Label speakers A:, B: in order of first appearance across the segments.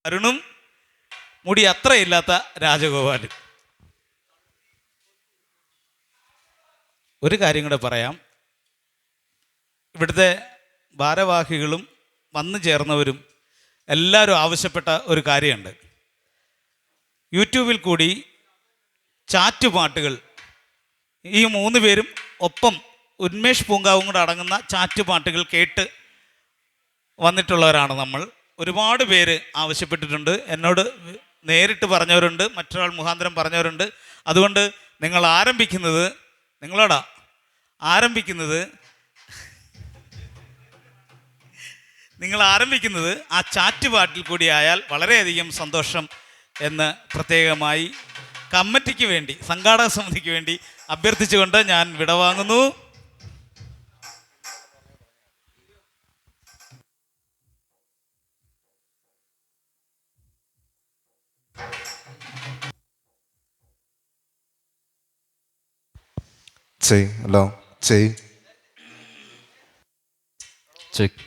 A: അരുണും മുടി അത്രയില്ലാത്ത രാജഗോപാലും. ഒരു കാര്യം കൂടെ പറയാം. ഇവിടുത്തെ ഭാരവാഹികളും വന്നു ചേർന്നവരും എല്ലാവരും ആവശ്യപ്പെട്ട ഒരു കാര്യമുണ്ട്. യൂട്യൂബിൽ കൂടി ചാറ്റുപാട്ടുകൾ ഈ 3 പേരും ഒപ്പം ഉന്മേഷ് പൂങ്കാവും കൂടെ അടങ്ങുന്ന ചാറ്റുപാട്ടുകൾ കേട്ട് വന്നിട്ടുള്ളവരാണ് നമ്മൾ. ഒരുപാട് പേര് ആവശ്യപ്പെട്ടിട്ടുണ്ട്, എന്നോട് നേരിട്ട് പറഞ്ഞവരുണ്ട്, മറ്റൊരാൾ മുഖാന്തരം പറഞ്ഞവരുണ്ട്. അതുകൊണ്ട് നിങ്ങൾ ആരംഭിക്കുന്നത് ആ ചാറ്റ് പാട്ടിൽ കൂടി ആയാൽ വളരെയധികം സന്തോഷം എന്ന് പ്രത്യേകമായി കമ്മിറ്റിക്ക് വേണ്ടി, സംഘാടക സമിതിക്ക് വേണ്ടി അഭ്യർത്ഥിച്ചുകൊണ്ട് ഞാൻ വിടവാങ്ങുന്നു.
B: Hello
C: check.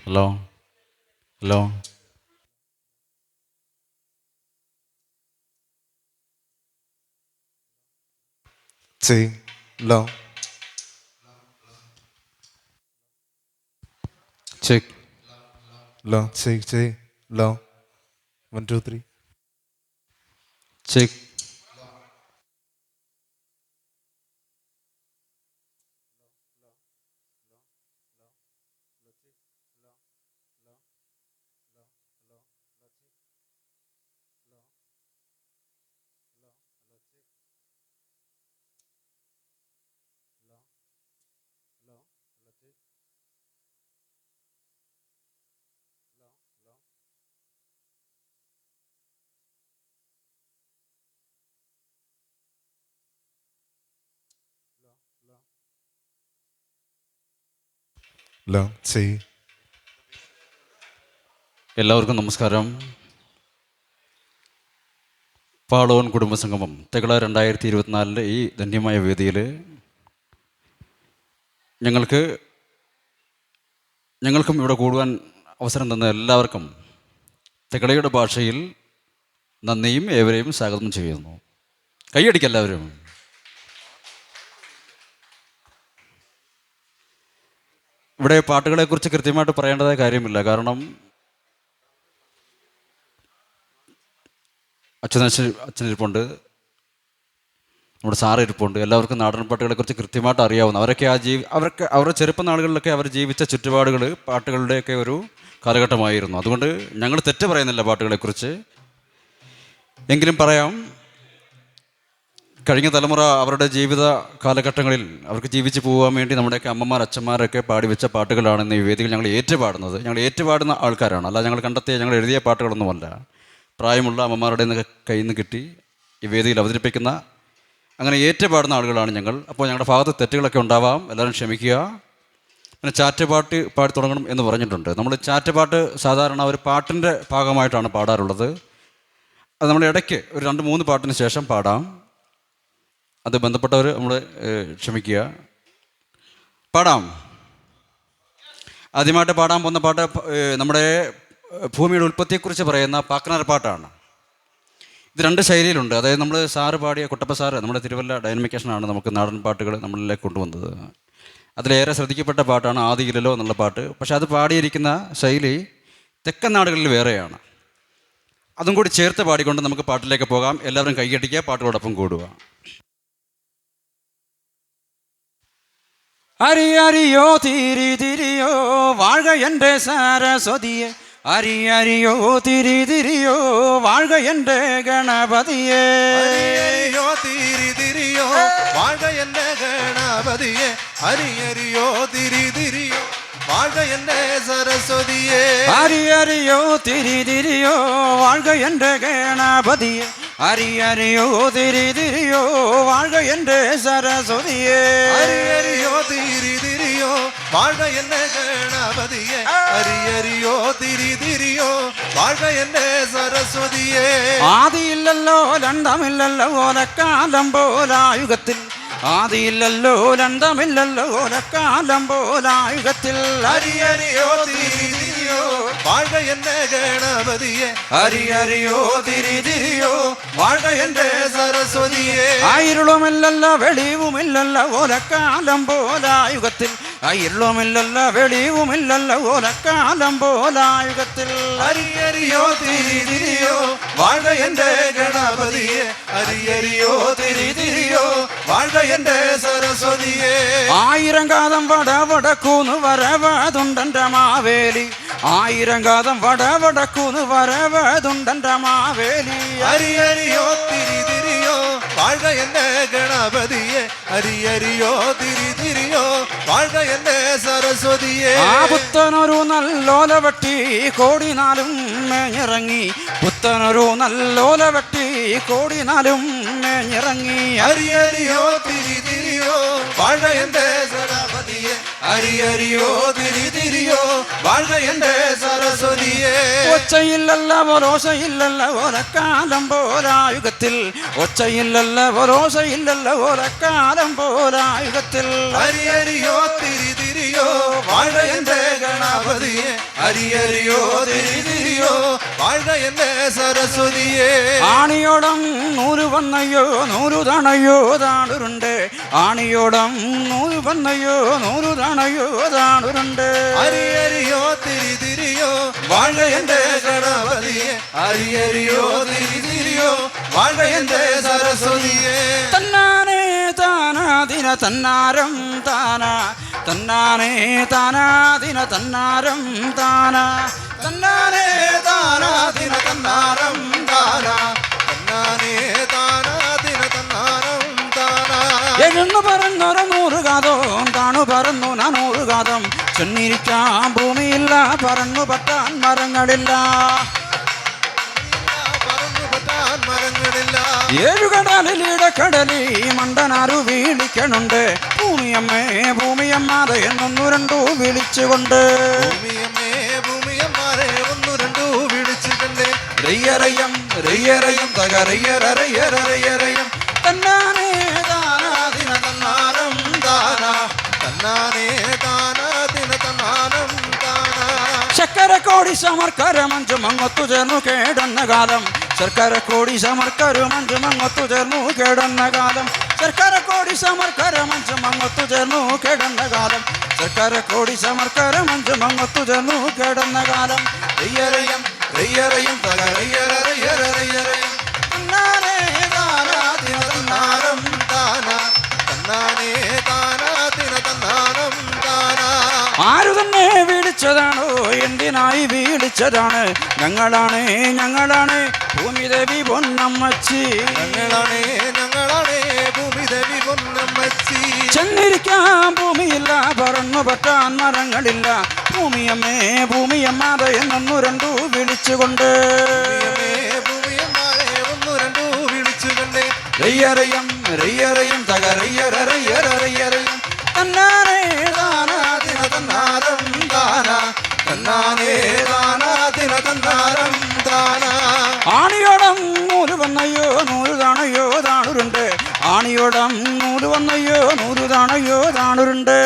C: Hello hello
B: hello
C: check.
B: Hello hello 1 2 3
C: check.
B: Hello
C: എല്ലാവർക്കും നമസ്കാരം. പാളോൻ കുടുംബസംഗമം തെകള 2024 ഈ ധന്യമായ വേദിയിൽ ഞങ്ങൾക്കും ഇവിടെ കൂടുവാൻ അവസരം തന്ന എല്ലാവർക്കും തെകളയുടെ ഭാഷയിൽ നന്ദിയും ഏവരെയും സ്വാഗതം ചെയ്യുന്നു. കൈയടിക്കുക എല്ലാവരും. ഇവിടെ പാട്ടുകളെക്കുറിച്ച് കൃത്യമായിട്ട് പറയേണ്ടതായ കാര്യമില്ല. കാരണം അച്ഛനിരിപ്പുണ്ട്, നമ്മുടെ സാറ് ഇരിപ്പുണ്ട്. എല്ലാവർക്കും നാടൻ പാട്ടുകളെക്കുറിച്ച് കൃത്യമായിട്ട് അറിയാവുന്ന അവരൊക്കെ അവരുടെ ചെറുപ്പ നാളുകളിലൊക്കെ അവർ ജീവിച്ച ചുറ്റുപാടുകൾ പാട്ടുകളുടെയൊക്കെ ഒരു കാലഘട്ടമായിരുന്നു. അതുകൊണ്ട് ഞങ്ങൾ തെറ്റ് പറയുന്നില്ല പാട്ടുകളെക്കുറിച്ച്. എങ്കിലും പറയാം, കഴിഞ്ഞ തലമുറ അവരുടെ ജീവിത കാലഘട്ടങ്ങളിൽ അവർക്ക് ജീവിച്ച് പോകാൻ വേണ്ടി നമ്മുടെയൊക്കെ അമ്മമാർ അച്ഛന്മാരൊക്കെ പാടിവെച്ച പാട്ടുകളാണ് ഈ വേദികൾ ഞങ്ങൾ ഏറ്റുപാടുന്നത്. ഞങ്ങൾ ഏറ്റുപാടുന്ന ആൾക്കാരാണ്, അല്ല ഞങ്ങൾ കണ്ടെത്തിയ ഞങ്ങൾ എഴുതിയ പാട്ടുകളൊന്നുമല്ല. പ്രായമുള്ള അമ്മമാരുടെ നിന്നൊക്കെ കയ്യിൽ നിന്ന് കിട്ടി ഈ വേദിയിൽ അവതരിപ്പിക്കുന്ന അങ്ങനെ ഏറ്റുപാടുന്ന ആളുകളാണ് ഞങ്ങൾ. അപ്പോൾ ഞങ്ങളുടെ ഭാഗത്ത് തെറ്റുകളൊക്കെ ഉണ്ടാവാം, എല്ലാവരും ക്ഷമിക്കുക. പിന്നെ ചാറ്റുപാട്ട് പാടി തുടങ്ങണം എന്ന് പറഞ്ഞിട്ടുണ്ട്. നമ്മൾ ചാറ്റുപാട്ട് സാധാരണ ഒരു പാട്ടിൻ്റെ ഭാഗമായിട്ടാണ് പാടാറുള്ളത്. അത് നമ്മൾ ഇടയ്ക്ക് ഒരു 2-3 പാട്ടിന് ശേഷം പാടാം. അത് ബന്ധപ്പെട്ടവർ നമ്മൾ ക്ഷമിക്കുക. പാടാം. ആദ്യമായിട്ട് പാടാൻ പോകുന്ന പാട്ട് നമ്മുടെ ഭൂമിയുടെ ഉൽപ്പത്തിയെക്കുറിച്ച് പറയുന്ന പാക്കനാർ പാട്ടാണ്. ഇത് 2 ശൈലിയിലുണ്ട്. അതായത് നമ്മൾ സാറ് പാടിയ കുട്ടപ്പ സാറ് നമ്മുടെ തിരുവല്ല ഡൈനമിക്കേഷനാണ് നമുക്ക് നാടൻ പാട്ടുകൾ നമ്മളിലേക്ക് കൊണ്ടുവന്നത്. അതിലേറെ ശ്രദ്ധിക്കപ്പെട്ട പാട്ടാണ് ആദിയിലല്ലോ എന്നുള്ള പാട്ട്. പക്ഷെ അത് പാടിയിരിക്കുന്ന ശൈലി തെക്കൻ നാടുകളിൽ വേറെയാണ്. അതും കൂടി ചേർത്ത് പാടിക്കൊണ്ട് നമുക്ക് പാട്ടിലേക്ക് പോകാം. എല്ലാവരും കൈയടിക്കുക, പാട്ടുകളോടൊപ്പം കൂടുക. അരിയറിയോ തിരി തിരിയോ വാഴ എൻ്റെ സരസ്വതിയെ, അരിയറിയോ തിരി തിരിയോ വാഴ എൻ്റെ ഗണപതിയെ,
D: അരിയറിയോ തിരി തിരിയോ വാഴ എൻ്റെ ഗണപതിയെ, അരിയറിയോ തിരി തിരിയോ വാഴ എൻ്റെ സരസ്വതിയെ,
C: അരിയറിയോ തിരി തിരിയോ വാഴ എൻ്റെ ഗണപതിയെ, അരിയറിയോ തിരി തിരിയോ വാഴ എൻ്റെ സരസ്വതിയെ,
D: അരിയറിയോ തിരി തിരിയോ വാഴ എൻ്റെ ഗണപതിയെ, അരിയറിയോ തിരി തിരിയോ വാഴ എൻ്റെ സരസ്വതിയെ.
C: ആദിയില്ലല്ലോ രണ്ടമില്ലല്ലോ ഓലക്കാലം പോലായുഗത്തിൽ, ആദിയില്ലല്ലോ രണ്ടമില്ലല്ലോ ഓലക്കാലം പോലായുഗത്തിൽ,
D: അരിയറിയോ തിരി തിരിയോ വാഴ എന്നെ ഗണപതിയെ ഹരിഹരിയോ തിരിതിരിയോ വാഴ എന്റെ സരസ്വതിയെ
C: ആയിരുളുമില്ലല്ല വെളിവുമില്ലല്ല ഓലക്കാലം പോലായുഗത്തിൽ ആയിരുളുമില്ലല്ല വെളിവുമില്ലല്ല ഓലക്കാലം പോലായുഗത്തിൽ
D: ഹരിഹരിയോ തിരിതിരിയോ വാഴ എന്റെ ഗണപതിയെ ഹരിഹരിയോ തിരിതിരിയോ വാഴ എന്റെ സരസ്വതിയെ
C: ആയിരം കാതം വടവടക്കൂന്ന് വരവതുണ്ടന്റെ മാവേലി ആയിരം കാതം വടവടക്കൂന്ന് വരവതുണ്ടന്റെ മാവേലി
D: ഹരിഹരിയോ തിരിതിരിയോ വാഴ എന്റെ ഗണപതിയെ ഹരിഹരിയോ തിരിതിരിയോ വാഴ എന്റെ സരസ്വതിയെ
C: ആ പുത്തനൊരു നല്ലോല വെട്ടി കോടിനാലും മേഞ്ഞിറങ്ങി പുത്തനൊരു നല്ലോല വെട്ടി കോടിനാലും മേഞ്ഞിറങ്ങി
D: ഹരിഹരിയോ തിരിതിരിയോ വാഴ എന്റെ ഗണപതിയെ ഹരിഹരിയോ തിരിതിരിയോ വാഴ എന്റെ സരസ്വതിയെ
C: ഒച്ചയില്ലല്ല ഒരോശയില്ലല്ല ഓരക്കാലം പോരായുഗത്തിൽ ഒച്ചയില്ലല്ല ഒരോശയില്ലല്ല ഓരക്കാലം പോരായുഗത്തിൽ
D: ഹരിഹരിയോ തിരിതിരിയോ വാഴ എന്റെ ഗണപതിയെ ഹരിഹരിയോ തിരിതിരിയോ വാഴ എന്റെ സരസ്വതിയെ
C: ആണിയോടം നൂറ് വന്നയോ നൂറ് തണയോ താണുരുണ്ട് ആണിയോടം നൂറ് വന്നയോ നൂറ് തണയോ താണുരുണ്ട്
D: ഹരിഹരിയോ തിരിതിരിയോ വാഴ എന്റെ ഗണപതിയെ ഹരിഹരിയോ തിരിതിരിയോ വാഴ എന്റെ സരസ്വതിയെ
C: തന്നാനേ താനാദിന തന്നാരം താന തന്നാനേ താനാദിന തന്നാരം താന തന്നാനേ
D: താനാദിന തന്നാരം താന തന്നാനേ താനാദിന തന്നാരം താന
C: എഴുന്നു പറഞ്ഞൊരു നൂറ് കാതം താണു പറന്നു നാനൂറ് കാതം ചെന്നിരിക്കാൻ ഭൂമിയില്ല പറന്നു പറ്റാൻ മരങ്ങളില്ല
D: മരങ്ങളില്ല
C: ഏഴുകടലിടക്കടലി മണ്ടനാരു വീളിക്കണുണ്ട് ഭൂമിയമ്മേ ഭൂമിയമ്മാതെ എന്നൊന്നു രണ്ടു വിളിച്ചുകൊണ്ട്
D: ഭൂമിയമ്മേ ഭൂമിയമ്മാരെ ഒന്നു രണ്ടു വിളിച്ചിട്ടുണ്ട്
C: റയ്യറയ്യം റയ്യറയ്യം തകറയ്യറയ്യറയ്യറയ്യം തന്നാനേ താനാദിന തന്നാരം താന
D: തന്നാനേ താനാദിന തന്നാനം താന
C: ശർക്കര കോടി സമർക്കര മഞ്ചു മങ്ങൊത്തു ചേർന്നു കേടന്ന കാലം ശർക്കര കോടി സമർക്കര മഞ്ചു മങ്ങൊത്തു ചേർന്നു കേടന്ന കാലം ശർക്കര കോടി സമർക്കര മഞ്ചു മങ്ങൊത്തു ചേർന്നു കേടന്ന കാലം ശർക്കര കോടി സമർക്കര മഞ്ചു മങ്ങൊത്തു ചേർന്നു കേടന്ന കാലം
D: റയ്യറയ്യം റയ്യറയ്യം തകറയ്യറയ്യറയ്യറയ്യം
C: തന്നാനേ താനാദിന
D: തന്നാനം താന തന്നാനേ താനാദിന തന്നാനം താന
C: ആരു തന്നെ വിളിച്ചതാണോ എന്തിനായി വിളിച്ചതാണ് ഞങ്ങളാണ് ഞങ്ങളാണ് ഭൂമിദേവി പൊന്നമ്മച്ചി
D: ഞങ്ങളാണേ ഞങ്ങളാണേ ഭൂമിദേവി പൊന്നമ്മച്ചി
C: ചെന്നിരിക്കാൻ ഭൂമിയില്ല പറന്നു പറ്റാൻ മരങ്ങളില്ല ഭൂമിയമ്മേ ഭൂമിയമ്മാതെ എന്നൊന്നു രണ്ടു വിളിച്ചുകൊണ്ട്
D: ഭൂമിയമ്മാരെ ഒന്നു രണ്ടു വിളിച്ചുകൊണ്ട്
C: റയ്യറയ്യം റയ്യറയ്യം തകറയ്യറയ്യറയ്യറയ്യറയ്യം തന്നാനേ താനാദിന തന്നാരം താന
D: തന്നാനേ താനാദിന തന്നാരം താന
C: ആണിയോടം നൂല് വന്നയ്യോ നൂറ് താണയോ താണുരുണ്ട് ആണിയോടം നൂല് വന്നയ്യോ നൂറ് താണയോ താണുരുണ്ട്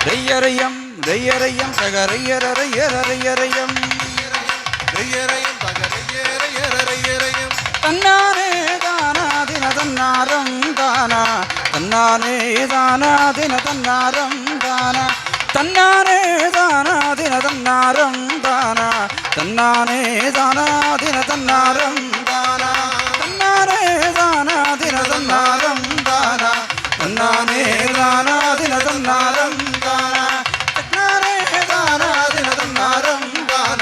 C: റയ്യറയ്യം റയ്യറയ്യം തകറയ്യറയ്യറയ്യറയ്യറയ്യം
D: റയ്യറയ്യം തകറയ്യറയ്യറയ്യറയ്യം
C: തന്നാനേ താനാദിന തന്നാരം താന തന്നാനേ താനാദിന തന്നാരം താന തന്നാനേ താനാദിന തന്നാരം താന തന്നാനേ താനാദിന തന്നാരം താന തന്നാനേ താനാദിന തന്നാരം താന തന്നാനേ താനാദിന തന്നാരം താന തന്നാനേ താനാദിന തന്നാരം താന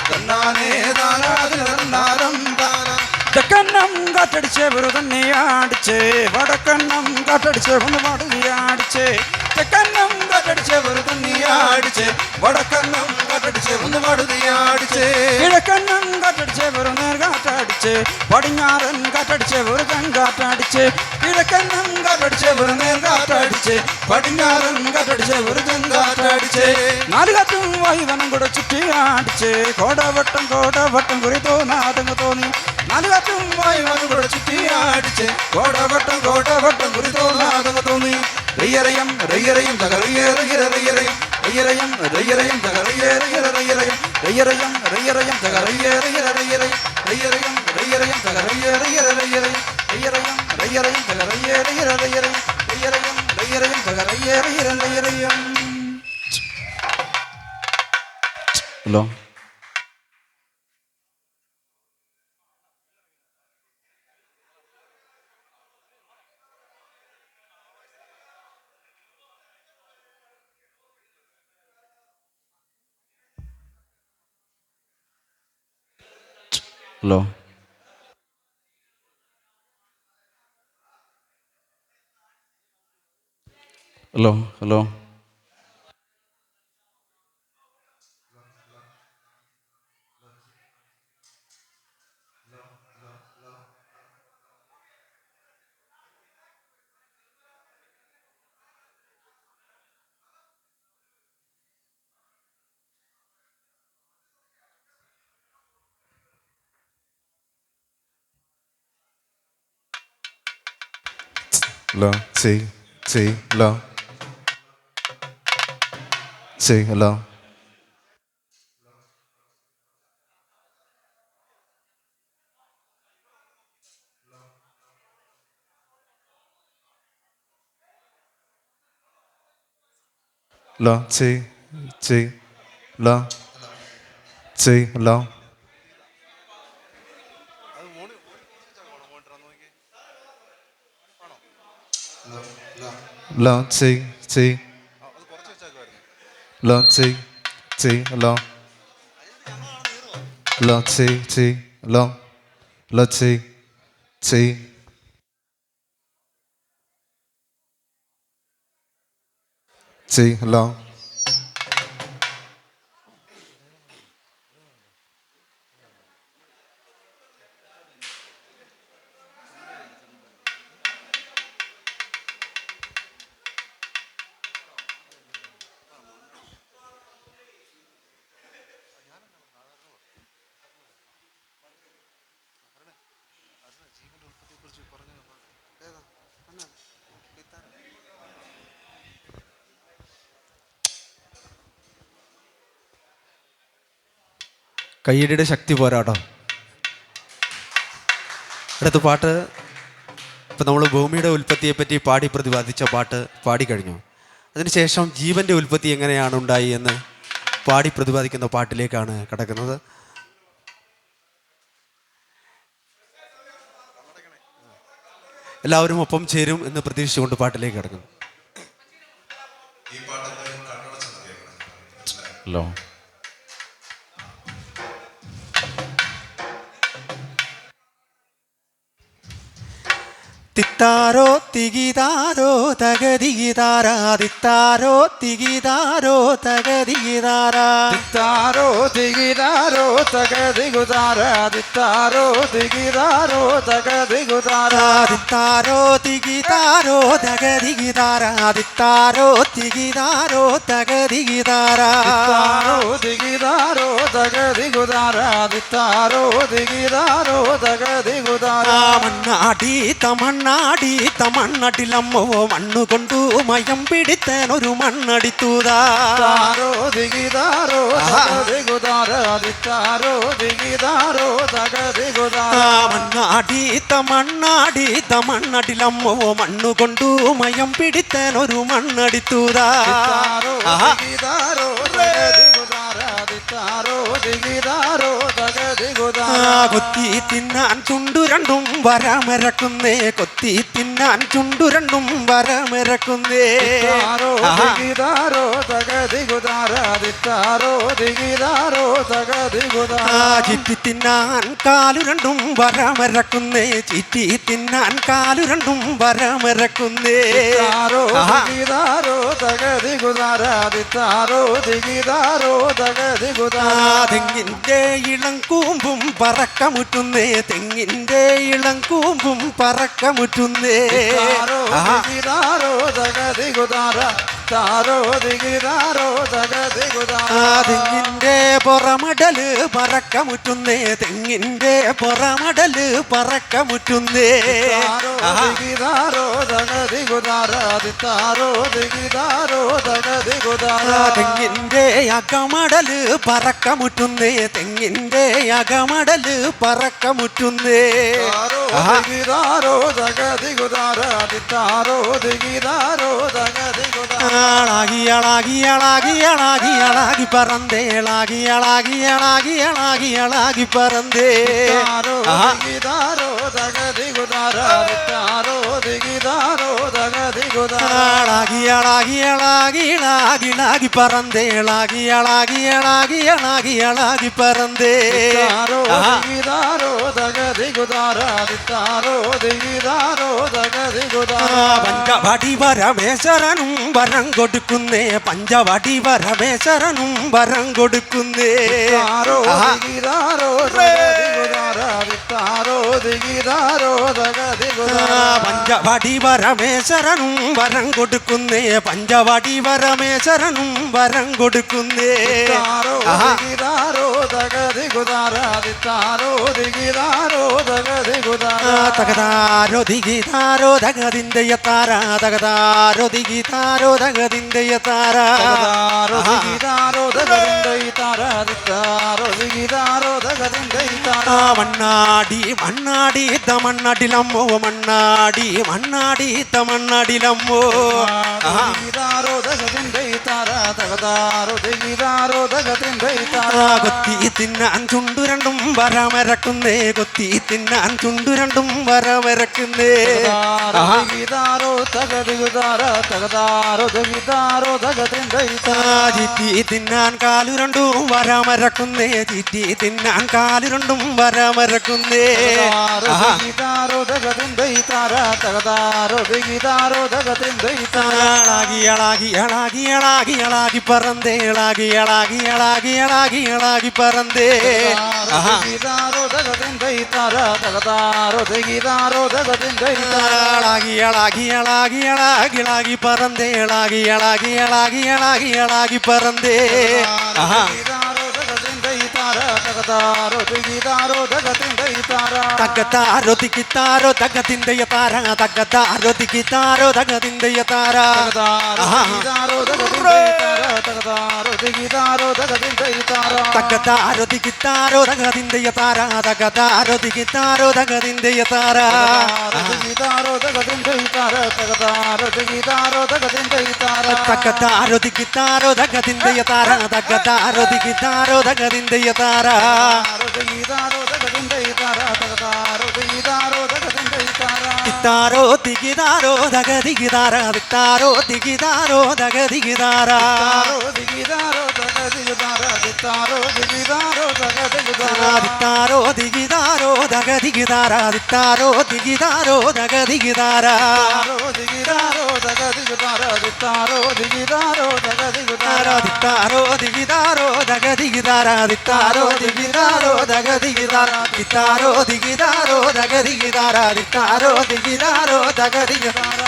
C: തന്നാനേ താനാദിന തന്നാരം താന തെക്കന്നം കാറ്റടിച്ച് വെറുതന്നെയാടിച്ച് വടക്കന്നം കാറ്റടിച്ച് ഒന്ന് പാടുകയാടിച്ച് തെക്കന്നം കാറ്റടിച്ച് വെറുതന്നെയാടിച്ച് വടക്കന്നം കാറ്റടിച്ച് ഒന്ന് പാടുകയാടിച്ച് കിഴക്കന്നം കാറ്റടിച്ച് വെറുതെ കാറ്റടിച്ച് കാറ്റടിച്ച് പടിഞ്ഞാറൻ കാറ്റടിച്ച് വെറുതെ കാറ്റടിച്ച് കിഴക്കനും കാറ്റടിച്ച് വെറുതെ കാറ്റടിച്ച് പടിഞ്ഞാറൻ കാറ്റടിച്ച് വെറുതെ കാറ്റടിച്ച് നാല് കാറ്റും വായുവനം കൂടെ ചുറ്റി അടിച്ച് കോടവട്ടം കോടവട്ടം കുറി തോന്നാതങ്ങ് തോന്നി നാല് കാറ്റും വായുവനം കൂടെ ചുറ്റി അടിച്ച് കോടവട്ടം കോടവട്ടം കുറി തോന്നാതങ്ങ് തോന്നി റയ്യറയം റയ്യറയം തകറിയേറയ്യറയ്യറയും റയ്യറയം റയ്യറയം തകറിയേറയ്യറയ്യറയും റയ്യറയം റയ്യറയം തകറിയേറയ്യറയ്യറയും റയ്യറയം റയ്യറയം തകറിയേറയ്യറയ്യറയും റയ്യറയം റയ്യറയം തകറിയേറയ്യറയ്യറയും റയ്യറയം റയ്യറയം തകറിയേറയ്യറയ്യറയും. Hello hello hello hello
B: hello ചെയ് ചെയ് ഹലോ ചെയ് ഹലോ ഹലോ ചെയ് ചെയ് ഹലോ ചെയ് ഹലോ ഹലോ ചെയ് ചെയ് ഹലോ ചെയ് ചെയ് ഹലോ ഹലോ ചെയ് ചെയ് ഹലോ ഹലോ ചെയ് ചെയ് ചെയ് ഹലോ
E: കയ്യടിയുടെ ശക്തി പോരാട്ടോ. അടുത്ത പാട്ട് ഇപ്പം നമ്മൾ ഭൂമിയുടെ ഉൽപ്പത്തിയെപ്പറ്റി പാടി പ്രതിപാദിച്ച പാട്ട് പാടിക്കഴിഞ്ഞു. അതിനുശേഷം ജീവൻ്റെ ഉൽപ്പത്തി എങ്ങനെയാണ് ഉണ്ടായി എന്ന് പാടി പ്രതിപാദിക്കുന്ന പാട്ടിലേക്കാണ് കിടക്കുന്നത്. എല്ലാവരും ഒപ്പം ചേരും എന്ന് പ്രതീക്ഷിച്ചുകൊണ്ട് പാട്ടിലേക്ക് കിടക്കുന്നു.
C: ഹലോ
E: തിത്താരോ തികിതാരോ തകതികിതാരാ തിത്താരോ തികിതാരോ തകതികിതാരാ
C: തിത്താരോ തികിതാരോ തകതികുതാരാ തിത്താരോ തികിതാരോ തകതികുതാരാ
E: തിത്താരോ തികിതാരോ തകതികിതാരാ തിത്താരോ തികിതാരോ തകതികിതാരാ
C: തിത്താരോ തികിതാരോ തകതികുതാരാ തിത്താരോ തികിതാരോ തകതികുതാരാ
E: മണ്ണാടി തമണ്ണാടി തമണ്ണടിലമ്മോ മണ്ണുകൊണ്ടു മയം പിടിത്തനൊരു മണ്ണടിത്തൂതാ
C: താരോ ദിഗിതാരോ തകതികുതാരാ തിത്താരോ ദിഗിതാരോ തകതികുതാരാ
E: മണ്ണാടി തമണ്ണടിലമ്മോ മണ്ണുകൊണ്ടു മയം പിടിത്തനൊരു മണ്ണടിത്തൂതാ
C: താരോ ദിഗിതാരോ തകതികുതാരാ തിത്താരോ ദിഗിതാരോ തകതികുതാരാ
E: കൊത്തി തിന്നാൻ ചുണ്ടു രണ്ടും വരമിറക്കുന്നേ കൊത്തി തിന്നാൻ ചുണ്ടു രണ്ടും വരമിറക്കുന്നേ
C: താരോ ദിഗിതാരോ തകതികുതാരാ
D: ദിത്താരോ ദിഗിതാരോ തകതികുതാര
E: ചിറ്റി തിന്നാൻ കാലു രണ്ടും വരമരക്കുന്നേ ചിറ്റി തിന്നാൻ കാലു രണ്ടും വരമരക്കുന്നേ
D: ദിത്താരോ ദിഗിതാരോ തകതികുതാര ദിത്താരോ ദിഗിതാരോ തകതികുതാര
E: തെങ്ങിൻ്റെ ഇളം കൂമ്പും പറക്കമുറ്റുന്നേ തെങ്ങിൻ്റെ ഇളം കൂമ്പും പറക്കമുറ്റുന്നേ
D: ദിഗിതാരോ തകതികുതാര താരോ ദിഗിതാരോ തകതികുതാര
E: തെങ്ങിൻ്റെ പുറമടല് പറക്കമുറ്റുന്നേ തെങ്ങിൻ്റെ പുറമടല് പറക്കമുറ്റുന്നേ
D: ദിഗിതാരോ തകതികുതാര ദിത്താരോ ദിഗിതാരോ തകതികുതാര
E: തെങ്ങിൻ്റെ അകമടല് പറക്കമുറ്റുന്നേ തെങ്ങിൻ്റെ അകമടല് പറക്കമുറ്റുന്നേ
D: ദിഗിതാരോ തകതികുതാര ദിത്താരോ ദിഗിതാരോ തകതികുതാര
E: അളാകി അളാകി അളാകി അളാകി അളാകി പറന്തേ അളാകി അളാകി അളാകി അളാകി അളാകി പറന്തേ
D: ദിഗിതാരോ തകതികുതാര ദിത്താരോ ദിഗിതാരോ തകതികുതാര
E: അളാകി അളാകി അളാകി അളാകി അളാകി പറന്തേ അളാകി അളാകി അളാകി അളാകി അളാകി പറന്തേ
D: ദിഗിതാരോ തകതികുതാര ദിത്താരോ ദിഗിതാരോ തകതികുതാര
E: പഞ്ചവടി പരമേശ്വരനും വരം കൊടുക്കുന്നേ പഞ്ചവടി പരമേശ്വരനും വരം കൊടുക്കുന്നേ
D: ദിഗിതാരോ തകതികുതാര ദിത്താരോ ദിഗിതാരോ തകതികുതാര
E: പഞ്ചവടി പരമേശ്വരനും വരം കൊടുക്കുന്നേ പഞ്ചവടി പരമേശ്വരനും വരം കൊടുക്കുന്നേ
D: ദിഗിതാരോ തകതികുതാര ദിത്താരോ ദിഗിതാരോ തകതികുതാര
E: തകതാരോ ദിഗിതാരോ തകതിന്റെ യത്താര തകതാരോ ദിഗിതാരോ തകതിന്റെ യത്താര
D: ദിഗിതാരോ തകതിന്ദൈതാര ദിത്താരോ ദിഗിതാരോ തകതിന്ദൈതാര
E: മണ്ണാടി മണ്ണാടി തമണ്ണടിലമ്മോ മണ്ണാടി മണ്ണാടി തമണ്ണടിലമ്മോ
D: ദിഗിതാരോ തകതിന്ദൈതാര തകതാരോ ദിഗിതാരോ തകതിന്ദൈതാര
E: കൊത്തി തിന്നാൻ ചുണ്ടു രണ്ടും വരമരക്കുന്നേ കൊത്തി തിന്നാൻ ചുണ്ടു രണ്ടും വരമരക്കുന്നേ
D: ദിഗിതാരോ തകതികുതാര തകതാരോ ദിഗിതാരോ തകതിന്ദൈതാര
E: ചിറ്റി തിന്നാൻ കാലു രണ്ടും വരമരക്കുന്നേ ചിറ്റി തിന്നാൻ കാലു രണ്ടും വരമരക്കുന്നേ
D: ദിഗിതാരോ തകതിന്ദൈതാര തകതാരോ ദിഗിതാരോ തകതിന്ദൈതാര
E: അളാകി അളാകി അളാകി അളാകി അളാകി പറന്തേ അളാകി അളാകി അളാകി അളാകി അളാകി പറന്തേ
D: ദിഗിതാരോ തകതിന്ദൈതാര തകതാരോ ദിഗിതാരോ തകതിന്ദൈതാര
E: അളാകി അളാകി അളാകി അളാകി അളാകി പറന്തേ അളാകി അളാകി അളാകി അളാകി അളാകി പറന്തേ
D: ദിഗിതാരോ തകതിന്ദൈതാര തകതാരോ ദിഗിതാരോ തകതിന്ദൈതാര
E: തകതാരോ ദിഗിതാരോ തകതിന്റെ യതാര തകതാരോ ദിഗിതാരോ തകതിന്റെ യതാര
D: ദിഗിതാരോ തകതിന്ദൈതാര തകതാരോ ദിഗിതാരോ തകതിന്ദൈതാര
E: തകതാരോ ദിഗിതാരോ തകതിന്റെ യതാര തകതാരോ ദിഗിതാരോ തകതിന്റെ യതാര
D: ദിഗിതാരോ തകതിന്ദൈതാര തകതാരോ ദിഗിതാരോ തകതിന്ദൈതാര
E: തകതാരോ ദിഗിതാരോ തകതിന്റെ യതാര തകതാരോ ദിഗിതാരോ തകതിന്റെ യതാര
D: ദിഗിതാരോ തകതിന്ദൈതാര തകതാരോ ദിഗിതാരോ തകതിന്ദൈതാര
E: തിത്താരോ ദിഗിതാരോ തകതിഗിതാര തിത്താരോ ദിഗിതാരോ തകതിഗിതാര
D: ദിഗിതാരോ തകതികുതാര ദിത്താരോ ദിഗിതാരോ തകതികുതാര
E: ദിത്താരോ ദിഗിതാരോ തകതിഗിതാര ദിത്താരോ ദിഗിതാരോ തകതിഗിതാര
D: ദിഗിതാരോ തകതികുതാര ദിത്താരോ ദിഗിതാരോ തകതികുതാര
E: ദിത്താരോ ദിഗിതാരോ തകതിഗിതാര ദിത്താരോ ദിഗിതാരോ തകതിഗിതാര ദിത്താരോ ദിഗിതാരോ തകതിഗിതാര ദിത്താരോ ദിഗിതാരോ തകതിഗിതാര.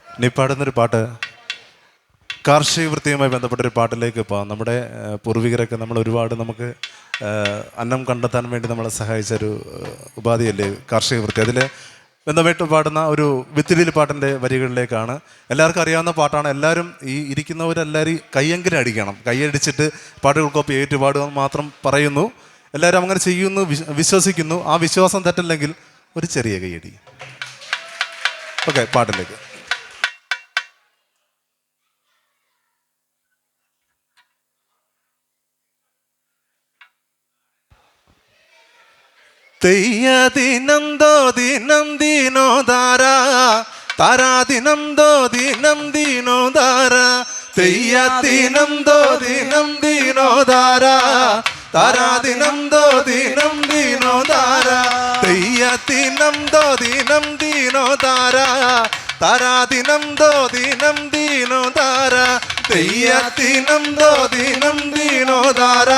B: ഇനി പാടുന്നൊരു പാട്ട് കാർഷിക വൃത്തിയുമായി ബന്ധപ്പെട്ടൊരു പാട്ടിലേക്ക് പോകാം. നമ്മുടെ പൂർവികരൊക്കെ നമ്മൾ ഒരുപാട് നമുക്ക് അന്നം കണ്ടെത്താൻ വേണ്ടി നമ്മളെ സഹായിച്ച ഒരു ഉപാധിയല്ലേ കാർഷിക വൃത്തി. അതിൽ ബന്ധപ്പെട്ട് പാടുന്ന ഒരു വിത്തിരിയിൽ പാട്ടിൻ്റെ വരികളിലേക്കാണ്. എല്ലാവർക്കും അറിയാവുന്ന പാട്ടാണ്. എല്ലാവരും ഈ ഇരിക്കുന്നവരെല്ലാവരും കയ്യെങ്കിലും അടിക്കണം. കൈയടിച്ചിട്ട് പാട്ടുകൾക്കൊപ്പം ഏറ്റുപാടുക മാത്രം പറയുന്നു. എല്ലാവരും അങ്ങനെ ചെയ്യുന്നു, വിശ്വസിക്കുന്നു. ആ വിശ്വാസം തെറ്റല്ലെങ്കിൽ ഒരു ചെറിയ കൈയടി. ഓക്കെ, പാട്ടിലേക്ക്. തെയ്യ ദിനം ദോ ദിനം ദീനോ ധാര താരാ ദിനം ദോ ദിനം ദീനോ ധാര തെയ്യ ദിനം ദോ ദിനം ദീനോ ധാര താരാ ദിനം ദോ ദിനം ദീനോ ധാര തെയ്യ ദിനം ദോ ദിനം ദീനോ ധാര താരാ ദിനം ദോ ദിനം ദീനോ ധാര തെയ്യ ദിനം ദോ ദിനം ദീനോ ധാര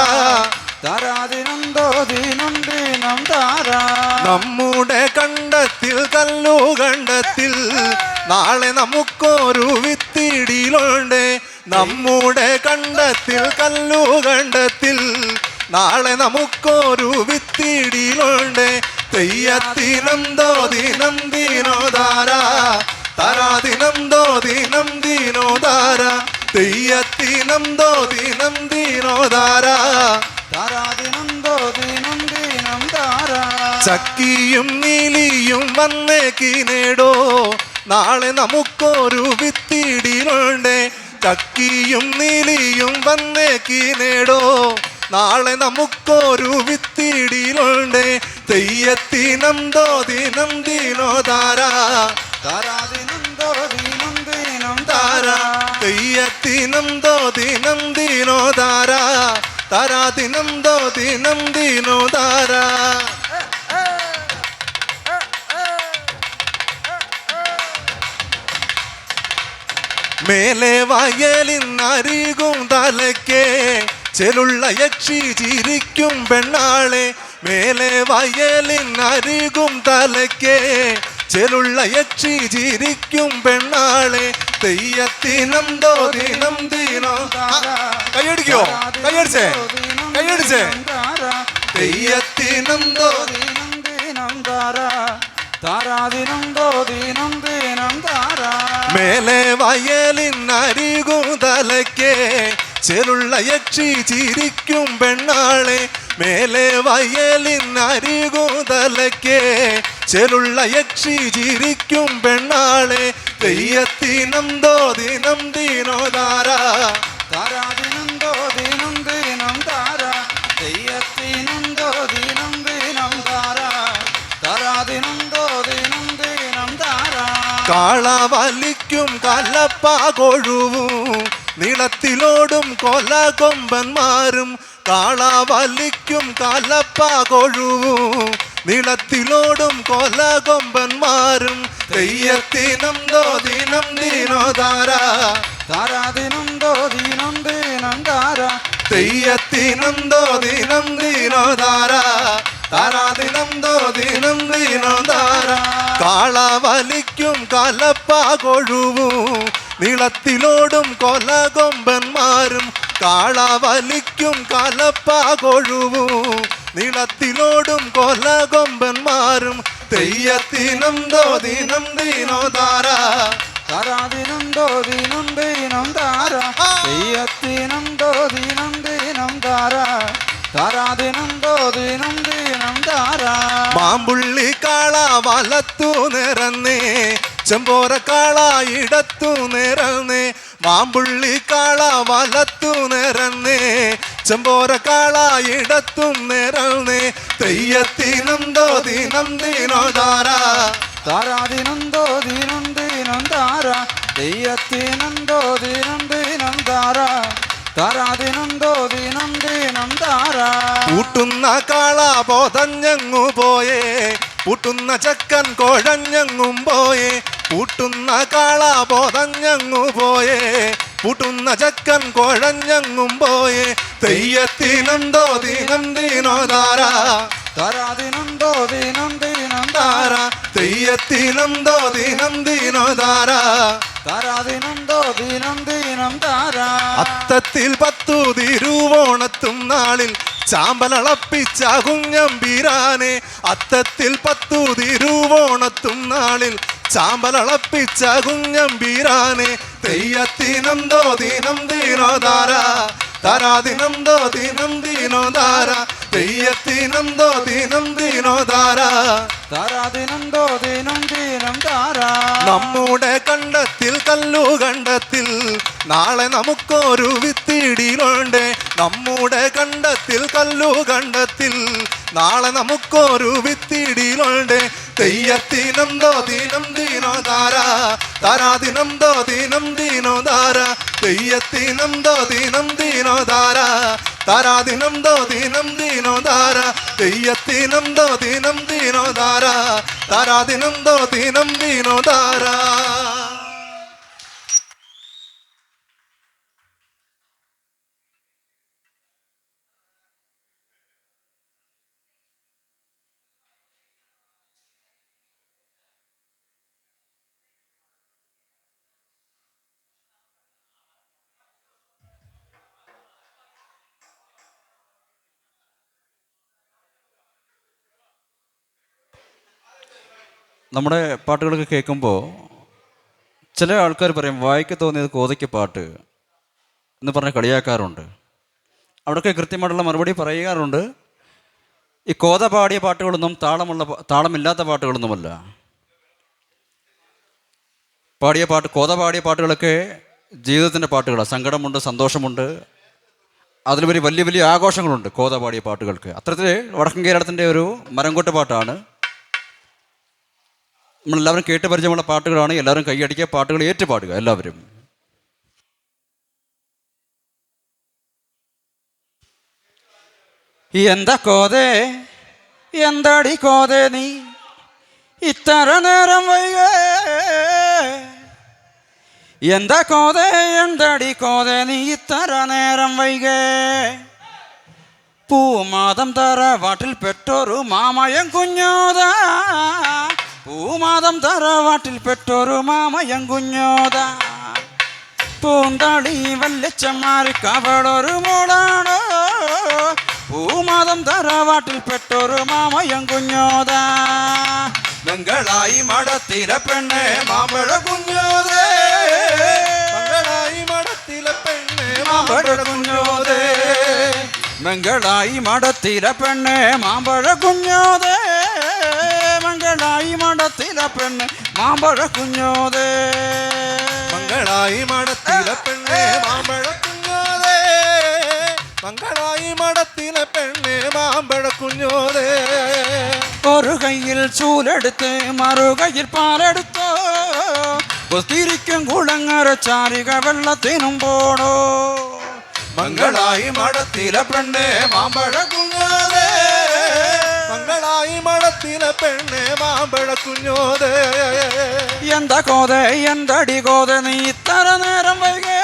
D: താരാദിനം ദോദിനം ദീനം താരാ.
B: നമ്മുടെ കണ്ടത്തിൽ കല്ലു കണ്ടത്തിൽ നാളെ നമുക്കൊരു വിത്തിടിയിലുണ്ട്. നമ്മുടെ കണ്ടത്തിൽ കല്ലു കണ്ടത്തിൽ നാളെ നമുക്കൊരു വിത്തിടിയിലുണ്ട്. തെയ്യത്തിനം ദോ ദിനം ദീനോ ധാര താരാ ദിനം ദോ ദിനം ദീനോ ധാര തെയ്യത്തിനം ദോ ദിനം ദീനോ ധാര
D: താരാദിനം ദോദിനം ദീനം താരാ.
B: ചക്കിയും നീലിയും വന്നേക്കിനേടോ നാളെ നമുക്കൊരു വിത്തിടിയിലുണ്ട്. ചക്കിയും നീലിയും വന്നേക്കിനേടോ നാളെ നമുക്കൊരു വിത്തിടിയിലുണ്ട്. തെയ്യത്തിനം ദോ ദിനം ദീനോ ധാര
D: താരാദിനം ദോദിനം ദീനം
B: ധാര തെയ്യത്തിനം ദോ ദിനം ദീനോ ധാര താരാ ദിനം ദോ ദിനം ദീനോ ധാര. മേലെ വയലിന്നരികും തലയ്ക്ക് ചെലുള്ള യക്ഷി ചിരിക്കും പെണ്ണാളെ. മേലെ വയലിന്നരികും തലയ്ക്ക് ചെലുള്ള യക്ഷി ചിരിക്കും പെണ്ണാളെ. തെയ്യത്തിനം ദോ ദിനം ദീനോ കൈയടിക്കോ കൈയടിച്ചേ കൈയടിച്ചേ തെയ്യത്തിനം ദോ
D: ദീനം ദീനം താരാ. താരാദിനം ദോദിനം ദീനം താരാ.
B: മേലെ വയലിന്നരികും തലയ്ക്ക് ചെലുള്ള യക്ഷി ചിരിക്കും പെണ്ണാളെ. മേലെ വയലിന്നരികും തലയ്ക്ക് ചെലുള്ള യക്ഷി ചിരിക്കും പെണ്ണാളെ. തെയ്യത്തിനം ദോ ദിനം ദീനോ ധാര
D: താരാദിനം ദോദിനം ദീനം താരാ. തെയ്യത്തിനം ദോദിനം ദീനം താരാ. താരാദിനം ദോദിനം ദീനം താരാ.
B: കാള വലിക്കും കലപ്പ കൊഴുവും നീളത്തിലോടും കൊല കൊമ്പന്മാരും. കാള വലിക്കും കലപ്പ കൊഴുവും നീളത്തിലോടും കൊല കൊമ്പന്മാരും. തെയ്യത്തിനം ദോ ദിനം ദീനോ ധാര
D: താരാദിനം ദോദിനം ദീനം താരാ.
B: തെയ്യത്തിനം ദോ ദിനം ദീനോ ധാര താരാ ദിനം ദോ ദിനം ദീനോ ധാര. കാള വലിക്കും കലപ്പ കൊഴുവും നീളത്തിലോടും കൊല കൊമ്പന്മാരും. കാള വലിക്കും കലപ്പ കൊഴുവും നീളത്തിലോടും കൊല കൊമ്പന്മാരും. തെയ്യത്തിനം ദോ ദിനം ദീനോ ധാര
D: താരാദിനം ദോദിനം ദീനം താരാ. തെയ്യത്തിനം ദോദിനം ദീനം താരാ. താരാദിനം ദോദിനം ദീനം താരാ.
B: മാമ്പുള്ളി കാള വലത്തു നിറന്നേ ചെമ്പോര കാള ഇടത്തു നിറന്നേ. മാമ്പുള്ളി കാള വലത്തു നിറന്നേ ചെമ്പോര കാള ഇടത്തും നിറന്നേ. തെയ്യത്തിനം ദോ ദിനം ദീനോ ധാര
D: താരാദിനം ദോദിനം ദീനം താരാ. തെയ്യത്തിനം ദോദിനം ദീനം താരാ. താരാദിനം ദോദിനം ദീനം താരാ.
B: പൂട്ടുന്ന കാള പോതഞ്ഞങ്ങു പോയേ പൂട്ടുന്ന ചക്കൻ കുഴഞ്ഞങ്ങും പോയേ. പൂട്ടുന്ന കാള പോതഞ്ഞങ്ങു പോയേ പൂട്ടുന്ന ചക്കൻ കുഴഞ്ഞങ്ങും പോയേ. തെയ്യത്തിനം ദോ ദിനം ദീനോ ധാര
D: താരാദിനം ദോദിനം ദീനം
B: ധാര തെയ്യത്തിനം ദോ ദിനം ദീനോ ധാര.
D: താരാദിനം ദോദിനം ദീനം താരാ.
B: അത്തത്തിൽ 10 തിരുവോണത്തും നാളിൽ ചാമ്പലളപ്പിച്ച കുഞ്ഞമ്പീരാനെ. അത്തത്തിൽ 10 തിരുവോണത്തും നാളിൽ ചാമ്പലളപ്പിച്ച കുഞ്ഞമ്പീരാനെ. തെയ്യത്തിനം ദോ ദിനം ദീനോ ധാര താരാ ദിനം ദോ ദിനം ദീനോ ധാര തെയ്യത്തിനം ദോ ദിനം ദീനോ ധാര.
D: താരാദിനം ദോദിനം ദീനം താരാ.
B: നമ്മുടെ കണ്ടത്തിൽ കല്ലു കണ്ടത്തിൽ നാളെ നമുക്കൊരു വിത്തിടിയിലുണ്ട്. നമ്മുടെ കണ്ടത്തിൽ കല്ലു കണ്ടത്തിൽ നാളെ നമുക്കൊരു വിത്തിടിയിലുണ്ട്. തെയ്യത്തിനം ദോ ദിനം ദീനോ ധാര താരാദിനം ദോ ദിനം ദീനോ ധാര തെയ്യത്തിനം ദോ ദിനം ദീനോ ധാര താരാദിനം ദോ ദിനം ദീനോ ധാര തെയ്യത്തിനം ദോ ദിനം ദീനോ ധാര താരാദിനം ദോ ദിനം ദീനോ ധാര.
C: നമ്മുടെ പാട്ടുകളൊക്കെ കേൾക്കുമ്പോൾ ചില ആൾക്കാർ പറയും വായിക്ക് തോന്നിയത് കോതയ്ക്ക് പാട്ട് എന്ന് പറഞ്ഞ് കളിയാക്കാറുണ്ട്. അവിടെയൊക്കെ കൃത്യമായിട്ടുള്ള മറുപടി പറയാറുണ്ട്. ഈ കോത പാടിയ പാട്ടുകളൊന്നും താളമില്ലാത്ത പാട്ടുകളൊന്നുമല്ല. കോത പാടിയ പാട്ടുകളൊക്കെ ജീവിതത്തിൻ്റെ പാട്ടുകളാണ്. സങ്കടമുണ്ട്, സന്തോഷമുണ്ട്, അതിലുപരി വലിയ വലിയ ആഘോഷങ്ങളുണ്ട് കോത പാടിയ പാട്ടുകൾക്ക്. അത്തരത്തിൽ വടക്കൻ കേരളത്തിൻ്റെ ഒരു മരംകൊട്ട് പാട്ടാണ്. നമ്മളെല്ലാവരും കേട്ട് പരിചയമുള്ള പാട്ടുകളാണ്. എല്ലാവരും കൈയടിക്കുക, പാട്ടുകൾ ഏറ്റുപാടുക എല്ലാവരും. എന്താ കോതേ, എന്താടി കോതേ നീ ഇത്ര നേരം വൈകേ? എന്താ കോതേ, എന്താടി കോതേ നീ ഇത്ര നേരം വൈകേ? പൂമാതം തറവാട്ടിൽ പെട്ടൊരു മാമയം കുഞ്ഞോതാ, പൂമാതം തറവാട്ടിൽ പെട്ടൊരു മാമയം കുഞ്ഞോതാ. പൂന്താളി വല്യച്ചന്മാർക്ക് അവളൊരു മോളാണോ, പൂമാതം തറവാട്ടിൽ പെട്ടൊരു മാമയം കുഞ്ഞോതാ. ബംഗളായി മടത്തിലെ പെണ്ണെ മാമ്പഴ കുഞ്ഞോതേ, ബംഗളായി മടത്തിലെ പെണ്ണെ മാമ്പഴ കുഞ്ഞോതേ, ബംഗളായി മടത്തിലെ പെണ്ണെ മാമ്പഴ കുഞ്ഞോതേ, മംഗളായി മടത്തിലെ പെണ്ണ് മാമ്പഴ കുഞ്ഞോതേ,
B: മംഗളായി മടത്തിലെ പെണ്ണെ മാമ്പഴ കുഞ്ഞോതേ, മംഗളായി മടത്തിലെ പെണ്ണെ മാമ്പഴ കുഞ്ഞോതേ.
C: ഒരു കയ്യിൽ ചൂലെടുത്ത് മറുകയിൽ പാലെടുത്തോ, കുത്തിരിക്കും കുളങ്ങര ചാരിക വെള്ളത്തിനും പോടോ.
B: മംഗളായി മടത്തിലെ പെണ്ണെ മാമ്പഴ കുഞ്ഞോതേ, മംഗളായി മടത്തിലെ പെണ്ണെ മാമ്പഴ കുഞ്ഞോതേ.
C: എന്താ കോതേ, എന്തടി കോതേ നീ ഇത്ര നേരം വൈകേ?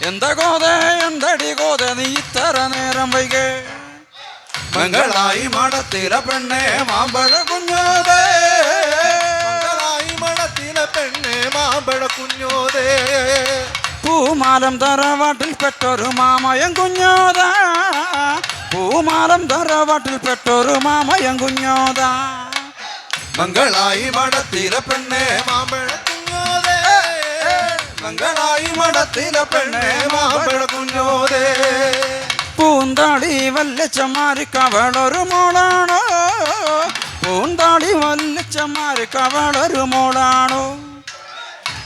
C: എന്താ കോതേ, എന്തടി കോതേ നീ ഇത്ര നേരം വൈകേ?
B: മംഗളായി മടത്തിലെ പെണ്ണെ മാമ്പഴ കുഞ്ഞോതേ, മംഗളായി മടത്തിലെ പെണ്ണെ മാമ്പഴ കുഞ്ഞോതേ.
C: പൂമാലം തറവാട്ടിൽ പെട്ടൊരു മാമയം കുഞ്ഞോതാ, പൂമാലം തറവാട്ടിൽ പെട്ടൊരു മാമയം കുഞ്ഞോതാ.
B: മംഗളായി മടത്തിലെ പെണ്ണെ മാമ്പഴ കുഞ്ഞോതേ, മംഗളായി മടത്തിലെ പെണ്ണെ മാമ്പഴ കുഞ്ഞോതേ.
C: പൂന്താളി വല്യച്ചന്മാർക്ക് അവളൊരു മോളാണോ, പൂന്താളി വല്യച്ചന്മാർക്ക് അവളൊരു മോളാണോ.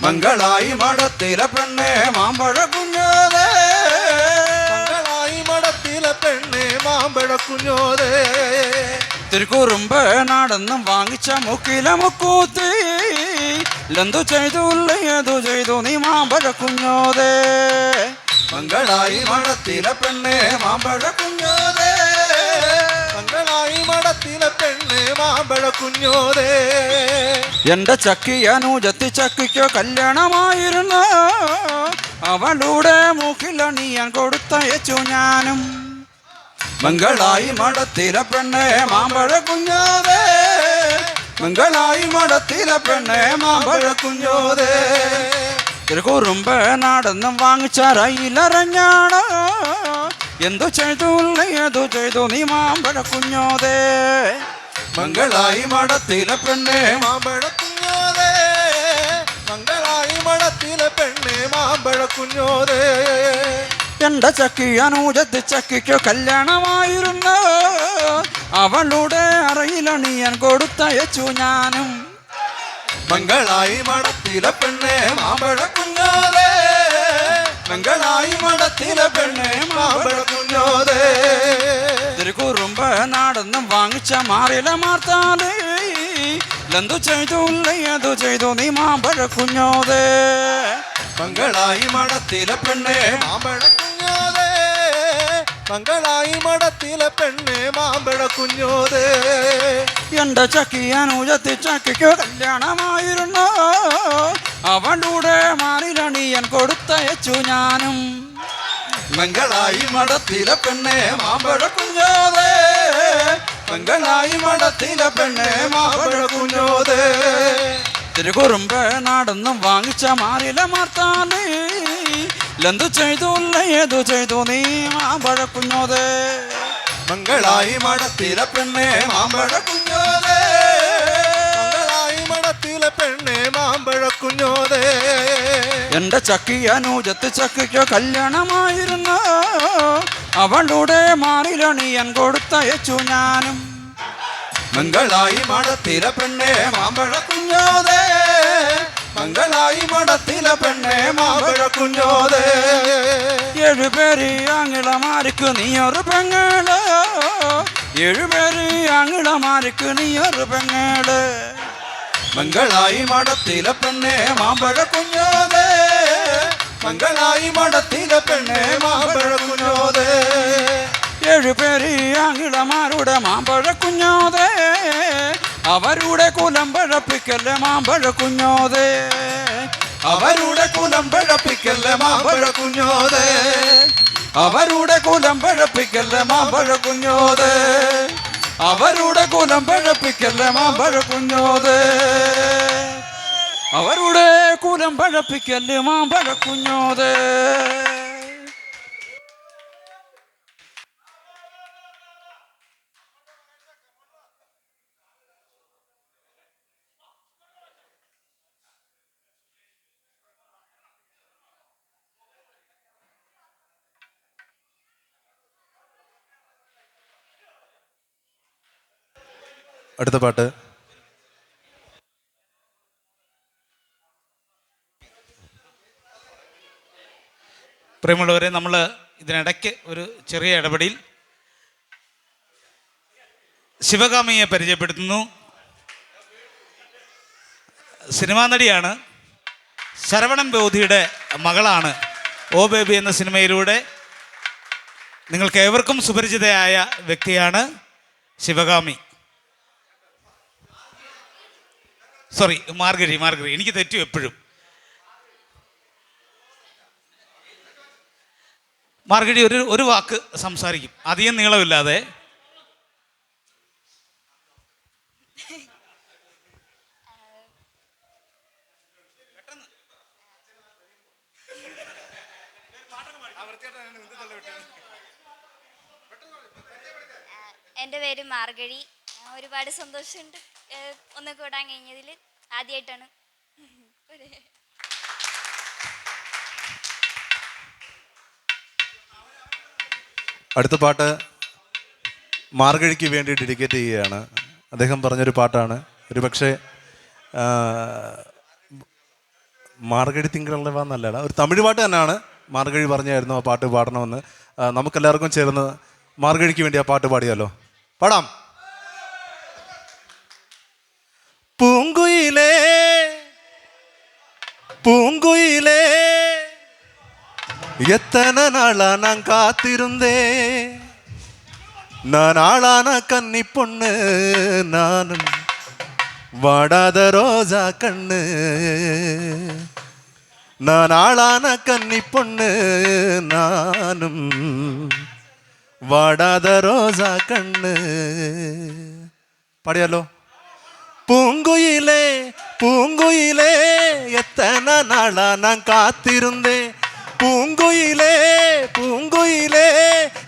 B: മംഗളായി മടത്തിലെ പെണ്ണെ മാമ്പഴ കുഞ്ഞോതേ, മംഗളായി മടത്തിലെ പെണ്ണെ മാമ്പഴ കുഞ്ഞോതേ.
C: തിരുക്കുറുമ്പ് നാടെന്നും വാങ്ങിച്ച മുക്കില മുക്കൂത്തി, എന്തു ചെയ്തു ഏതു ചെയ്തു നീ മാമ്പഴ കുഞ്ഞോതേ.
B: മംഗളായി മടത്തിലെ പെണ്ണെ മാമ്പഴ കുഞ്ഞോതേ, മംഗളായി മടത്തിലെ പെണ്ണെ മാമ്പഴ കുഞ്ഞോതേ.
C: എന്റെ ചക്കി അനുജത്തി ചക്കിക്കോ കല്യാണമായിരുന്നു, അവളുടെ മൂക്കിലണിയാൻ കൊടുത്തയച്ചു ഞാനും.
B: മംഗളായി മടത്തിലെ പെണ്ണെ മാമ്പഴ കുഞ്ഞോതേ, മംഗളായി മടത്തിലെ പെണ്ണെ മാമ്പഴ കുഞ്ഞോതേ.
C: തിരുക്കുറുമ്പ് നാടെന്നും വാങ്ങിച്ച റയിലറിഞ്ഞാണോ, എന്തു ചെയ്തു ഏതു ചെയ്തു നീ മാമ്പഴ കുഞ്ഞോതേ.
B: മംഗളായി മടത്തിലെ പെണ്ണെ മാമ്പഴ കുഞ്ഞോതേ, മംഗളായി മടത്തിലെ പെണ്ണെ മാമ്പഴ കുഞ്ഞോതേ.
C: എന്റെ ചക്കി അനുജത്തി ചക്കിക്കോ കല്യാണമായിരുന്നു, അവളുടെ അറയിലണിയാൻ കൊടുത്തയച്ചു ഞാനും.
B: മംഗളായി മടത്തിലെ പെണ്ണെ മാമ്പഴ കുഞ്ഞോതേ,
D: പെങ്ങളായി മടത്തിലെ പെണ്ണെ മാമ്പഴ കുഞ്ഞോതേ തിരുക്കുറുമ്പ നാടെന്നും വാങ്ങിച്ച മാറില മാർത്താലേ എന്തു ചെയ്തു ഏതു ചെയ്തു നീ മാമ്പഴ കുഞ്ഞോതേ പെങ്ങളായി മടത്തിലെ പെണ്ണെ
B: മാമ്പഴ കുഞ്ഞോതേ മംഗളായി മടത്തിലെ പെണ്ണെ മാമ്പഴ കുഞ്ഞോതേ
D: എന്റെ ചക്കിയാനുജത്തി ചക്കിക്കോ കല്യാണമായിരുന്നു അവളുടെ മാറിലണിയൻ കൊടുത്തയച്ചു ഞാനും മംഗളായി മടത്തിലെ പെണ്ണെ മാമ്പഴ കുഞ്ഞോതേ മംഗളായി മടത്തിലെ പെണ്ണെ മാമ്പഴ കുഞ്ഞോതേ തിരുകുറുമ്പ് നാടെന്നും വാങ്ങിച്ച മാറില മാർത്താലേ എന്തു ചെയ്തു ഏതു ചെയ്തു നീ മാമ്പഴ കുഞ്ഞോതേ
B: മംഗളായി
D: മടത്തിലെ പെണ്ണെ മാമ്പഴ കുഞ്ഞോതേ
B: മംഗളായി മടത്തിലെ പെണ്ണെ മാമ്പഴ കുഞ്ഞോതേ
D: എന്റെ ചക്കിയനുജത്ത് ചക്കിക്കോ കല്യാണമായിരുന്നു അവളുടെ മാറിലണിയൻ കൊടുത്തയച്ചു ഞാനും മംഗളായി മടത്തിലെ പെണ്ണെ മാമ്പഴ കുഞ്ഞോതേ മംഗളായി മടത്തിലെ പെണ്ണെ മാമ്പഴ കുഞ്ഞോതേ 7 പേര് ആങ്ങിളമാർക്ക് നീയൊരു പെങ്ങള് 7 പേര് ആങ്ങിളമാർക്ക് നീയൊരു പെങ്ങള് മംഗളായി മടത്തിലെ പെണ്ണെ മാമ്പഴ കുഞ്ഞോതേ മംഗളായി മടത്തിലെ പെണ്ണെ മാമ്പഴ കുഞ്ഞോതേ 7 പേര് ആങ്ങിളമാരുടെ മാമ്പഴ കുഞ്ഞോതേ അവരുടെ കുലം പഴപ്പിക്കല്ലേ മാമ്പഴ കുഞ്ഞോതേ അവരുടെ കുലം പഴപ്പിക്കല്ലേ മാമ്പഴ കുഞ്ഞോതേ അവരുടെ കുലം പഴപ്പിക്കല്ലേ മാമ്പഴ കുഞ്ഞോതേ അവരുടെ കുലം പഴപ്പിക്കല്ലേ മാമ്പഴ കുഞ്ഞോതേ അവരുടെ കുലം പഴപ്പിക്കല്ലേ മാമ്പഴ കുഞ്ഞോതേ
B: അടുത്ത പാട്ട്
A: പ്രിയമുള്ളവരെ, നമ്മൾ ഇതിനിടയ്ക്ക് ഒരു ചെറിയ ഇടപെടിയിൽ ശിവകാമിയെ പരിചയപ്പെടുത്തുന്നു. സിനിമാ നടിയാണ്, ശരവണൻ ബോധിയുടെ മകളാണ്. ഓ ബേബി എന്ന സിനിമയിലൂടെ നിങ്ങൾക്ക് ഏവർക്കും സുപരിചിതയായ വ്യക്തിയാണ് ശിവകാമി. സോറി, മാർഗഴി. എനിക്ക് തെറ്റും എപ്പോഴും. മാർഗഴി ഒരു വാക്ക് സംസാരിക്കും, അധികം നീളമില്ലാതെ.
F: എൻ്റെ പേര് മാർഗഴി. ഒരുപാട് സന്തോഷമുണ്ട് ഒന്ന് കൂടാൻ കഴിഞ്ഞതിൽ. ആദ്യമായിട്ടാണ്.
B: അടുത്ത പാട്ട് മാർഗഴിക്ക് വേണ്ടി ഡെഡിക്കേറ്റ് ചെയ്യുകയാണ്. അദ്ദേഹം പറഞ്ഞൊരു പാട്ടാണ്. ഒരു പക്ഷേ മാർഗഴി തിങ്കളവ എന്നല്ല, ഒരു തമിഴ് പാട്ട് തന്നെയാണ്. മാർഗഴി പറഞ്ഞായിരുന്നു ആ പാട്ട് പാടണമെന്ന്. നമുക്കെല്ലാവർക്കും ചേർന്ന് മാർഗഴിക്ക് വേണ്ടി ആ പാട്ട് പാടിയാലോ? പാടാം. പൂങ്കുയിലേ பூங்குயிலே எத்தனை நாளா நான் காத்திருந்தேன், நான் ஆளான கன்னி பொண்ணு, நானும் வாடாத ரோஜா கண்ணு, நான் ஆளான கன்னி பொண்ணு, நானும் வாடாத ரோஜா கண்ணு. பாடியாலோ? பூங்குயிலே பூங்குயிலே எத்தனை நாளா நான் காத்திருந்தேன், பூங்குயிலே பூங்குயிலே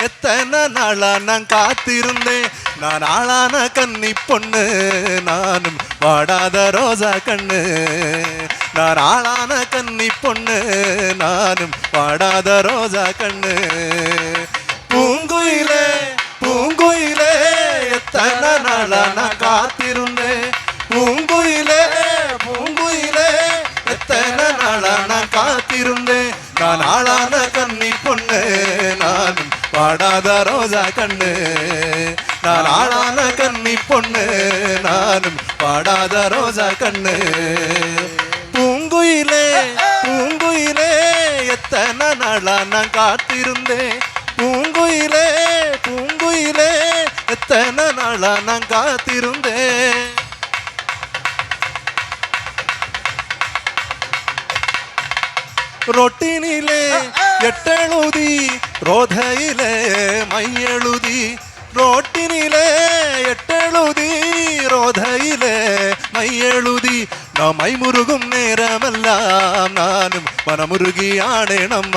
B: எத்தனை நாளா நான் காத்திருந்தேன், நான் ஆளான கன்னி பொண்ணு, நானும் வாடாத ரோஜா கண்ணு, நான் ஆளான கன்னி பொண்ணு, நானும் வாடாத ரோஜா கண்ணு. பூங்குயிலே பூங்குயிலே எத்தனை நாளா நான் காத்திருந்தேன், பூங்குயிலே பூங்குயிலே எத்தனை நாளா நான் காத்திருந்தேன், நான் ஆளான பாடாத ரோஜா கண்ணு நான் ஆளான கன்னி பொண்ணு நானும் பாடாத ரோஜா கண்ணு பூங்குயிலே பூங்குயிலே எத்தனை நாளா நான் காத்திருந்தேன் பூங்குயிலே பூங்குயிலே எத்தனை நாளா நான் காத்திருந்தேன் റൊട്ടിനിലെ എട്ടെഴുതി റോധയിലെ മയ്യെഴുതി റോട്ടിനിലെ എട്ടെഴുതി റോധയിലെ മയ്യെഴുതി നാം മൈമുരുകും നേരമെല്ലാം നാനും മനമുരുകിയാണേണമ്മ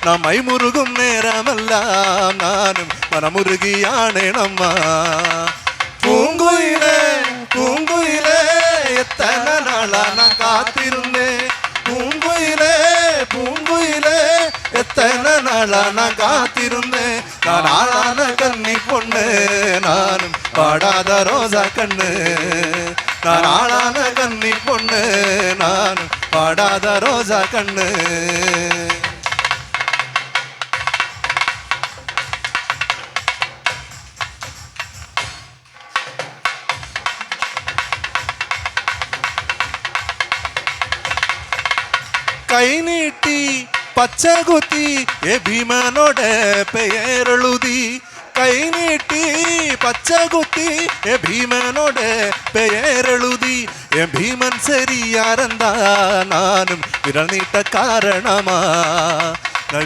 B: നാം മൈമുരുകും നേരമെല്ലാം നാനും മനമുരുകിയാണേണമ്മ പൂങ്കുയിലേ പൂങ്കുയിലേ എത്തന നാളാ ഞാൻ കാത്തിരുന്നേ பூங்குயிலே பூங்குயிலே எத்தனை நாளா நான் காத்திருந்தேன் நான் ஆளான கன்னி பொண்ணு நானும் பாடாத ரோஜா கண்ணு நான் ஆளான கன்னி பொண்ணு நானும் பாடாத ரோஜா கண்ணு കൈ നീട്ടി പച്ചകുത്തി എ ഭീമനോടെ പേരെഴുതി കൈ നീട്ടി പച്ചകുത്തി എ ഭീമനോടെ പേരെഴുതി എ ഭീമൻ ശരിയാരെന്താ നാനും വിരൽ നീട്ട കാരണമാ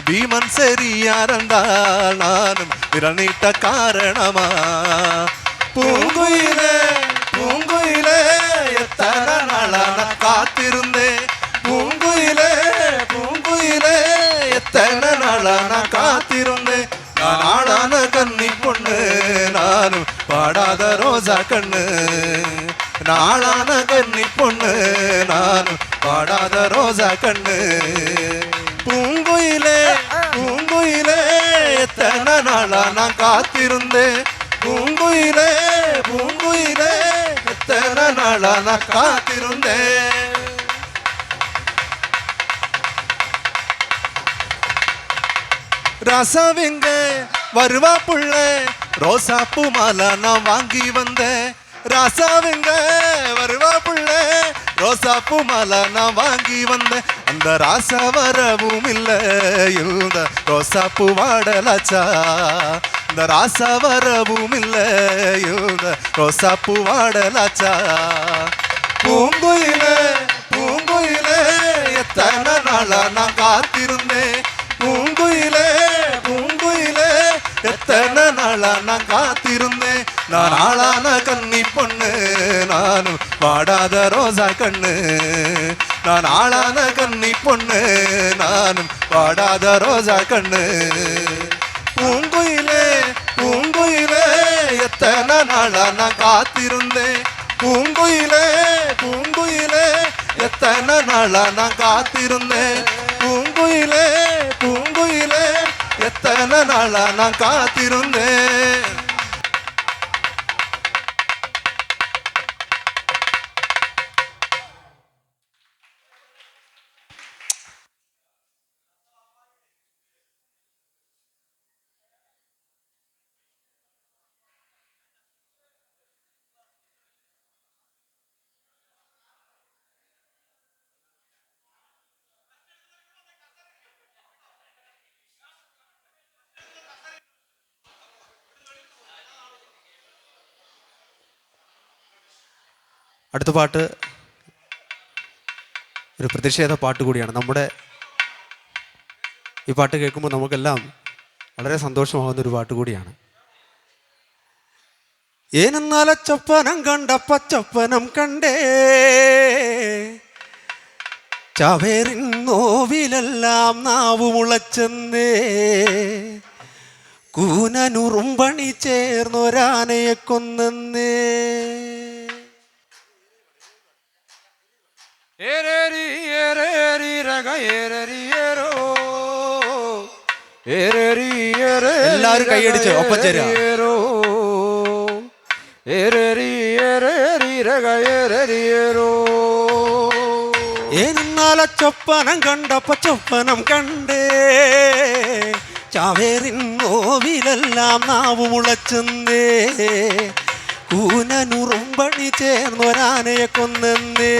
B: ഭീമൻ ശരിയാരെന്താ നാനും വിരൽ നീട്ട കാരണമാ പൂങ്കുയിലേ പൂങ്കുയിലേ എത്തന നാളാ കാത്തിരുന്നേ പൂങ്കുയിലേ പൂങ്കുയിലേ എത്തனை നാളാ நான் காத்திருந்தேன் நான் ஆளான கன்னி பொண்ணு நானும் பாடாத ரோஜா கண்ணு நாளான கன்னி பொண்ணு நானும் பாடாத ரோஜா கண்ணு பூங்குயிலே பூங்குயிலே எத்தனை நாளா நான் காத்திருந்தேன் பூங்குயிலே பூங்குயிலே எத்தனை நாளா நான் காத்திருந்தேன் ரசவிங்க வருவா புள்ள ரோசாப்பூ மாலை நான் வாங்கி வந்தேன் ரசவிங்க வருவா புள்ள ரோசாப்பூ மாலை நான் வாங்கி வந்தேன் அந்த ராசா வரவும் இல்லை இந்த ரோசாப்பூ வாடலாச்சா இந்த ராசா வரவும் இல்லை இந்த ரோசாப்பூ வாடலாச்சா பூங்குயிலே பூங்குயிலே எத்தனை நாளா நான் காத்திருந்தேன் பூங்குயிலே பூங்குயிலே எத்தனை நாளா நான் காத்திருந்தேன் நான் ஆளான கன்னி பொண்ணு நானும் பாடாத ரோஜா கண்ணு நான் ஆளான கன்னி பொண்ணு நானும் பாடாத ரோஜா கண்ணு பூங்குயிலே பூங்குயிலே எத்தனை நாளா நான் காத்திருந்தேன் பூங்குயிலே பூங்குயிலே எத்தனை நாளா நான் காத்திருந்தேன் பூங்குயிலே பூங்குயிலே எத்தனை நாளா நான் காத்திருந்தேன்
E: അടുത്ത പാട്ട് ഒരു പ്രതിഷേധ പാട്ട് കൂടിയാണ്. നമ്മുടെ ഈ പാട്ട് കേൾക്കുമ്പോൾ നമുക്കെല്ലാം വളരെ സന്തോഷമാകുന്ന ഒരു പാട്ട് കൂടിയാണ്. ഏനെന്നാല ചൊപ്പനം കണ്ട പച്ചൊപ്പനം കണ്ടേ ചവേറിൻ നോവിലെല്ലാം നാവു മുളച്ചെന്നേ കൂനനുറുമ്പണി ചേർന്നൊരാനയെ കൊന്നേ എല്ലാവരും കൈയടിച്ച് ഒപ്പം ചേരാ. ഏനാല ചൊപ്പനം കണ്ടപ്പ ചൊപ്പനം കണ്ടേ ചാവേറിൻ നോവിലെല്ലാം നാവ് മുളച്ചെന്നേ കൂനനുറുമ്പണി ചേർന്നൊരാനയെ കൊന്നേ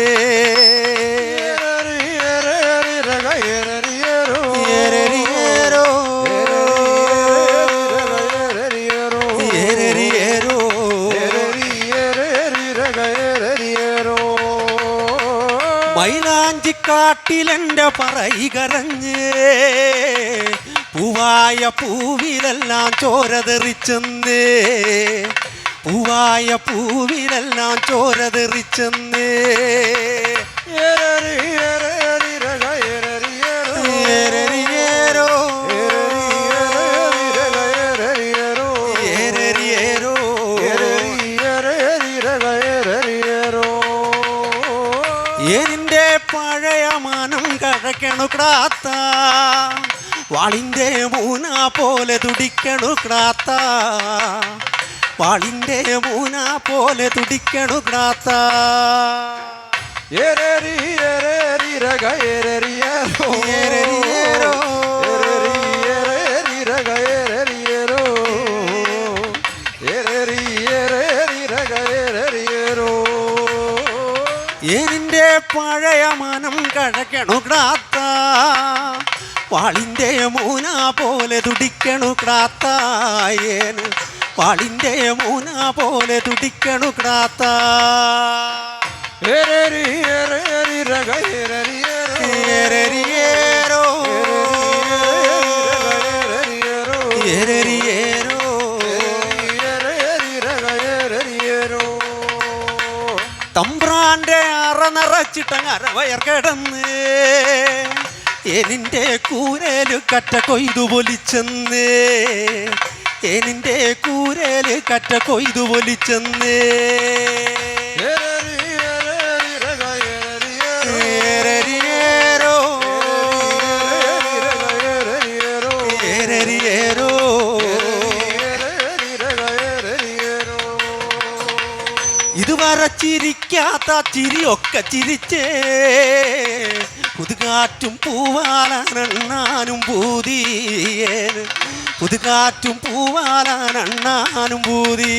E: മൈലാഞ്ചിക്കാട്ടിലെൻ്റെ പറയികരഞ്ഞ് പൂവായ പൂവിലെല്ലാം ചോര തെറിച്ചെന്നേ പൂവായ പൂവിലെല്ലാം ചോര തെറിച്ചെന്നേ ഏനിൻ്റെ പഴയ മനം കഴക്കണു ക്രാത്ത വാളിൻ്റെ മൂന പോലെ തുടിക്കണു ക്രാത്ത വാളിൻ്റെ മൂന പോലെ തുടിക്കണു ക്രാത്ത ഏനിൻ്റെ പഴയ മനം കഴക്കണു ക്രാത്ത വാളിൻ്റെ മൂന പോലെ തുടിക്കണു ക്രാത്ത ഏന് വാളിൻ്റെ മൂന പോലെ തുടിക്കണു ക്രാത്ത തമ്പ്രാൻ്റെ അറ നിറച്ചിട്ടങ്ങ് അരവയർ കിടന്ന് എനിൻ്റെ കൂരേല് കറ്റ കൊയ്തു പൊലിച്ചെന്ന് എനിൻ്റെ കൂരേല് കറ്റ കൊയ്തു പൊലിച്ചെന്ന് ഇതുവരെ ചിരിക്കാത്ത ചിരിയൊക്കെ ചിരിച്ചേ പുതുകാറ്റും പൂവാലാനണ്ണാനും പൂതിയേന് പുതുകാറ്റും പൂവാലാനണ്ണാനും പൂതി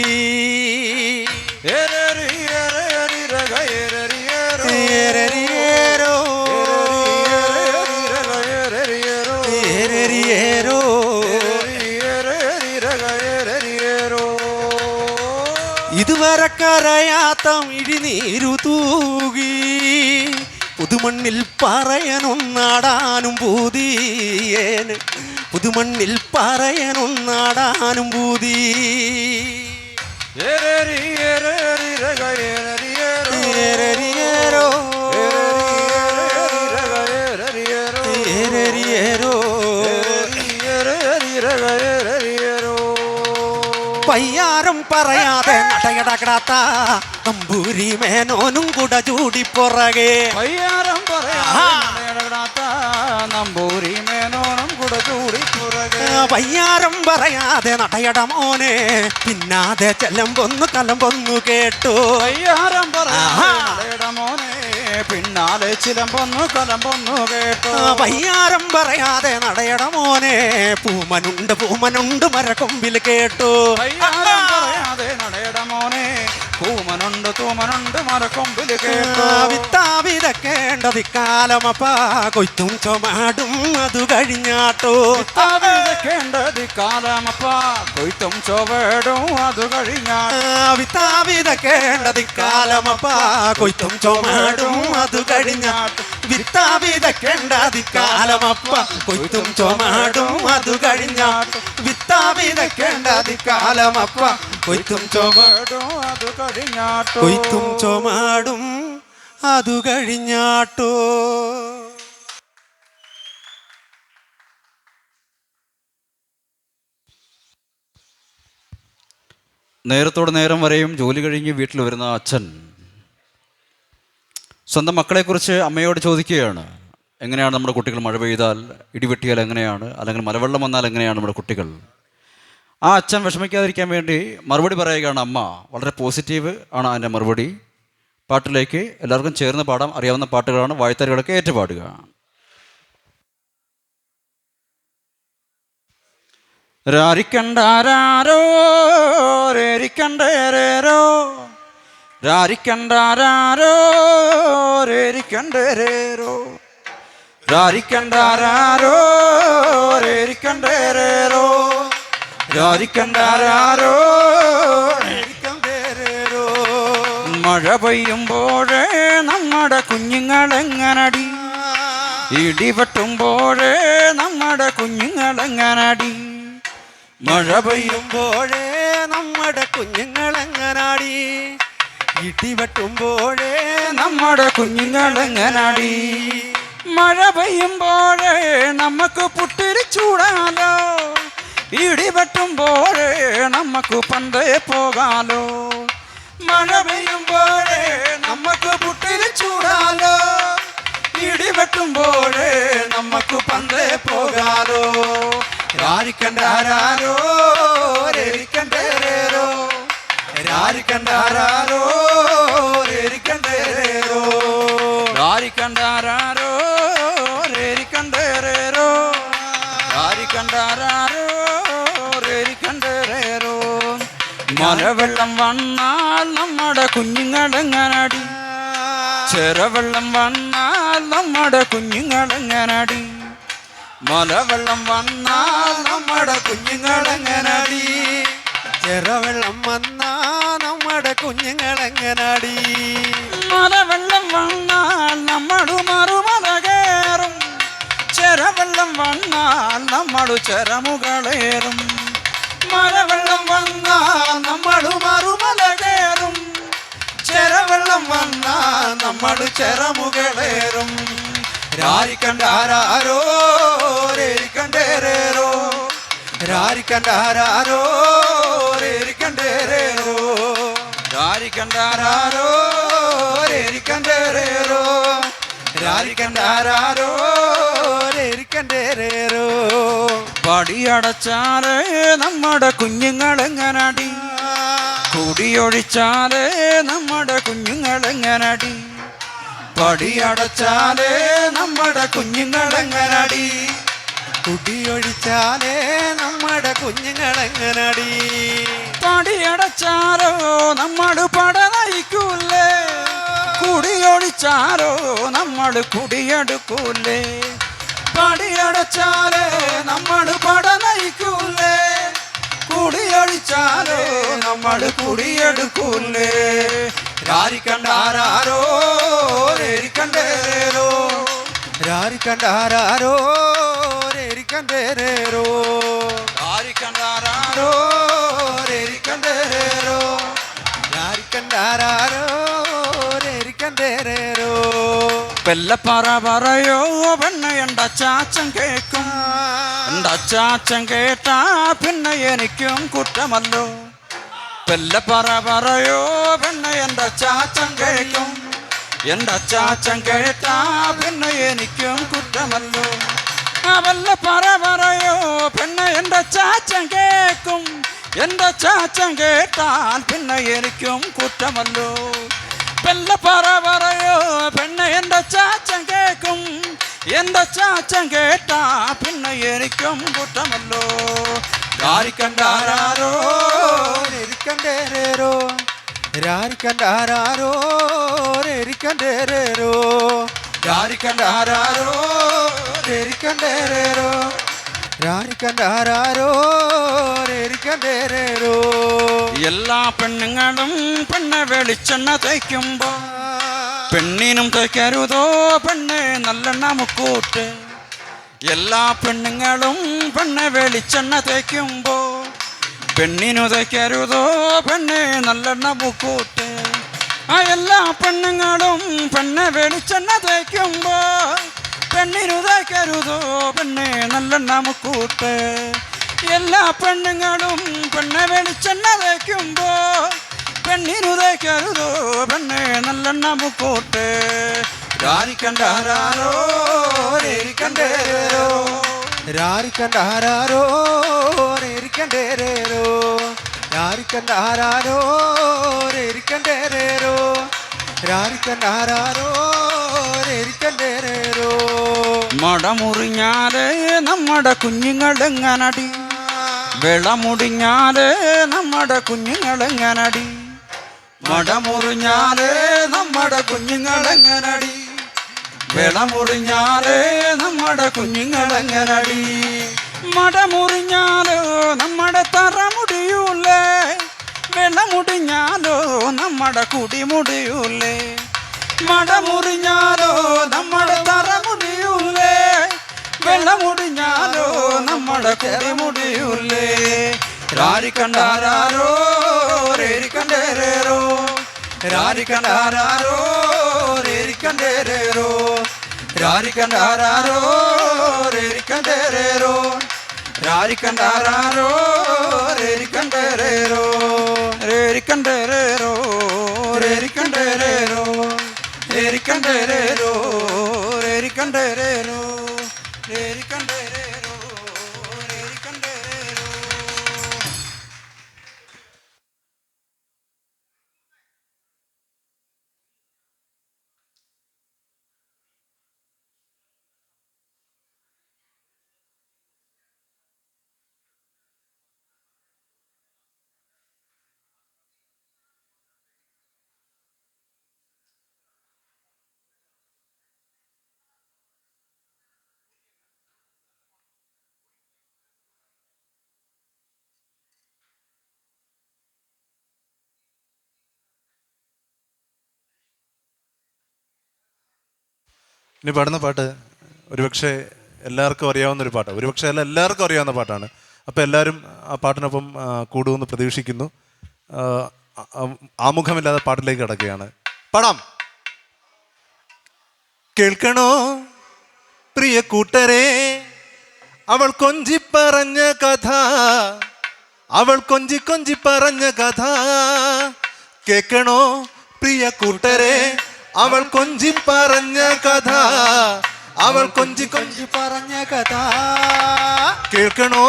E: ഇതുവരെ കരയാത്ത ഇടിനീരു തൂകി പുതുമണ്ണിൽ പറയനൊന്നാടാനും പൂതിയേന് പുതുമണ്ണിൽ പറയനൊന്നാടാനും പൂതി പയ്യാരം പറയാതെ നടയടകടാത്ത തമ്പൂരി മേനോനും കുട ചൂടി പുറകെ
D: പയ്യാരം പറയാത്ത നമ്പൂരി മേനോനും കുട ചൂടി പുറകെ
E: പയ്യാരം പറയാതെ നടയട മോനെ പിന്നാതെ ചെലമ്പൊന്നു കലമ്പൊന്നു കേട്ടു
D: പയ്യാരം പറയാ മോനെ പിന്നാലെ ചിലമ്പൊന്നു കലമ്പൊന്നു കേട്ടു
E: പയ്യാരം പറയാതെ നടയട മോനെ പൂമനുണ്ട് പൂമനുണ്ട് മരക്കൊമ്പിൽ കേട്ടു
D: പയ്യാരം പറയാതെ നടയട മോനെ പൂമനുണ്ട് തൂമനുണ്ട് മരക്കൊമ്പിൽ കേട്ടു
E: വിത്താവിതക്കേണ്ടത് ഇക്കാലമപ്പ കൊയ്ത്തും ചുമാടും അതു കഴിഞ്ഞാട്ടോ
D: വിത്താവിതക്കേണ്ടത് കാലമപ്പ കൊയ്ത്തും ചുവടും അതു കഴിഞ്ഞാട്ടോ
E: വിത്താവിതക്കേണ്ടത് ഇക്കാലമപ്പ കൊയ്ത്തും ചുമാടും അതു കഴിഞ്ഞാട്ടോ വിത്താവിതക്കേണ്ടത് ഇക്കാലമപ്പ കൊയ്ത്തും ചുമാടും അതു കഴിഞ്ഞാട്ടോ വിത്താവിതക്കേണ്ടത് ഇക്കാലമപ്പ കൊയ്ത്തും ചുമാടും
D: അത് കഴിഞ്ഞാട്ടോ
E: കൊയ്ത്തും ചുമാടും അതു കഴിഞ്ഞാട്ടോ.
C: നേരത്തോടെ നേരം വരെയും ജോലി കഴിഞ്ഞ് വീട്ടിൽ വരുന്ന അച്ഛൻ സ്വന്തം മക്കളെക്കുറിച്ച് അമ്മയോട് ചോദിക്കുകയാണ്, എങ്ങനെയാണ് നമ്മുടെ കുട്ടികൾ മഴ പെയ്താൽ ഇടിവെട്ടിയാൽ എങ്ങനെയാണ്, അല്ലെങ്കിൽ മലവെള്ളം വന്നാൽ എങ്ങനെയാണ് നമ്മുടെ കുട്ടികൾ. ആ അച്ഛൻ വിഷമിക്കാതിരിക്കാൻ വേണ്ടി മറുപടി പറയുകയാണ് അമ്മ. വളരെ പോസിറ്റീവ് ആണ് അതിൻ്റെ മറുപടി. പാട്ടിലേക്ക് എല്ലാവർക്കും ചേർന്ന് പാടാം. അറിയാവുന്ന പാട്ടുകളാണ്, വായ്ത്താരികളൊക്കെ ഏറ്റുപാടുക.
D: രാരിക്കണ്ടാരോ രേരിക്കണ്ടേരോ രാരിക്കണ്ടാരോ രേരിക്കണ്ടേരോ രാരിക്കണ്ടാരോ രേരിക്കണ്ടേരോ രാരിക്കണ്ടാരോ മഴ പെയ്യുമ്പോഴേ നമ്മുടെ കുഞ്ഞുങ്ങളെങ്ങനടി ഇടിവെട്ടുമ്പോഴേ നമ്മുടെ കുഞ്ഞുങ്ങളെങ്ങനടി
E: മഴ പെയ്യുമ്പോഴേ നമ്മുടെ കുഞ്ഞുങ്ങളെങ്ങനാടി ഇടിവെട്ടുമ്പോഴേ
D: നമ്മുടെ കുഞ്ഞുങ്ങളെങ്ങനടി മഴ പെയ്യുമ്പോഴേ നമുക്ക് പുട്ടിരി ചൂടാലോ ഇടിവെട്ടുമ്പോഴേ നമുക്ക് പണ്ടേ പോകാലോ മഴ പെയ്യുമ്പോഴേ നമുക്ക് പുട്ടിരി ചൂടാലോ ഇടിവെട്ടുമ്പോഴേ നമുക്ക് പണ്ടേ പോകാലോ
E: രാരിക്കണ്ടാരോ രേരിക്കണ്ടേരോ രാരിക്കണ്ടാരോ രേരിക്കണ്ടേരോ
D: രാരിക്കണ്ടാരോ രേരിക്കണ്ടേരോ രാരിക്കണ്ടാരോ രേരിക്കണ്ടേരോ മലവെള്ളം വന്നാൽ നമ്മുടെ കുഞ്ഞുങ്ങളെങ്ങനടി ചെറുവെള്ളം വന്നാൽ നമ്മുടെ കുഞ്ഞുങ്ങളെങ്ങനടി മലവെള്ളം വന്നാൽ നമ്മുടെ കുഞ്ഞുങ്ങളെങ്ങനടി
E: ചെറുവെള്ളം വന്നാ നമ്മുടെ കുഞ്ഞുങ്ങളെങ്ങനാടി
D: മലവെള്ളം വന്നാൽ നമ്മൾ മറുമല കയറും ചെറുവെള്ളം വന്നാൽ നമ്മൾ ചെറുമുകളേറും മലവെള്ളം വന്നാൽ നമ്മൾ മറുമല കയറും ചെറുവെള്ളം വന്നാൽ നമ്മൾ ചെറുമുകളേറും
E: രാരിക്കണ്ടാരോ രേരിക്കണ്ടേരോ രാരിക്കണ്ടാരോ രേരിക്കണ്ടേരോ
D: രാരിക്കണ്ടാരോ
E: രേരിക്കണ്ടേരോ രാരിക്കണ്ടാരോ രേരിക്കണ്ടേരോ
D: പടിയടച്ചാലേ നമ്മുടെ കുഞ്ഞുങ്ങളെങ്ങനടി കുടിയൊഴിച്ചാലേ നമ്മുടെ കുഞ്ഞുങ്ങളെങ്ങനടി പടിയടച്ചാലേ നമ്മുടെ കുഞ്ഞുങ്ങളെങ്ങനടി
E: കുടിയൊഴിച്ചാലേ നമ്മുടെ കുഞ്ഞുങ്ങളെങ്ങനടി
D: പടിയടച്ചാലോ നമ്മൾ പട നയിക്കൂലേ കുടിയൊഴിച്ചാലോ നമ്മൾ കുടിയെടുക്കൂലേ പടിയടച്ചാലേ നമ്മൾ പട നയിക്കൂലേ കുടിയൊഴിച്ചാലോ നമ്മൾ കുടിയെടുക്കൂലേ
E: രാരിക്കണ്ടാരോ രേരിക്കണ്ടേരോ രാരിക്കണ്ടാരോ രേരിക്കണ്ടേരോ
D: രാരിക്കണ്ടാരോ
E: രേരിക്കണ്ടേരോ രാരിക്കണ്ടാരോ രേരിക്കണ്ടേരോ
D: പെല്ലപ്പറ പറയോ പെണ്ണ എൻ്റെ അച്ചാച്ചൻ കേൾക്കും എൻ്റെ അച്ചാച്ചൻ കേട്ടാ പിന്നെ എനിക്കും കുറ്റമല്ലോ പെല്ലപ്പറ പറയോ പെണ്ണ എൻ്റെ അച്ചാച്ചൻ കേൾക്കും എൻ്റെ അച്ചാച്ചൻ കേട്ടാ പിന്നെ എനിക്കും കുറ്റമല്ലോ അവല്ല പറയോ പെണ്ണ എൻ്റെ അച്ചാച്ചൻ കേൾക്കും എൻ്റെ അച്ചാച്ചൻ കേട്ടാൽ പിന്നെ എനിക്കും കുറ്റമല്ലോ പെല്ല പറയോ പെണ്ണ എൻ്റെ അച്ചാച്ചൻ കേൾക്കും എൻ്റെ അച്ചാച്ചൻ കേട്ടാ പിന്നെ എനിക്കും കുറ്റമല്ലോ
E: രാരിക്കണ്ടാരോ രേരിക്കണ്ടേരോ രാരിക്കണ്ടാരോ രേരിക്കണ്ടേരോ രാരിക്കണ്ടാരോ രേരിക്കണ്ടേരോ രാരിക്കണ്ടാരോ രേരിക്കണ്ടേരോ
D: എല്ലാ പെണ്ണുങ്ങളും പെണ്ണെ വെളിച്ചെണ്ണ തയ്ക്കുമ്പോ പെണ്ണിനും തയ്ക്കരുതോ പെണ്ണെ നല്ലെണ്ണ മുക്കൂട്ട് എല്ലാ പെണ്ണുങ്ങളും പെണ്ണെ വെളിച്ചെണ്ണ തേക്കുമ്പോ പെണ്ണിനു തയ്ക്കരുതോ പെണ്ണെ നല്ലെണ്ണ മുക്കൂട്ട് ആ എല്ലാ പെണ്ണുങ്ങളും പെണ്ണെ വെളിച്ചെണ്ണ തേക്കുമ്പോ പെണ്ണിനു തയ്ക്കരുതോ പെണ്ണെ നല്ലെണ്ണ മുക്കൂട്ട് എല്ലാ പെണ്ണുങ്ങളും പെണ്ണെ വെളിച്ചെണ്ണ തേക്കുമ്പോ പെണ്ണിനു തയ്ക്കരുതോ പെണ്ണെ നല്ലെണ്ണ മുക്കൂട്ട്
E: രാരിക്കണ്ടാരോ രേരിക്കണ്ടേരോ രാരിക്കണ്ടാരോ രേരിക്കണ്ടേരോ രാരിക്കണ്ടാരോ രേരിക്കണ്ടേരോ രാരിക്കണ്ടാരോ രേരിക്കണ്ടേരോ
D: മടമുറിഞ്ഞാലേ നമ്മുടെ കുഞ്ഞുങ്ങളെങ്ങനടി വെളമുടിഞ്ഞാല് നമ്മുടെ കുഞ്ഞുങ്ങളെങ്ങനടി, മടമുറിഞ്ഞാല് നമ്മുടെ കുഞ്ഞുങ്ങളെങ്ങനടി, വെളമുറിഞ്ഞാല് നമ്മുടെ കുഞ്ഞുങ്ങളെങ്ങനടി, മടമുറിഞ്ഞാലോ നമ്മുടെ തറ മുടിയൂലേ, വെളമുടിഞ്ഞാലോ നമ്മുടെ കുടി മുടിയൂലേ, മടമുറിഞ്ഞാലോ നമ്മുടെ തറ മുടിയൂലേ, വെള്ളമുടിഞ്ഞാലോ നമ്മുടെ കുടി മുടിയൂലേ. രാരിക്കണ്ടാരോ രേരിക്കണ്ടേരോ, രാരിക്കണ്ടാരോ രേരിക്കണ്ടേരോ, രാരിക്കണ്ടാരോ രേരിക്കണ്ടേരോ, രാരിക്കണ്ടാരോ രേരിക്കണ്ടേരോ, രേരിക്കണ്ടേരോ രേരിക്കണ്ടേരോ, രേരിക്കണ്ടേരോ രേരിക്കണ്ടേരോ, രേരിക്കണ്ടേരോ രേരിക്കണ്ടേരോ.
B: ഇനി പാടുന്ന പാട്ട് ഒരുപക്ഷെ എല്ലാവർക്കും അറിയാവുന്നൊരു പാട്ടാണ്, ഒരുപക്ഷെ അല്ല എല്ലാവർക്കും അറിയാവുന്ന പാട്ടാണ്. അപ്പോൾ എല്ലാവരും ആ പാട്ടിനൊപ്പം കൂടുമെന്ന് പ്രതീക്ഷിക്കുന്നു. ആമുഖമില്ലാതെ പാട്ടിലേക്ക് കടക്കുകയാണ്. പാടാം. കേൾക്കണോ പ്രിയ കൂട്ടരെ, അവൾ കൊഞ്ചി പറഞ്ഞ കഥ, അവൾ കൊഞ്ചി കൊഞ്ചി പറഞ്ഞ കഥ. കേൾക്കണോ പ്രിയ കൂട്ടരെ, അവൾ കൊഞ്ചി പറഞ്ഞ കഥ, അവൾ കൊഞ്ചി കൊഞ്ചി പറഞ്ഞ കഥ. കേൾക്കണോ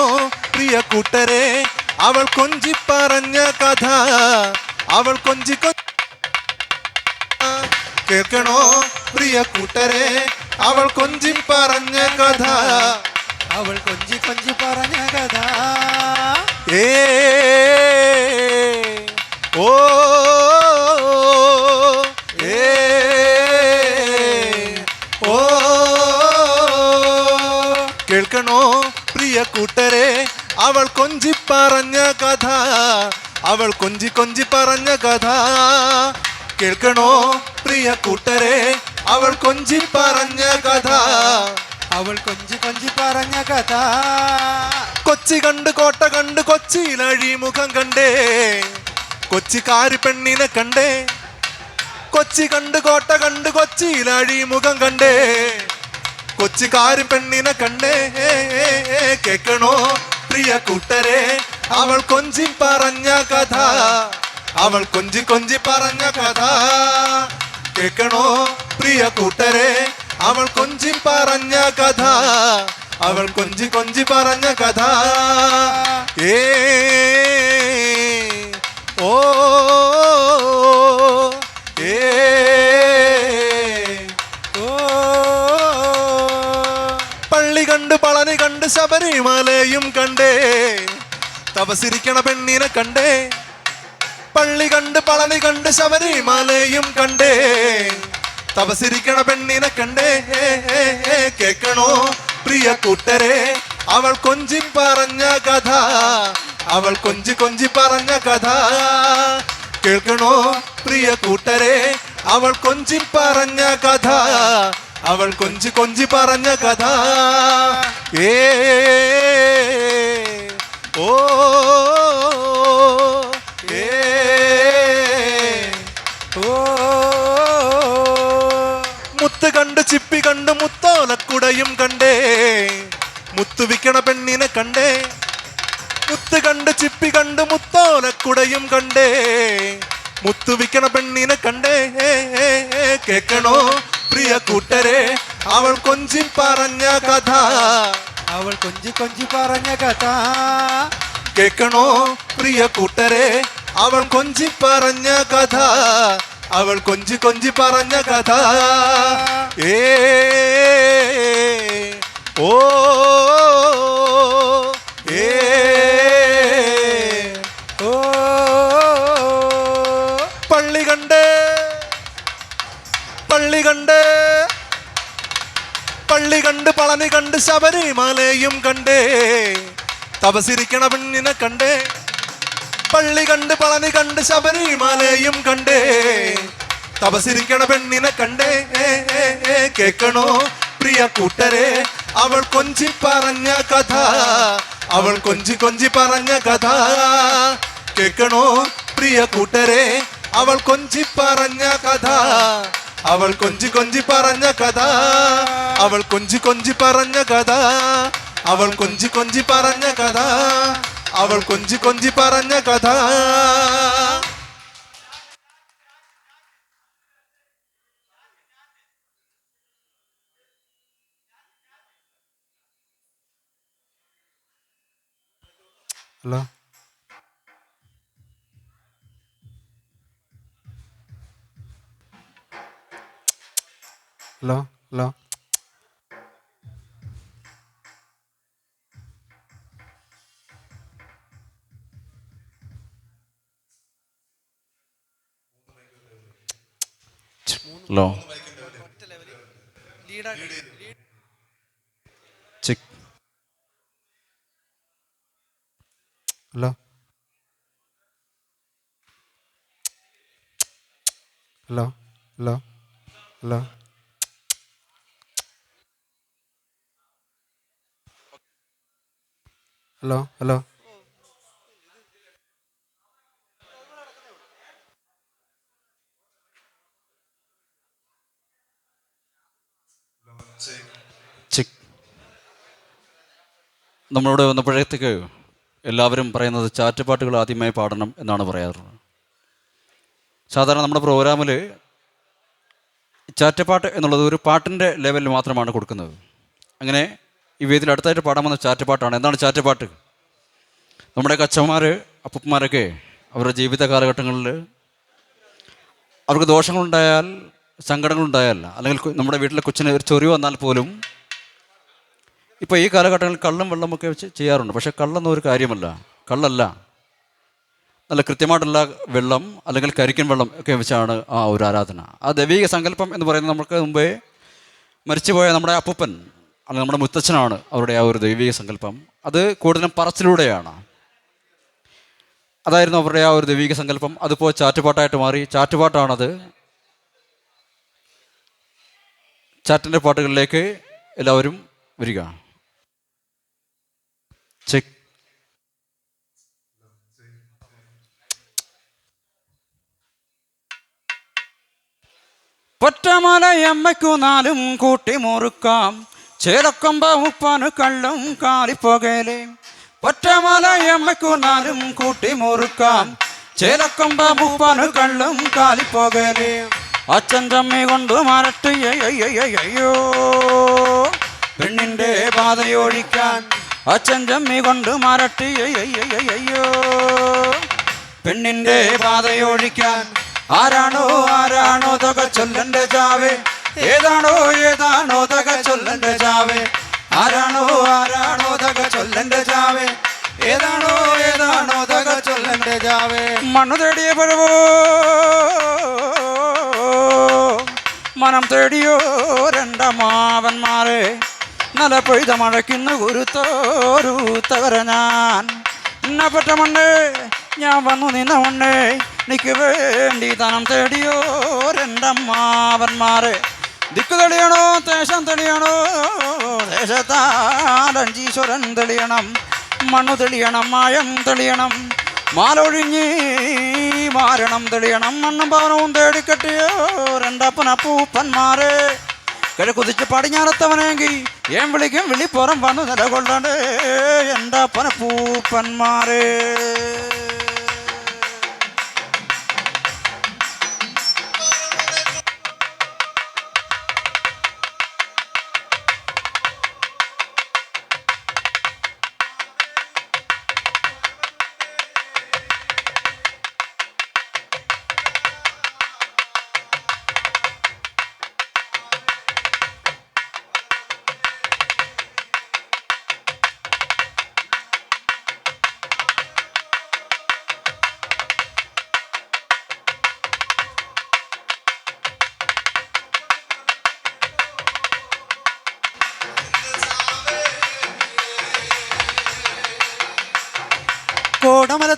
B: പ്രിയ കൂട്ടരെ, അവൾ കൊഞ്ചി പറഞ്ഞ കഥ, അവൾ കൊഞ്ചി കൊഞ്ചി. കേൾക്കണോ പ്രിയ കൂട്ടരെ, അവൾ കൊഞ്ചി പറഞ്ഞ കഥ, അവൾ കൊഞ്ചി കൊഞ്ചി പറഞ്ഞ കഥ. ഓ കേൾക്കണോ പ്രിയ കൂട്ടരെ, അവൾ കൊഞ്ചി പറഞ്ഞ കഥ, അവൾ കൊഞ്ചി കൊഞ്ചി പറഞ്ഞ കഥ. കേൾക്കണോ പ്രിയ കൂട്ടരെ, അവൾ കൊഞ്ചി പറഞ്ഞ കഥ, അവൾ കൊഞ്ചി കൊഞ്ചി പറഞ്ഞ കഥ. കൊച്ചി കണ്ട് കോട്ട കണ്ട് കൊച്ചിയിൽ അഴിമുഖം കണ്ടേ, കൊച്ചിക്കാരി പെണ്ണിനെ കണ്ടേ. കൊച്ചി കണ്ട് കോട്ട കണ്ട് കൊച്ചിയിൽ അഴിമുഖം കണ്ടേ, കൊച്ചിക്കാരി പെണ്ണിനെ കണ്ടേ. കേൾക്കണോ പ്രിയ കൂട്ടരെ, അവൾ കൊഞ്ചി പറഞ്ഞ കഥ, അവൾ കൊഞ്ചി കൊഞ്ചി പറഞ്ഞ കഥ. കേൾക്കണോ പ്രിയ കൂട്ടരെ, അവൾ കൊഞ്ചി പറഞ്ഞ കഥ, അവൾ കൊഞ്ചി കൊഞ്ചി പറഞ്ഞ കഥ. ഓ പള്ളി കണ്ട് പളനി കണ്ട് ശബരിമലയും കണ്ടേ, തപസിരിക്കണ പെണ്ണിനെ കണ്ടേ. പള്ളി കണ്ട് പളനി കണ്ട് ശബരിമലയും കണ്ടേ, തപസിരിക്കണ പെണ്ണിനെ കണ്ടേ. കേൾക്കണോ പ്രിയ കൂട്ടരെ, അവൾ കൊഞ്ചി പറഞ്ഞ കഥ, അവൾ കൊഞ്ചി കൊഞ്ചി പറഞ്ഞ കഥ. കേൾക്കണോ പ്രിയ കൂട്ടരെ, അവൾ കൊഞ്ചി പറഞ്ഞ കഥ, അവൾ കൊഞ്ചി കൊഞ്ചി പറഞ്ഞ കഥ. ഓ മുത്ത് കണ്ട് ചിപ്പി കണ്ട് മുത്തോലക്കുടയും കണ്ടേ, മുത്തു വിക്കണ പെണ്ണിനെ കണ്ടേ. മുത്ത് കണ്ട് ചിപ്പി കണ്ട് മുത്തോലക്കുടയും കണ്ടേ, മുത്തു വിക്കണ പെണ്ണിനെ കണ്ടേ. കേൾക്കണോ പ്രിയ കൂട്ടരെ, അവൾ കൊഞ്ചി പറഞ്ഞ കഥ, അവൾ കൊഞ്ചി കൊഞ്ചി പറഞ്ഞ കഥ. കേൾക്കണോ പ്രിയ കൂട്ടരെ, അവൾ കൊഞ്ചി പറഞ്ഞ കഥ, അവൾ കൊഞ്ചി കൊഞ്ചി പറഞ്ഞ കഥ. ഓ പള്ളി കണ്ട് പളനി കണ്ട് ശബരിമലയും കണ്ടേ, തപസിരിക്കണ പെണ്ണിനെ കണ്ടേ. പള്ളി കണ്ട് പളനി കണ്ട് ശബരിമലയും കണ്ടേ, തപസിരിക്കണ പെണ്ണിനെ കണ്ടേ. കേക്കണോ പ്രിയ കൂട്ടരെ അവൾ കൊഞ്ചി പറഞ്ഞ കഥ, അവൾ കൊഞ്ചി കൊഞ്ചി പറഞ്ഞ കഥ. കേക്കണോ പ്രിയ കൂട്ടരെ അവൾ കൊഞ്ചി പറഞ്ഞ കഥ, അവൾ കൊഞ്ചി കൊഞ്ചി പറഞ്ഞ കഥ, അവൾ കൊഞ്ചി കൊഞ്ചി പറഞ്ഞ കഥ, അവൾ കൊഞ്ചി കൊഞ്ചി പറഞ്ഞ കഥ, അവൾ കൊഞ്ചി കൊഞ്ചി പറഞ്ഞ കഥ.
E: Hello hello hello
C: hello check.
E: Hello hello hello hello hello hello
C: check. നമ്മളിവിടെ വന്നപ്പോഴത്തേക്ക് എല്ലാവരും പറയുന്നത് ചാറ്റുപാട്ടുകൾ ആദ്യമായി പാടണം എന്നാണ് പറയാറുള്ളത്. സാധാരണ നമ്മുടെ പ്രോഗ്രാമിൽ ചാറ്റുപാട്ട് എന്നുള്ളത് ഒരു പാട്ടിൻ്റെ ലെവലിൽ മാത്രമാണ് കൊടുക്കുന്നത്. അങ്ങനെ ഈ വേദിയിൽ അടുത്തായിട്ട് പാടാൻ വന്ന ചാറ്റുപാട്ടാണ്. എന്താണ് ചാറ്റുപാട്ട്? നമ്മുടെ അച്ഛന്മാർ അപ്പന്മാരൊക്കെ അവരുടെ ജീവിത കാലഘട്ടങ്ങളിൽ അവർക്ക് ദോഷങ്ങളുണ്ടായാൽ, സങ്കടങ്ങളുണ്ടായാൽ, അല്ലെങ്കിൽ നമ്മുടെ വീട്ടിലെ കൊച്ചിന് ഒരു ചൊറി വന്നാൽ പോലും ഇപ്പോൾ ഈ കാലഘട്ടങ്ങളിൽ കള്ളും വെള്ളമൊക്കെ വെച്ച് ചെയ്യാറുണ്ട്. പക്ഷേ കള്ളൊന്നും ഒരു കാര്യമല്ല, കള്ളല്ല, നല്ല കൃത്യമായിട്ടുള്ള വെള്ളം അല്ലെങ്കിൽ കരിക്കൻ വെള്ളം ഒക്കെ വെച്ചാണ് ആ ഒരു ആരാധന. ആ ദൈവിക സങ്കല്പം എന്ന് പറയുന്നത് നമുക്ക് മുമ്പേ മരിച്ചുപോയ നമ്മുടെ അപ്പൂപ്പൻ അല്ലെങ്കിൽ നമ്മുടെ മുത്തച്ഛനാണ് അവരുടെ ആ ഒരു ദൈവിക സങ്കല്പം. അത് കൂടുതലും പറച്ചിലൂടെയാണ്. അതായിരുന്നു അവരുടെ ആ ഒരു ദൈവിക സങ്കല്പം. അതിപ്പോൾ ചാറ്റുപാട്ടായിട്ട് മാറി. ചാറ്റുപാട്ടാണത്. ചാറ്റിൻ്റെ പാട്ടുകളിലേക്ക് എല്ലാവരും വരിക. ചെക്ക്.
D: പൊറ്റമലയമ്മയ്ക്കു നാലും കൂട്ടി മുറുക്കാം, ചേലക്കൊമ്പ ഉപ്പാന് കള്ളും കാലിപ്പോകേലേ. പൊറ്റമലയമ്മയ്ക്കു നാലും കൂട്ടി മുറുക്കാം, ചേലക്കൊമ്പ ഉപ്പാന് കള്ളും കാലിപ്പോകേലേ. അച്ഛൻ ചമ്മി കൊണ്ട് മരട്ട് അയ്യോ പെണ്ണിൻ്റെ പാതയൊഴിക്കാൻ, അച്ഛൻ ചമ്മി കൊണ്ട് മരട്ട് അയ്യോ പെണ്ണിൻ്റെ പാതയൊഴിക്കാൻ. ആരാണോ ആരാണോ തക ചൊല്ലന്റെ ജാവേ, ഏതാണോ ഏതാണോ തക ചൊല്ലന്റെ ജാവേ. ആരാണോ ആരാണോ തക ചൊല്ലന്റെ ജാവേ, ഏതാണോ ഏതാണോ തക ചൊല്ലന്റെ ജാവേ. മണ്ണു തേടിയ പഴവോ മനം തേടിയോ രണ്ടമാവന്മാരെ, നല്ല പെയ്ത മഴയ്ക്കുന്ന ഗുരുത്തോരു തകര ഞാൻ. എന്നപ്പെട്ട മണ്ണേ ഞാൻ വന്നു നിന്ന മണ്ണേ, നിക്ക് വേണ്ടി തനം തേടിയോ രണ്ടമ്മാവന്മാരെ. ദിക്കു തെളിയണോ ദേശം തെളിയണോ, ദേശത്താലഞ്ചീശ്വരൻ തെളിയണം. മണ്ണു തെളിയണം മായം തെളിയണം, മാലൊഴിഞ്ഞ് മാരണം തെളിയണം. മണ്ണും പവനവും തേടിക്കെട്ടിയോ രണ്ടപ്പനപ്പൂപ്പന്മാരെ. കിഴക്കുതിച്ച് പടിഞ്ഞാറത്തവനെങ്കിൽ ഏൻ വിളിക്കും വിളിപ്പുറം വന്നു നിലകൊള്ളണ്ടേ എൻ്റെ അപ്പനപ്പൂപ്പന്മാരെ.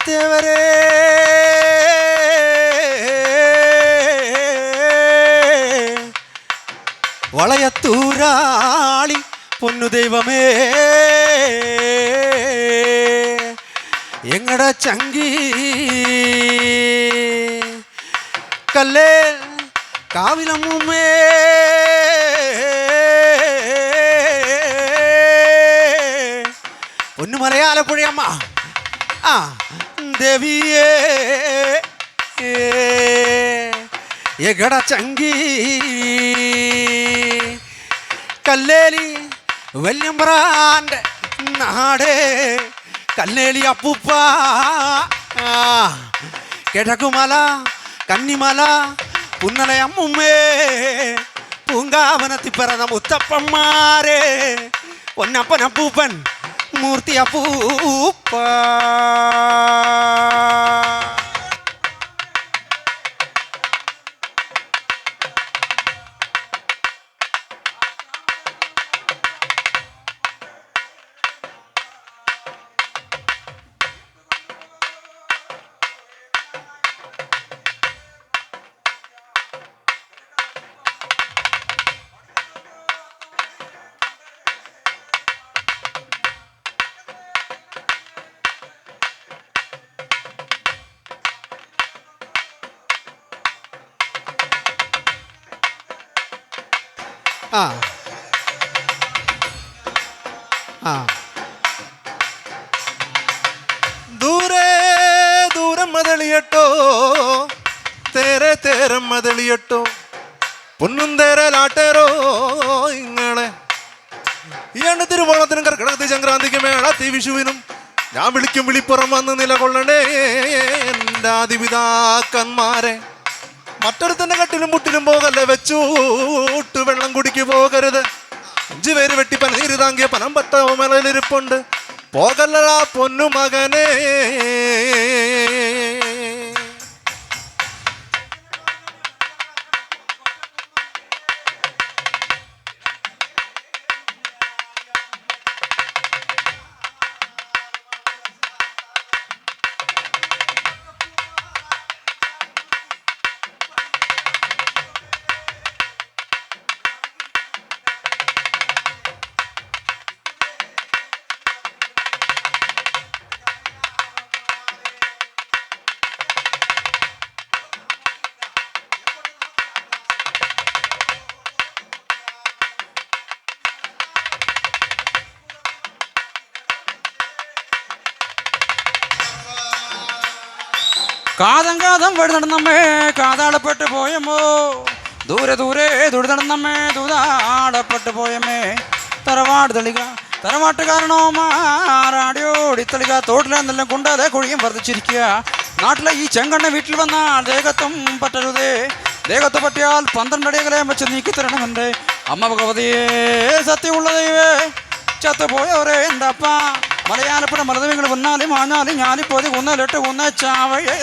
E: തേവരേ വളയത്തൂരാളി പൊന്നു ദൈവമേ എങ്ങട ചങ്കി കല്ലേ കാവിലമ്മേ പൊന്നു മലയാളപ്പുഴയമ്മ ആ ദേവിയേ എങ്ങട ചങ്കി കല്ലേലി വല്യമ്പ്രാൻ്റെ നാടേ കല്ലേലി അപ്പൂപ്പ കിഴക്കുമല കന്നിമല പുന്നലയമ്മുമ്മേ പൂങ്കാവനത്തിൽ പിറന്ന മുത്തപ്പന്മാരെ പൊന്നപ്പൻ അപ്പൂപ്പൻ മൂർത്തി അപ്പൂപ്പ ആ ആ
B: ദൂരെ ദൂരം മതളിയട്ടോ തേരെ തേരം മതളിയട്ടോ പൊന്നും തേരലാട്ടേരോ ഇങ്ങളെ ഈ തിരുവോണത്തിനും കർക്കിടകത്തി സംക്രാന്തിക്ക് മേളത്തി വിഷുവിനും ഞാൻ വിളിക്കും വിളിപ്പുറം വന്ന് നിലകൊള്ളണേ എൻ്റെ ആദിപിതാക്കന്മാരെ മറ്റൊരുത്തന്നെ കട്ടിലും മുട്ടിലും പോകല്ലേ വെച്ചൂട്ട് വെള്ളം കുടിക്ക് പോകരുത് 5 പേര് വെട്ടിപ്പൻ നീര് താങ്ങിയ പനം പറ്റ മേളയിലിരിപ്പുണ്ട് പോകല്ലടാ പൊന്നു മകനേ
D: കാതം കാതം വഴി നടന്നമ്മേ കാതാളപ്പെട്ട് പോയമോ ദൂരെ ദൂരെ ദൂരെ നടന്നമ്മേ ദൂതാളപ്പെട്ട് പോയമ്മേ തറവാട് തെളിക തറവാട്ടുകാരണോ മാറാടിയോടി തെളിക തോട്ടിലെന്തെല്ലാം കൊണ്ടാതെ കുഴിയും വർദ്ധിച്ചിരിക്കുക നാട്ടിലെ ഈ ചെങ്കണ്ണ വീട്ടിൽ വന്നാൽ ദേഹത്തും പറ്റരുതേ ദേഹത്ത് പറ്റിയാൽ 12 അടി അകലെ വെച്ച് നീക്കി തരണമെൻ്റെ അമ്മ ഭഗവതിയേ സത്യമുള്ള ദൈവേ ചത്തുപോയവരെ എൻ്റെ അപ്പ മലയാളപ്പുഴ മലദൈവങ്ങൾ വന്നാലും ആഞ്ഞാലും ഞാനിപ്പോതി ഒന്നിലിട്ട് ഒന്നച്ചാവയേ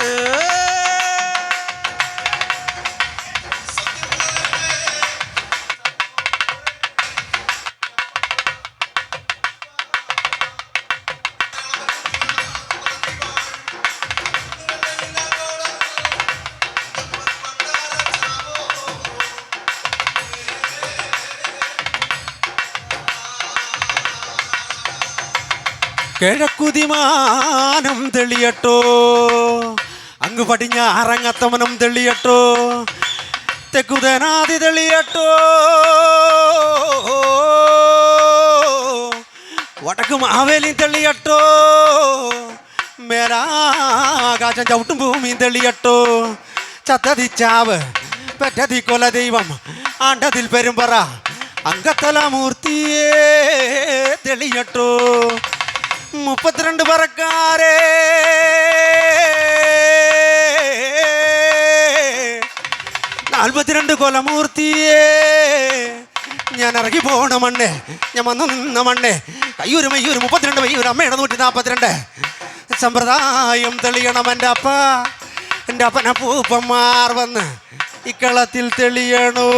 E: കിഴക്കുതിമാനം തെളിയട്ടോ അങ്ങ് പടിഞ്ഞാറങ്ങത്തമനം തെളിയട്ടോ തെക്കുതനാതി തെളിയട്ടോ വടക്ക് മാവേലി തെളിയട്ടോ മേലാകാശം ചവിട്ടും ഭൂമിയും തെളിയട്ടോ ചത്തതിച്ചാവ് പെറ്റതി കൊല ദൈവം ആണ്ടതിൽ പെരുമ്പറ അങ്കത്തല മൂർത്തിയേ തെളിയട്ടോ 32 പറക്കാരെ 42 കൊലമൂർത്തിയേ ഞാൻ ഇറങ്ങി പോണ മണ്ണേ ഞാൻ വന്നു നിന്ന മണ്ണേ കയ്യൂര് മയ്യൂര് 32 മയ്യൂര് അമ്മയുടെ 142 സമ്പ്രദായം തെളിയണം എൻ്റെ അപ്പന പൂപ്പന്മാർ വന്ന് ഇക്കളത്തിൽ തെളിയണോ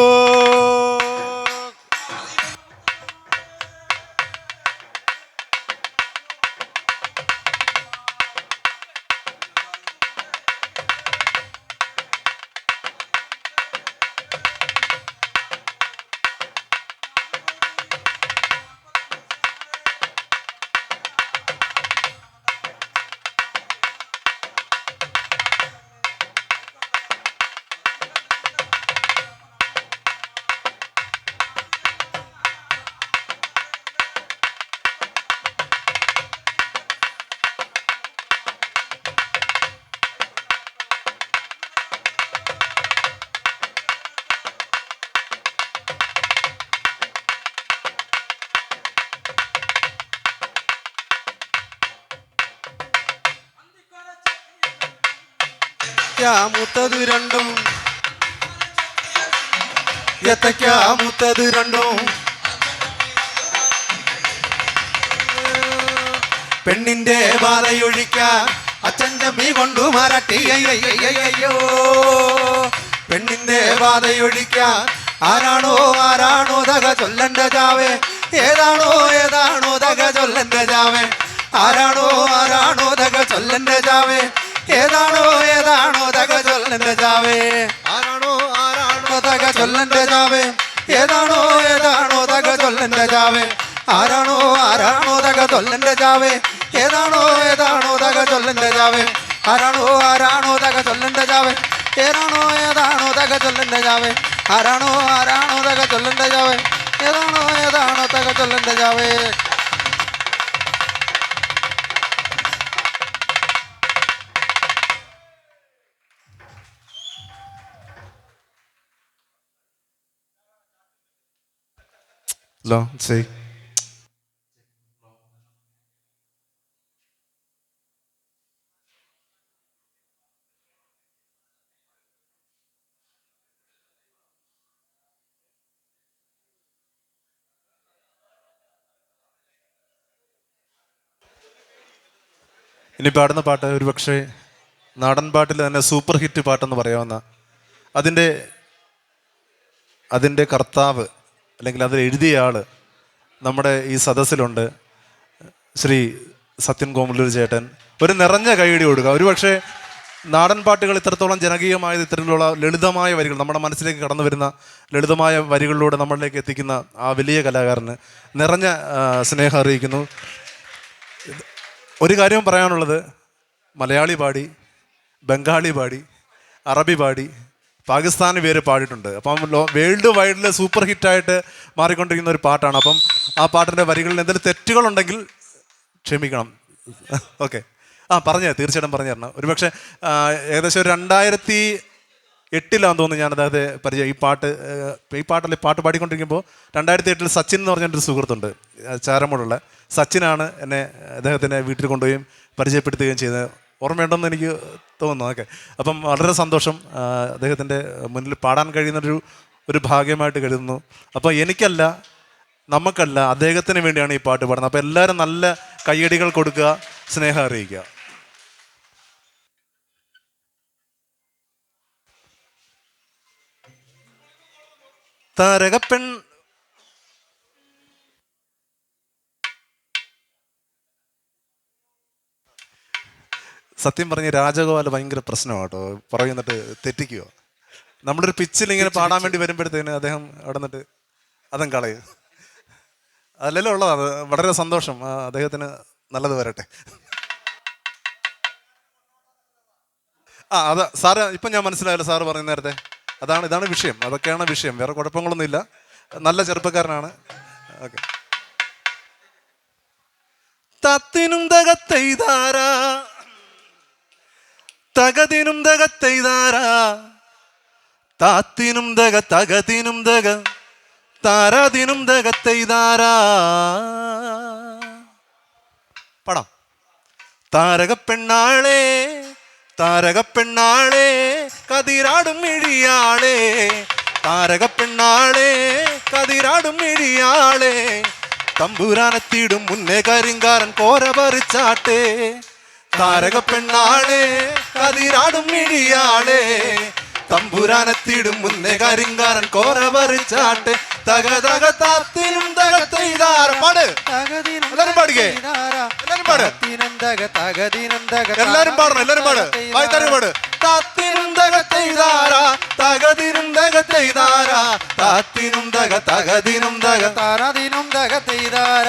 E: ഏത്തയ്ക്കാ മൂത്തത് രണ്ടും ഏത്തയ്ക്കാ മൂത്തത് രണ്ടും പെണ്ണിന്റെ ബാധയൊഴിക്കാൻ അച്ഛൻ ചമ്മി കൊണ്ടു മാറട്ടി അയ്യോ പെണ്ണിന്റെ ബാധയൊഴിക്കാൻ ആരാണോ ആരാണോ തക ചൊല്ലണ്ട ജാവേ ഏതാണോ ഏതാണോ തക ചൊല്ലണ്ട ജാവേ ആരാണോ ആരാണോ തക ചൊല്ലണ്ട ജാവേ ഏതാണോ ഏതാണോ തക ചൊല്ലണ്ട ജാവേ ആരാണോ ആരാണോ തക ചൊല്ലണ്ട ജാവേ ഏതാണോ ഏതാണോ തക ചൊല്ലണ്ട ജാവേ ആരാണോ ആരാണോ തക ചൊല്ലണ്ട ജാവേ ഏതാണോ ഏതാണോ തക ചൊല്ലണ്ട ജാവേ ആരാണോ ആരാണോ തക ചൊല്ലണ്ട ജാവേ ഏതാണോ ഏതാണോ തക ചൊല്ലണ്ട ജാവേ ആരാണോ ആരാണോ തക ചൊല്ലണ്ട ജാവേ ഏതാണോ ഏതാണോ തക ചൊല്ലണ്ട ജാവേ
B: ഹലോ ശരി. ഇനി പാടുന്ന പാട്ട് ഒരുപക്ഷെ നാടൻ പാട്ടിൽ തന്നെ സൂപ്പർ ഹിറ്റ് പാട്ടെന്ന് പറയാവുന്ന അതിൻ്റെ കർത്താവ് അല്ലെങ്കിൽ അത് എഴുതിയ ആൾ നമ്മുടെ ഈ സദസ്സിലുണ്ട്. ശ്രീ സത്യൻ കോമല്ലൂർ ചേട്ടൻ. ഒരു നിറഞ്ഞ കൈയടി കൊടുക്കുക. ഒരുപക്ഷെ നാടൻ പാട്ടുകൾ ഇത്രത്തോളം ജനകീയമായത് ഇത്തരത്തിലുള്ള ലളിതമായ വരികൾ, നമ്മുടെ മനസ്സിലേക്ക് കടന്നു വരുന്ന ലളിതമായ വരികളിലൂടെ നമ്മളിലേക്ക് എത്തിക്കുന്ന ആ വലിയ കലാകാരന് നിറഞ്ഞ സ്നേഹം അറിയിക്കുന്നു. ഒരു കാര്യം പറയാനുള്ളത്, മലയാളി പാടി, ബംഗാളി പാടി, അറബി പാടി, പാകിസ്ഥാനി പേര് പാടിയിട്ടുണ്ട്. അപ്പം വേൾഡ് വൈഡിൽ സൂപ്പർ ഹിറ്റായിട്ട് മാറിക്കൊണ്ടിരിക്കുന്ന ഒരു പാട്ടാണ്. അപ്പം ആ പാട്ടിൻ്റെ വരികളിൽ എന്തെങ്കിലും തെറ്റുകളുണ്ടെങ്കിൽ ക്ഷമിക്കണം. ഓക്കെ. തീർച്ചയായിട്ടും പറഞ്ഞു തരണം. ഒരുപക്ഷെ ഏകദേശം ഒരു 2008 തോന്നുന്നു ഞാൻ അദ്ദേഹത്തെ പരിചയം. ഈ പാട്ട് പാടിക്കൊണ്ടിരിക്കുമ്പോൾ 2008 സച്ചിൻ എന്ന് പറഞ്ഞൊരു സുഹൃത്തുണ്ട്, ചാരമൂടുള്ള സച്ചിനാണ് എന്നെ അദ്ദേഹത്തിൻ്റെ വീട്ടിൽ കൊണ്ടുപോയും പരിചയപ്പെടുത്തുകയും ചെയ്തത്. ഓർമ്മയുണ്ടെന്ന് എനിക്ക് തോന്നുന്നു. ഓക്കെ. അപ്പം വളരെ സന്തോഷം. അദ്ദേഹത്തിൻ്റെ മുന്നിൽ പാടാൻ കഴിയുന്നൊരു ഭാഗ്യമായിട്ട് കരുതുന്നു. അപ്പോൾ എനിക്കല്ല, നമുക്കല്ല, അദ്ദേഹത്തിന് വേണ്ടിയാണ് ഈ പാട്ട് പാടുന്നത്. അപ്പോൾ എല്ലാവരും നല്ല കയ്യടികൾ കൊടുക്കുക, സ്നേഹം അറിയിക്കുക. താരകപ്പെൺ സത്യം പറഞ്ഞ് രാജഗോപാൽ ഭയങ്കര പ്രശ്നമാണ് കേട്ടോ. പറയുന്നിട്ട് തെറ്റിക്കുക. നമ്മളൊരു പിച്ചിൽ ഇങ്ങനെ പാടാൻ വേണ്ടി വരുമ്പോഴത്തേന് അദ്ദേഹം അവിടെ നിന്നിട്ട് അതും കളയും. അതിലെല്ലാം ഉള്ളതാണ്. വളരെ സന്തോഷം. അദ്ദേഹത്തിന് നല്ലത് വരട്ടെ. അതാ സാറ് ഇപ്പം ഞാൻ മനസ്സിലായല്ലോ സാറ് പറയുന്ന നേരത്തെ. ഇതാണ് വിഷയം. അതൊക്കെയാണ് വിഷയം. വേറെ കുഴപ്പങ്ങളൊന്നുമില്ല. നല്ല ചെറുപ്പക്കാരനാണ്. ഓക്കെ. തത്തിനും തകത്തെയ്താരാ തകതിനും തകത്തെയ്താരാ താത്തിനും തക തകതിനും തക താരാതിനും തകത്തെയ്താരാ. പടം. താരകപ്പെണ്ണാളേ താരകപ്പെണ്ണാളേ കതിരാടും മിഴിയാളേ താരകപ്പെണ്ണാളേ കതിരാടും മിഴിയാളേ തമ്പുരാനെത്തിയിടും മുന്നേ കരിങ്കാരൻ കോര പറിച്ചാട്ടേ താരകപ്പെണ്ണാളേ കതിരാടും മിഴിയാളേ തമ്പുരാനെത്തിയിടും മുന്നേ കരിങ്കാരൻ കോര പറിച്ചാട്ടെ തക തക താത്തിനും തകത്തെയ്താര. പാട്. എല്ലാരും പാടിക്കേ. എല്ലാരും പാട്. എല്ലാരും പാടണം. എല്ലാരും പാട്. വായ്ത്താരി പാട്. താത്തിനും തകത്തെയ്താര തകതിനും തകത്തെയ്താര താത്തിനും തക തകതിനും തക താരതിനും തകത്തെയ്താര.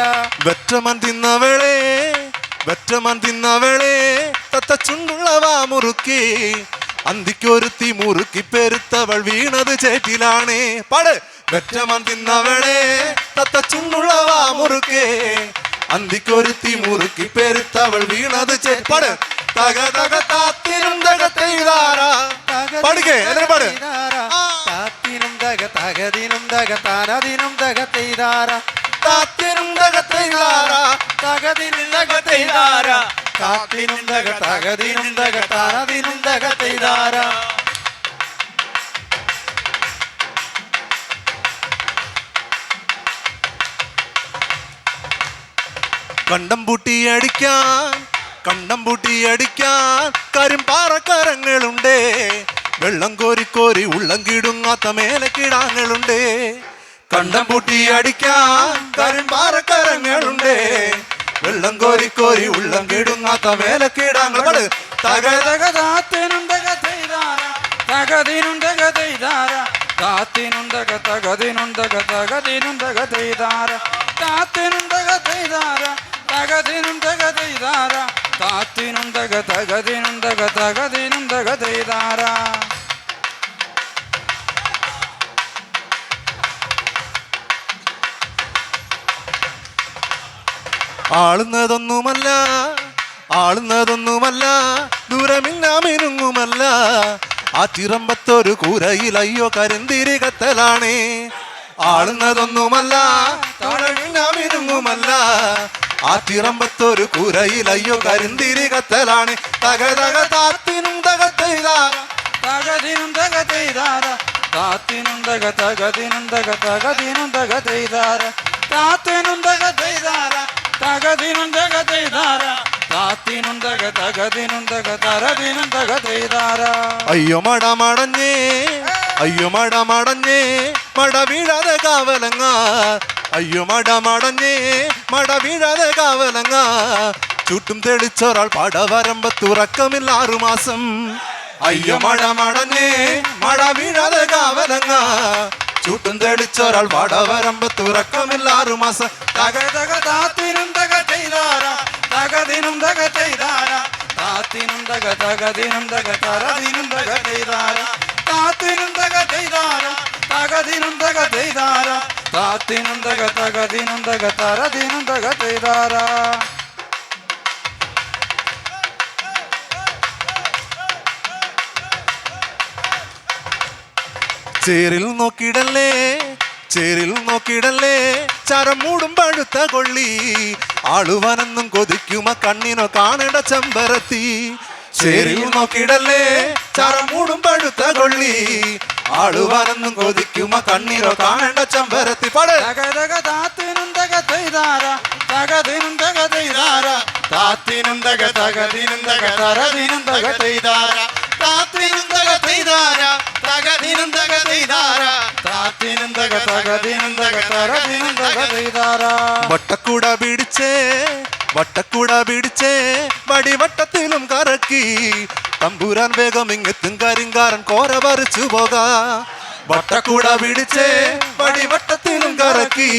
B: വെറ്റമൻ തിന്നവളെ വെറ്റമൻ തിന്നവളെ തത്ത ചുണ്ടുള്ളവാ മുറുക്കി അന്തിക്കൊരുത്തി മുറുക്കി പെരുത്തവൾ വീണത് ചേറ്റിലാണേ. പാട്. വെറ്റമൻ തിന്നവളെ തത്ത ചുണ്ടുള്ളവാ മുറുക്കേ അന്തിക്കൊരുത്തി മുറുക്കി പെരുത്തവൾ വീണത് ചേപ്പാട്. തക തക താത്തിനും തകത്തെയ്താര. പാടിക്കേ. എല്ലാരും പാട്. താത്തിനും തക തകതിനും തക താരതിനും തകത്തെയ്താര താത്തിനും തകത്തെയ്താര തകതിനും തകത്തെയ്താര
D: താത്തിനുന്തക തകതിനുന്തക തനതിനുന്തക തെയ്താര.
B: കണ്ടം പൂട്ടി അടിക്കാൻ കരിമ്പാറക്കരങ്ങളുണ്ടേ. വെള്ളം കോരി കോരി ഉള്ളം കിടുങ്ങാത്ത മേലക്കിടാങ്ങളുണ്ടേ. കണ്ടം പൂട്ടി അടിക്കാൻ കരിമ്പാറക്കരങ്ങളുണ്ടേ. വെള്ളം കോരി കോരി ഉള്ളം കിടുങ്ങാത്ത മേലക്കിടാങ്ങൾ.
D: തകതക താത്തിനുന്തക തെയ്താര തകതിനുന്തക തെയ്താര. താത്തിനുന്തക തകതിനുന്തക തകതിനുന്തക തെയ്താര. താത്തിനുന്തക തെയ്താര തകതിനുന്തക തെയ്താര. താത്തിനുന്തക തകതിനുന്തക തകതിനുന്തക തെയ്താര.
B: ആളുന്നതൊന്നുമല്ല ദൂരമില്ല മിനുങ്ങുമല്ല. ആ ചിറമ്പത്തൊരു കൂരയിൽ അയ്യോ കരിന്തിരി കത്തലാണ്. ആളുന്നതൊന്നുമല്ല ദൂരമില്ല മിനുങ്ങുമല്ല. ആ ചിറമ്പത്തൊരു കൂരയിൽ അയ്യോ കരിന്തിരി കത്തലാണ്. തകതക താത്തിനുന്തക തെയ്താര
D: തകതിനുന്തക തെയ്താര. താത്തിനുന്തക തകതിനുന്തക തകതിനുന്തക തെയ്താര. താത്തിനുന്തക തെയ്താര തകതിനുന്തക തെയ്താര. താത്തിനുന്തക തകതിനുന്തക തരതിനുന്തക തെയ്താര.
B: അയ്യോ മടമടഞ്ഞേ മട വീഴാതെ കാവലങ്ങ. അയ്യോ മടമടഞ്ഞേ മട വീഴാതെ കാവലങ്ങ. ചുട്ടും തെളിച്ചൊരാൾ പടവരമ്പത്തുറക്കമില്ല 6 മാസം. അയ്യോ മടമടഞ്ഞേ മട വീഴാതെ കാവലങ്ങ. ചുട്ടും തെളിച്ചൊരാൾ പടവരമ്പത്തുറക്കമില്ല 6 മാസം.
D: തകതക താത്തിനുന്തക തെയ്താര തകതിനുന്തക തെയ്താര. താത്തിനുന്തക തകതിനുന്തക തരതിനുന്തക തെയ്താര. താത്തിനുന്തക തെയ്താര തകതിനുന്തക തെയ്താര. താത്തിനുന്തക തകതിനുന്തക തരതിനുന്തക തെയ്താര.
B: ചേരിൽ നോക്കിടല്ലേ ചരം മൂടും പഴുത്ത കൊള്ളി. ആളുവനെന്നും കൊതിക്കുമ കണ്ണിനോ കാണേണ്ട ചെമ്പരത്തി. ചേരിൽ നോക്കിടല്ലേ ചരം മൂടും പഴുത്ത കൊള്ളി. ആളുവനെന്നും കൊതിക്കുമ കണ്ണിനോ കാണേണ്ട ചെമ്പരത്തി.
D: തകതക താത്തിനുന്തക തെയ്താര തകതിനുന്തക തെയ്താര. താത്തിനുന്തക തകതിനുന്തക തരതിനുന്തക തെയ്താര. താത്തിനുന്തക തെയ്താര തകതിനുന്തക തെയ്താര. താത്തിനുന്തക തകതിനുന്തക തരതിനുന്തക തെയ്താര.
B: വട്ടക്കൂട പിടിച്ചേ വടിവട്ടത്തിലും കറക്കി. തമ്പുരാൻ വേഗം ഇങ്ങെത്തും കരിങ്കാരൻ കോര പറിച്ചു പോകാ. വട്ടക്കൂട പിടിച്ചേ വടിവട്ടത്തിലും കറക്കി.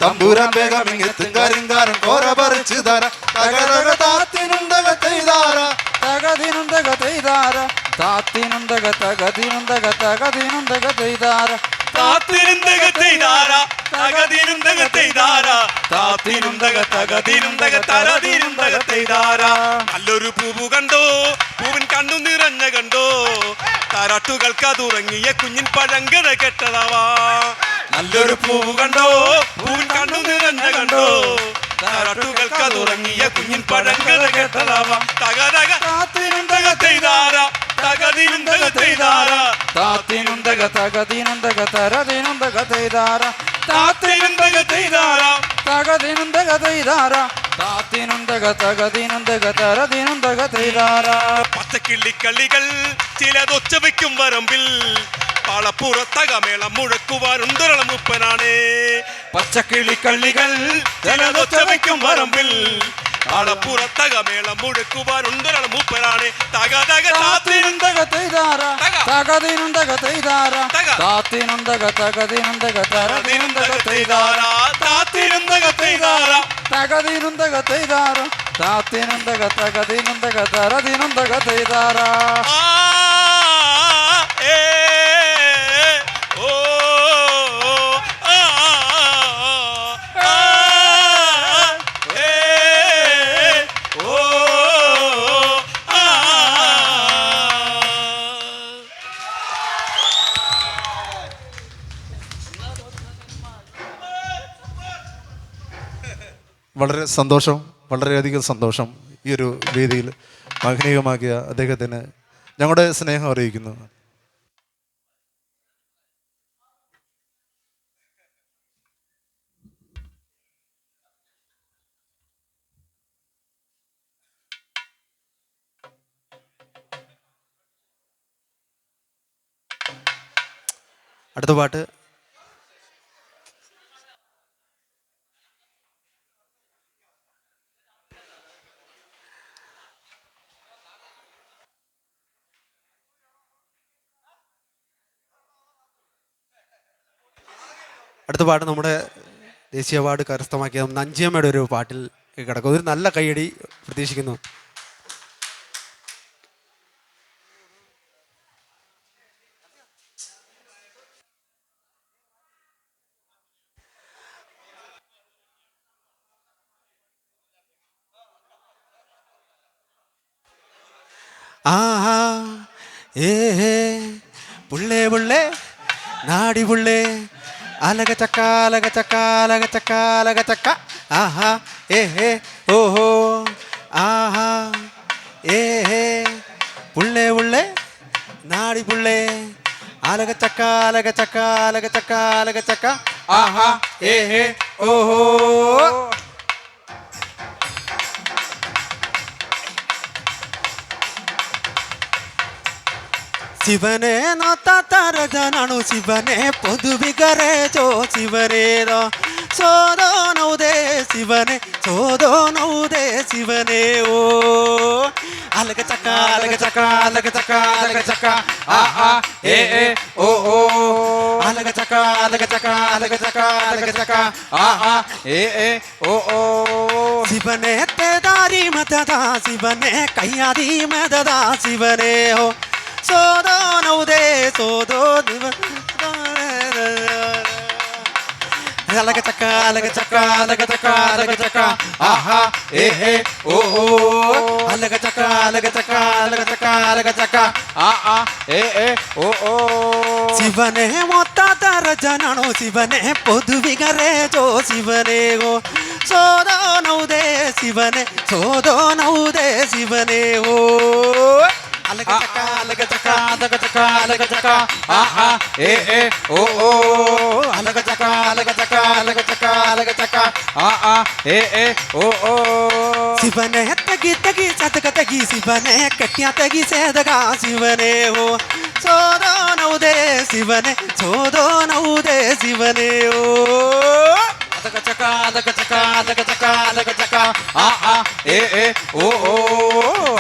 B: തമ്പുരാൻ വേഗം ഇങ്ങെത്തും കരിങ്കാരൻ കോര പറിച്ചു തര. തകതക താത്തിനുന്തക തെയ്താര
D: തകതിനുന്തക തെയ്താര. താത്തിനുന്തക തകതിനുന്തക തകതിനുന്തക തെയ്താര.
A: താത്തിനുന്തക തെയ്താര തകതിനുന്തക തെയ്താര. താത്തിനുന്തക തകതിനുന്തക തരതിനുന്തക തെയ്താര. നല്ലൊരു പൂവ് കണ്ടോ പൂവിൻ കണ്ണു നിറഞ്ഞ കണ്ടോ. താരാട്ടുകൾക്ക് അതുറങ്ങിയ കുഞ്ഞിൻ പഴങ്കഥ കെട്ടതാവാ. നല്ലൊരു പൂവ് കണ്ടോ പൂവിൻ കണ്ണു നിറഞ്ഞ കണ്ടോ. താരാട്ടുകൾക്ക് അതുറങ്ങിയ കുഞ്ഞിൻ പഴങ്കഥ കെട്ടതാവാ. തകതക താത്തിനുന്തക തെയ്താര തകതിനുന്തക തെയ്താര.
D: താത്തിനുന്തക തകതിനുന്തക തരതിനുന്തക തെയ്താര.
A: താത്തിനുന്തക തെയ്താര
D: തകതിനുന്തക തെയ്താര. താത്തിനുന്തക തകതിനുന്തക തരതിനുന്തക തെയ്താര.
A: പച്ചക്കിള്ളിക്കളികൾ ചിലതൊച്ച വയ്ക്കും വരമ്പിൽ. പാളപ്പുറത്തകമേളം മുഴക്കുവാനുണ്ടൊരള മുപ്പനാണ്.
D: പച്ചക്കിളിക്കള്ളികൾ
A: ചിലതൊച്ച വയ്ക്കും വരമ്പിൽ. പാളപ്പുറത്തകമേളം മുഴക്കുവാനുണ്ടൊരള മൂപ്പനാണ്. തകതക
D: താത്തിനുന്തക തെയ്താര തകതിനുന്തക തെയ്താര. താത്തിനുന്തക തകതിനുന്തക തരതിനുന്തക തെയ്താര.
A: താത്തിനുന്തക തെയ്താര
D: തകതിനുന്തക തെയ്താര. താത്തിനുന്തക തകതിനുന്തക തരതിനുന്തക തെയ്താര.
B: വളരെ സന്തോഷം, വളരെയധികം സന്തോഷം. ഈ ഒരു വേദിയിൽ മഹനീയമാക്കിയ അദ്ദേഹത്തിന് ഞങ്ങളുടെ സ്നേഹം അറിയിക്കുന്നു.
E: അടുത്ത പാട്ട് നമ്മുടെ ദേശീയ അവാർഡ് കരസ്ഥമാക്കിയ നഞ്ചിയമ്മയുടെ ഒരു പാട്ടിൽ കിടക്കും. ഒരു നല്ല കൈയടി പ്രതീക്ഷിക്കുന്നു. ആഹാ ഏ പുള്ളേ പുള്ളേ നാടി പുള്ളേ അലക ചക്ക അലക ചക്ക അലക ചക്ക അലക ചക്ക ആഹാ ഏ ഓഹോ ആഹാ ഏ പുള്ളേ പുള്ളേ നാടി പുള്ളേ അലക ചക്ക അലക ചക്ക അലക ചക്ക അലക ചക്ക ആഹാ ഏ ഓഹോ. ಶಿವನೇ ನೋತಾತಾರ ಜನನು ಶಿವನೇ ಪೊದುಬಿಗರೆ ಜೋ ಶಿವನೇನೋ ಸೋದೋ ನೌದೇ ಶಿವನೇ ಸೋದೋ ನೌದೇ ಶಿವನೇ ಓ ಅಲಗ ಚಕ್ಕ ಅಲಗ ಚಕ್ಕ ಅಲಗ ಚಕ್ಕ ಅಲಗ ಚಕ್ಕ ಆಹಾ ಏ ಓ ಓ ಅಲಗ ಚಕ್ಕ ಅಲಗ ಚಕ್ಕ ಅಲಗ ಚಕ್ಕ ಅಲಗ ಚಕ್ಕ ಆಹಾ ಏ ಓ ಓ. ಶಿವನೇ ತೇದಾರಿ ಮದದ ಶಿವನೇ ಕೈಯಾದಿ ಮದದ ಶಿವನೇ ಹೋ ಸೋದೋ ನೌದೇ ಸೋದೋ ಅಲಗ ಚಕ್ಕ ಅಲಗ ಚಕ್ಕ ಅಲಗ ಚಕ್ಕ ಅಲಗ ಚಕ್ಕ ಆಹಾ ಏ ಓ ಓ ಅಲಗ ಚಕ್ಕ ಅಲಗ ಚಕ್ಕ ಅಲಗ ಚಕ್ಕ ಅಲಗ ಚಕ್ಕ ಆಹಾ ಏ ಓ ಓ. ಶಿವನೇ ಮೊತ್ತಾತರ ಜನನು ಶಿವನೇ ಪೊದುವಿಗರೆ ಜೋ ಶಿವನೇ ಗೋ ಸೋದೋ ನೌದೇ ಶಿವನೇ ಸೋದೋ ನೌದೇ ಶಿವನೇ ಓ ಅಲಗ ಚಕ್ಕ ಅಲಗ ಚಕ್ಕ ಅಲಗ ಚಕ್ಕ ಅಲಗ ಚಕ್ಕ ಆಹಾ ಏ ಓ ಓ ಅಲಗ ಚಕ್ಕ ಅಲಗ ಚಕ್ಕ ಅಲಗ ಚಕ್ಕ ಅಲಗ ಚಕ್ಕ ಆಹಾ ಏ ಓ ಓ. ಶಿವನೇ ತಗಿ ತಗಿ ಸದಗ ತಗಿ ಶಿವನೇ ಕಟ್ಟ್ಯ ತಗಿ ಸೇದಗ ಶಿವನೇ ಓ ಸೋದೋ ನೌದೇ ಶಿವನೇ ಸೋದೋ ನೌದೇ ಶಿವನೇ ಓ. ಅದಗ ಚಕ ಅದಗ ಚಕ ಅದಗ ಚಕ ಅದಗ ಚಕ ಆಹಾ ಏ ಓ ಓ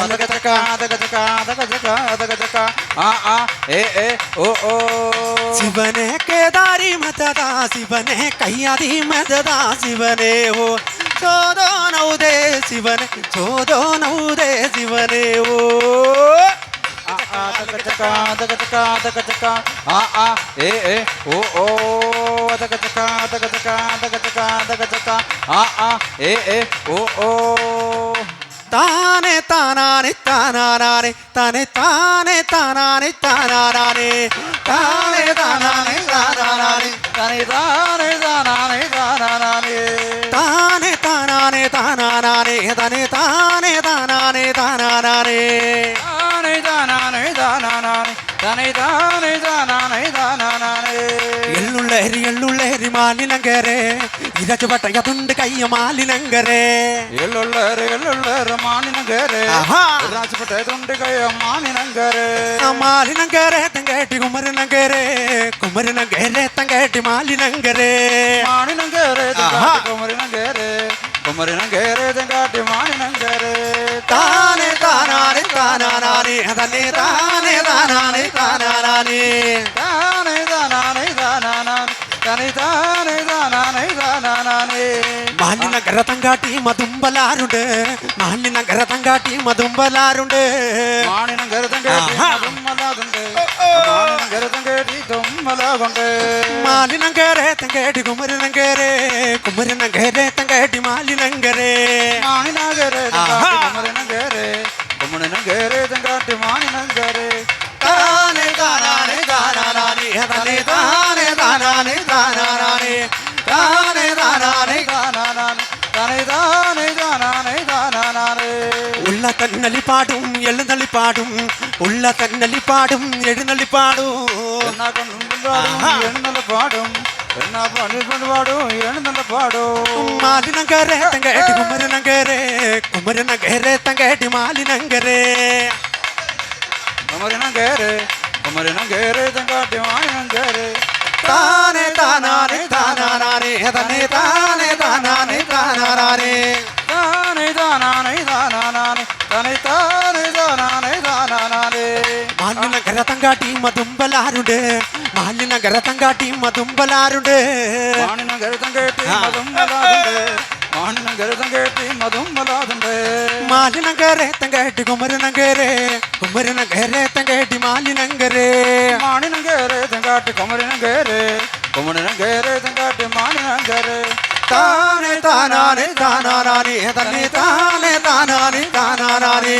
E: ಅದಗ ಚಕ ಅದಗ ಚಕ ಅದಗ ಚಕ ಅದಗ ಚಕ ಆಹಾ ಏ ಓ ಓ. ಶಿವನೇ ಕೇದಾರಿ ಮದದ ಶಿವನೇ ಕೈಯಾದಿ ಮದದ ಶಿವನೇ ಓ ಸೋದೋ ನೌದೇ ಶಿವನೇ ಸೋದೋ ನೌದೇ ಶಿವನೇ ಓ. ಅದಗ ಚಕ ಅದಗ ಚಕ ಅದಗ ಚಕ ಆಹಾ ಏ ಓ ಓ ಅದಗ ಚಕ ಅದಗ ಚಕ ಅದಗ ಚಕ ಅದಗ ಚಕ ಆಹಾ ಏ ಓ ಓ. ತಾನೆ ತಾನಾನೆ ತಾನಾನೆ ತಾನೆ ತಾನೆ ತಾನಾನೆ ತಾನಾನೆ ತಾನೆ ತಾನಾನೆ ತಾನಾನೆ ತಾನೆ ತಾನೆ ತಾನಾನೆ ತಾನಾನೆ ತಾನೆ ತಾನಾನೆ ತಾನಾನೆ ತಾನೆ ತಾನೆ ತಾನಾನೆ ತಾನಾನೆ ತಾನೆ ತಾನಾನೆ ತಾನಾನೆ ತಾನೆ ತಾನೆ ತಾನಾನೆ ತಾನಾನೆ. ಎಳ್ಳುಳ್ಳೇರಿ ಮಾಲಿನಂಗರೆ ಇರಚು ಬಟ್ಟೆಯ ತುಂಡು ಕೈಯ ಮಾಲಿನಂಗರೆ ಎಳ್ಳುಳ್ಳೇರಿ ಮಾಲಿನಂಗರೆ ಇರಚು ಬಟ್ಟೆ ತುಂಡು ಕೈಯ ಮಾಲಿನಂಗರೆ ಮಾಲಿನಂಗರೆ ತಂಗೇಟಿ ಕುಮರಿನಂಗರೆ ಕುಮರಿನಂಗರೆ ತಂಗೇಟಿ ಮಾಲಿನಂಗರೆ ಮಾಲಿನಂಗರೆ ಕುಮರಿನಂಗರೆ ಕುಮರಿನಂಗರೆ ತಂಗಾಟಿ ಮಾಲಿನಂಗರೆ ತಾನೆ ತಾನಾನೆ ತಾನಾನೆ ಅದನ್ನೇ ತಾನೆ ತಾನಾನೆ ತಾನಾನೆ ತಾನೆ ತಾನಾನೆ ತಾನಾನೆ ತಾನೆ ತಾನೆ ತಾನಾನೆ ತಾನಾನೆ. മാലിനഗര തങ്കാട്ടി മതുമ്പലാരുണ്ട് മാലിനഗര തങ്കാട്ടി മതുമ്പലാരുണ്ട് മാലിനഗര തങ്കാട്ടി മതുമ്പലാരുണ്ട് മാലിനഗര തങ്കാട്ടി തുമ്പലാകുണ്ട് മാലിനഗരെ തങ്കാട്ടി കുമരനഗരെ കുമരനഗരെ തങ്കാട്ടി മാലിനഗരെ മാലിനഗരെ തങ്കാട്ടി കുമരനഗരെ കുമരനഗരെ തങ്കാട്ടി മാലിനഗരെ താനെ താനാനെ താനാനെ താനെ താനെ താനാനെ താനാനെ താനെ താനാനെ താനാനെ താനെ താനെ താനാനെ താനാനെ കന്നലിപ്പാടും എഴുന്നള്ളിപ്പാടും ഉള്ള കന്നലിപ്പാടും എഴുന്നള്ളിപ്പാടും
D: എന്നാ കണ്ണും പാടും എന്നാ പാടും എഴുന്നള്ള പാടും
E: മാലിനങ്കരെ തങ്കേട്ടി കുമരനങ്കരെ കുമരനങ്കരെ തങ്കേട്ടി മാലിനങ്കരെ
D: കുമരനങ്കേരെ തങ്കാട്ടി മാലിനങ്കേരെ
E: താനേ താനാനേ താനാനേ തന്നെ താനേ താനാനേ താനാനേ
D: താനേ താനാനേ താനാനേ തന്നെ താനേ താനാനേ താനാനേ
E: മാലിനങ്കര തങ്കാട്ടി മതുമ്പലാരുണ്ട് മാലിനങ്കര തങ്കാട്ടി മതുമ്പലാരുണ്ട്
D: മാണിനങ്കര തങ്കേട്ടി മതും വലാതുണ്ട് മാണിനങ്കര തങ്കേട്ടി മതും വലാതുണ്ട്
E: മാലിനങ്കരെ തങ്കേട്ടി കുമരനങ്കരെ കുമരനങ്കരെ തങ്കേട്ടി മാലിനങ്കരെ
D: മാണിനങ്കേരെ തങ്കാട്ടി കുമരനങ്കേരെ കുമരനങ്കേരെ തങ്കാട്ടി മാണിനങ്കേരെ
E: താനേ താനാനേ താനാനേ തന്നെ താനേ താനാനേ താനാനേ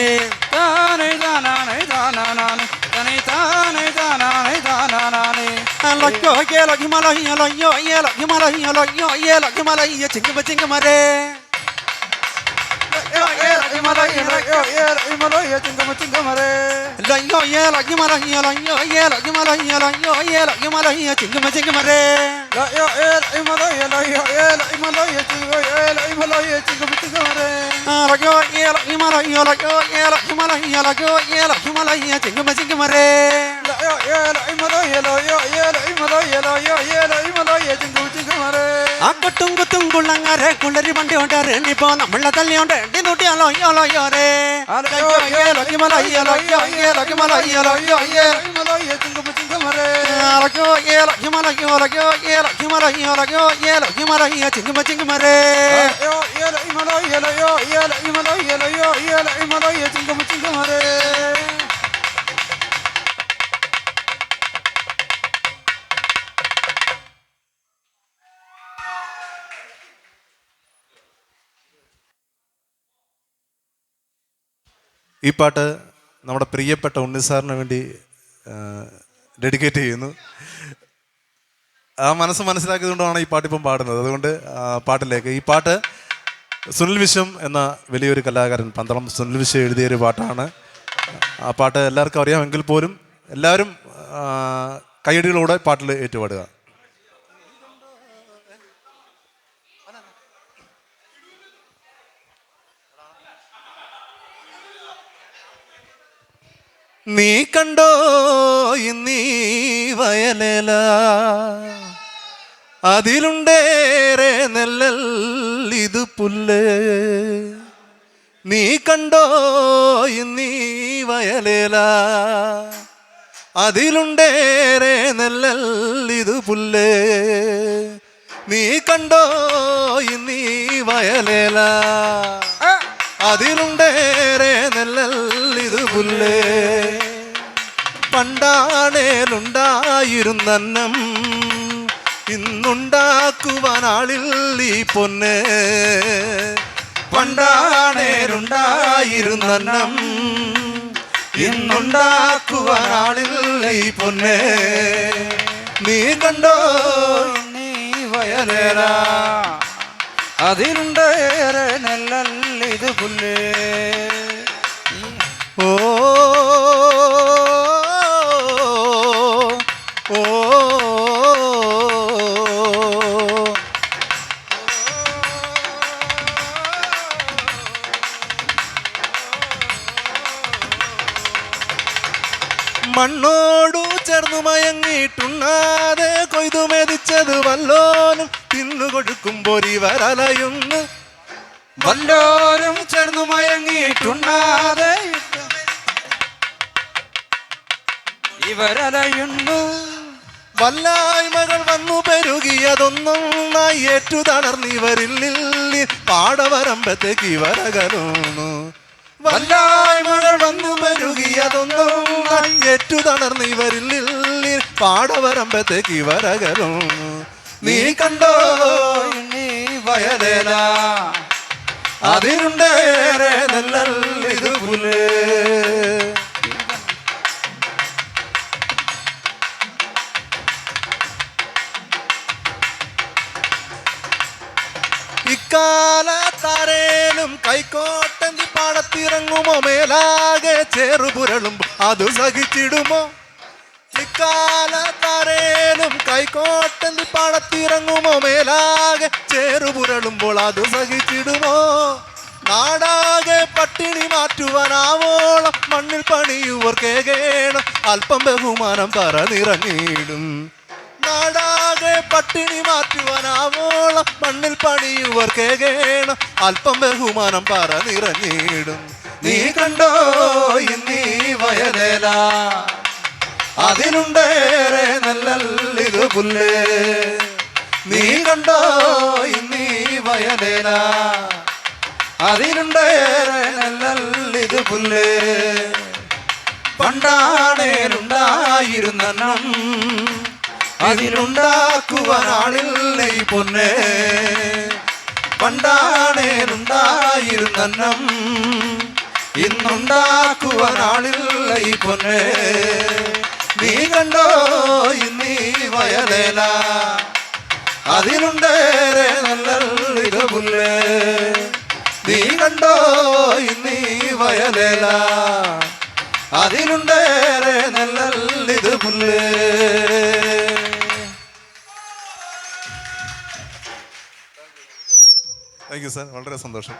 D: താനേ താനാനേ താനാനേ തന്നെ താനേ താനാനേ താനാനേ
E: ലയ്യോ ഏലോ ഹിമലയ്യ ലയ്യോ ഏലോ ഹിമലയ്യ ലയ്യോ ഏലോ ഹിമലയ്യ ചിങ്കമരേ ലയ്യോ ഏലോ ഹിമലയ്യ ലയ്യോ ഏലോ ഹിമലയ്യ ലയ്യോ ഏലോ ഹിമലയ്യ ചിങ്കമരേ ലയ്യോ ഏലോ ഹിമലയ്യ ലയ്യോ ഏലോ ഹിമലയ്യ ലയ്യോ ഏലോ ഹിമലയ്യ ചിങ്കമരേ ആ കൊട്ടും കുത്തും കുള്ളങ്ങരെ കുള്ളരി വണ്ടി ഉണ്ടാറ് ഇനിയിപ്പോ നമ്മളെ തല്ലിയോണ്ട് എണ്ടി നൂട്ടിയാലോ യോലോയോരേ ചിങ്കുമരേ
B: ഈ പാട്ട് നമ്മുടെ പ്രിയപ്പെട്ട ഉണ്ണിസാറിന് വേണ്ടി ഡെഡിക്കേറ്റ് ചെയ്യുന്നു. ആ മനസ്സ് മനസ്സിലാക്കിയതുകൊണ്ടാണ് ഈ പാട്ടിപ്പം പാടുന്നത്. അതുകൊണ്ട് പാട്ടിലേക്ക് ഈ പാട്ട് സുനിൽ വിശ്വം എന്ന വലിയൊരു കലാകാരൻ പന്തളം സുനിൽ വിശ്വം എഴുതിയൊരു പാട്ടാണ്. ആ പാട്ട് എല്ലാവർക്കും അറിയാമെങ്കിൽ പോലും എല്ലാവരും കയ്യടികളോടെ പാട്ടിൽ ഏറ്റുപാടുക. നീ കണ്ടോ ഇന്നീ വയലേല അതിലുണ്ടേറെ നെല്ലൽ ഇത് പുല്ല്. നീ കണ്ടോ ഇന്നീ വയലേല അതിലുണ്ടേറെ നെല്ലൽ ഇത് പുല്ല്. നീ കണ്ടോ ഇന്നീ വയലേല അതിലുണ്ടേറെ നെല്ലൽ ഇത് പുല്ല്. പണ്ടാണേലുണ്ടായിരുന്നന്നം ഇന്നുണ്ടാക്കുവാനാളിൽ ഈ പൊന്ന്. പണ്ടാണേലുണ്ടായിരുന്നന്നം ഇന്നുണ്ടാക്കുവാനാളിൽ ഈ പൊന്ന്. നീ കണ്ടോ
D: നീ വയലേല അതിലുണ്ടേറെ നെല്ലിത് പുല്ല്.
B: ഓ ഓ മണ്ണോടു ചേർന്നു മയങ്ങിയിട്ടുണ്ണാതെ കൊയ്തു മെതിച്ചത് വല്ലോനും തിന്നുകൊടുക്കുമ്പോൾ ഇവരലയുന്നു.
D: വല്ലോരും ചേർന്നു മയങ്ങിയിട്ടുണ്ണാതെ ഇവരലയുന്നു.
B: വല്ലായ്മകൾ വന്നു പെരുകിയതൊന്നൊന്നായി ഏറ്റു തളർന്നിവരിൽ പാടവരമ്പത്തേക്ക് ഇവരകലുന്നു. വല്ലായ്മകൾ വന്നു പെരുകിയതൊന്നൊന്നായി ഏറ്റു തളർന്നിവരിൽ പാടവരമ്പത്തേക്ക് ഇവരകലുന്നു. നീ കണ്ടോ
D: നീ വയലേല
B: അതിലുണ്ടേറെ നെല്ലൽ ഇത് പുല്ല്. ഇക്കാലത്താരേലും തരേനും കൈക്കോട്ടന്തി പാടത്തിറങ്ങുമോ മേലാകെ ചേറുപുരളുമ്പോ അത് സഹിച്ചിടുമോ ഇക്കാലത്താരേനും കൈക്കോട്ടന്തി പാടത്തിറങ്ങുമോ മേലാകെ ചേറുപുരളുമ്പോൾ അത് സഹിച്ചിടുമോ നാടാകെ പട്ടിണി മാറ്റുവാനാവോളം മണ്ണിൽ പണിയുവർ കേകേണം അല്പം ബഹുമാനം പറന്നിറങ്ങിയിടും നാടാകെ പട്ടിണി മാറ്റുവാനാവോളം മണ്ണിൽ പണിയുവർ കേകേണം അല്പം ബഹുമാനം പറന്നിറങ്ങിയിടും നീ കണ്ടോ ഇന്നീ വയലേല അതിനുണ്ടേറെ നല്ലിത് പുല്ലേ നീ കണ്ടോ ഇന്നീ വയലേല അതിനുണ്ടേറെ നല്ലിത് പുല്ലേ പണ്ടാണേനുണ്ടായിരുന്നെണ്ണം അതിനുണ്ടാക്കുവാനാളില്ല ഈ പൊന്നെ പണ്ടാണേനുണ്ടായിരുന്നെണ്ണം ഇന്നുണ്ടാക്കുവാനാളില്ല ഈ പൊന്നെ നീ കണ്ടോ ഇന്നീ വയലേല അതിനുണ്ടേറെ നല്ലിത് പുല്ലേ നീ കണ്ടോ ഇന്നീ വയലേല അതിനുണ്ടേറെ നല്ലിത് പുല്ലേ താങ്ക് യു സാർ വളരെ സന്തോഷം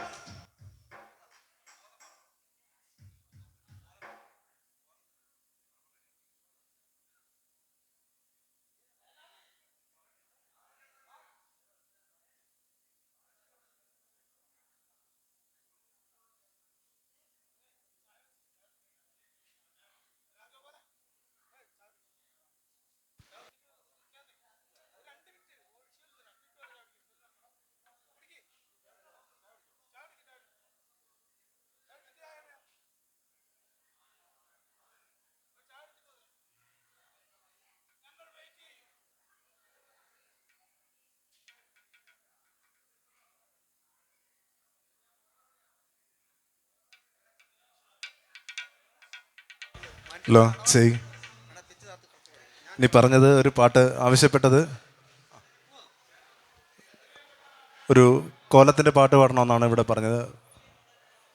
B: ഹലോ ചെയ് നീ പറഞ്ഞത് ഒരു പാട്ട് ആവശ്യപ്പെട്ടത് ഒരു കോലത്തിൻ്റെ പാട്ട് പാടണമെന്നാണ് ഇവിടെ പറഞ്ഞത്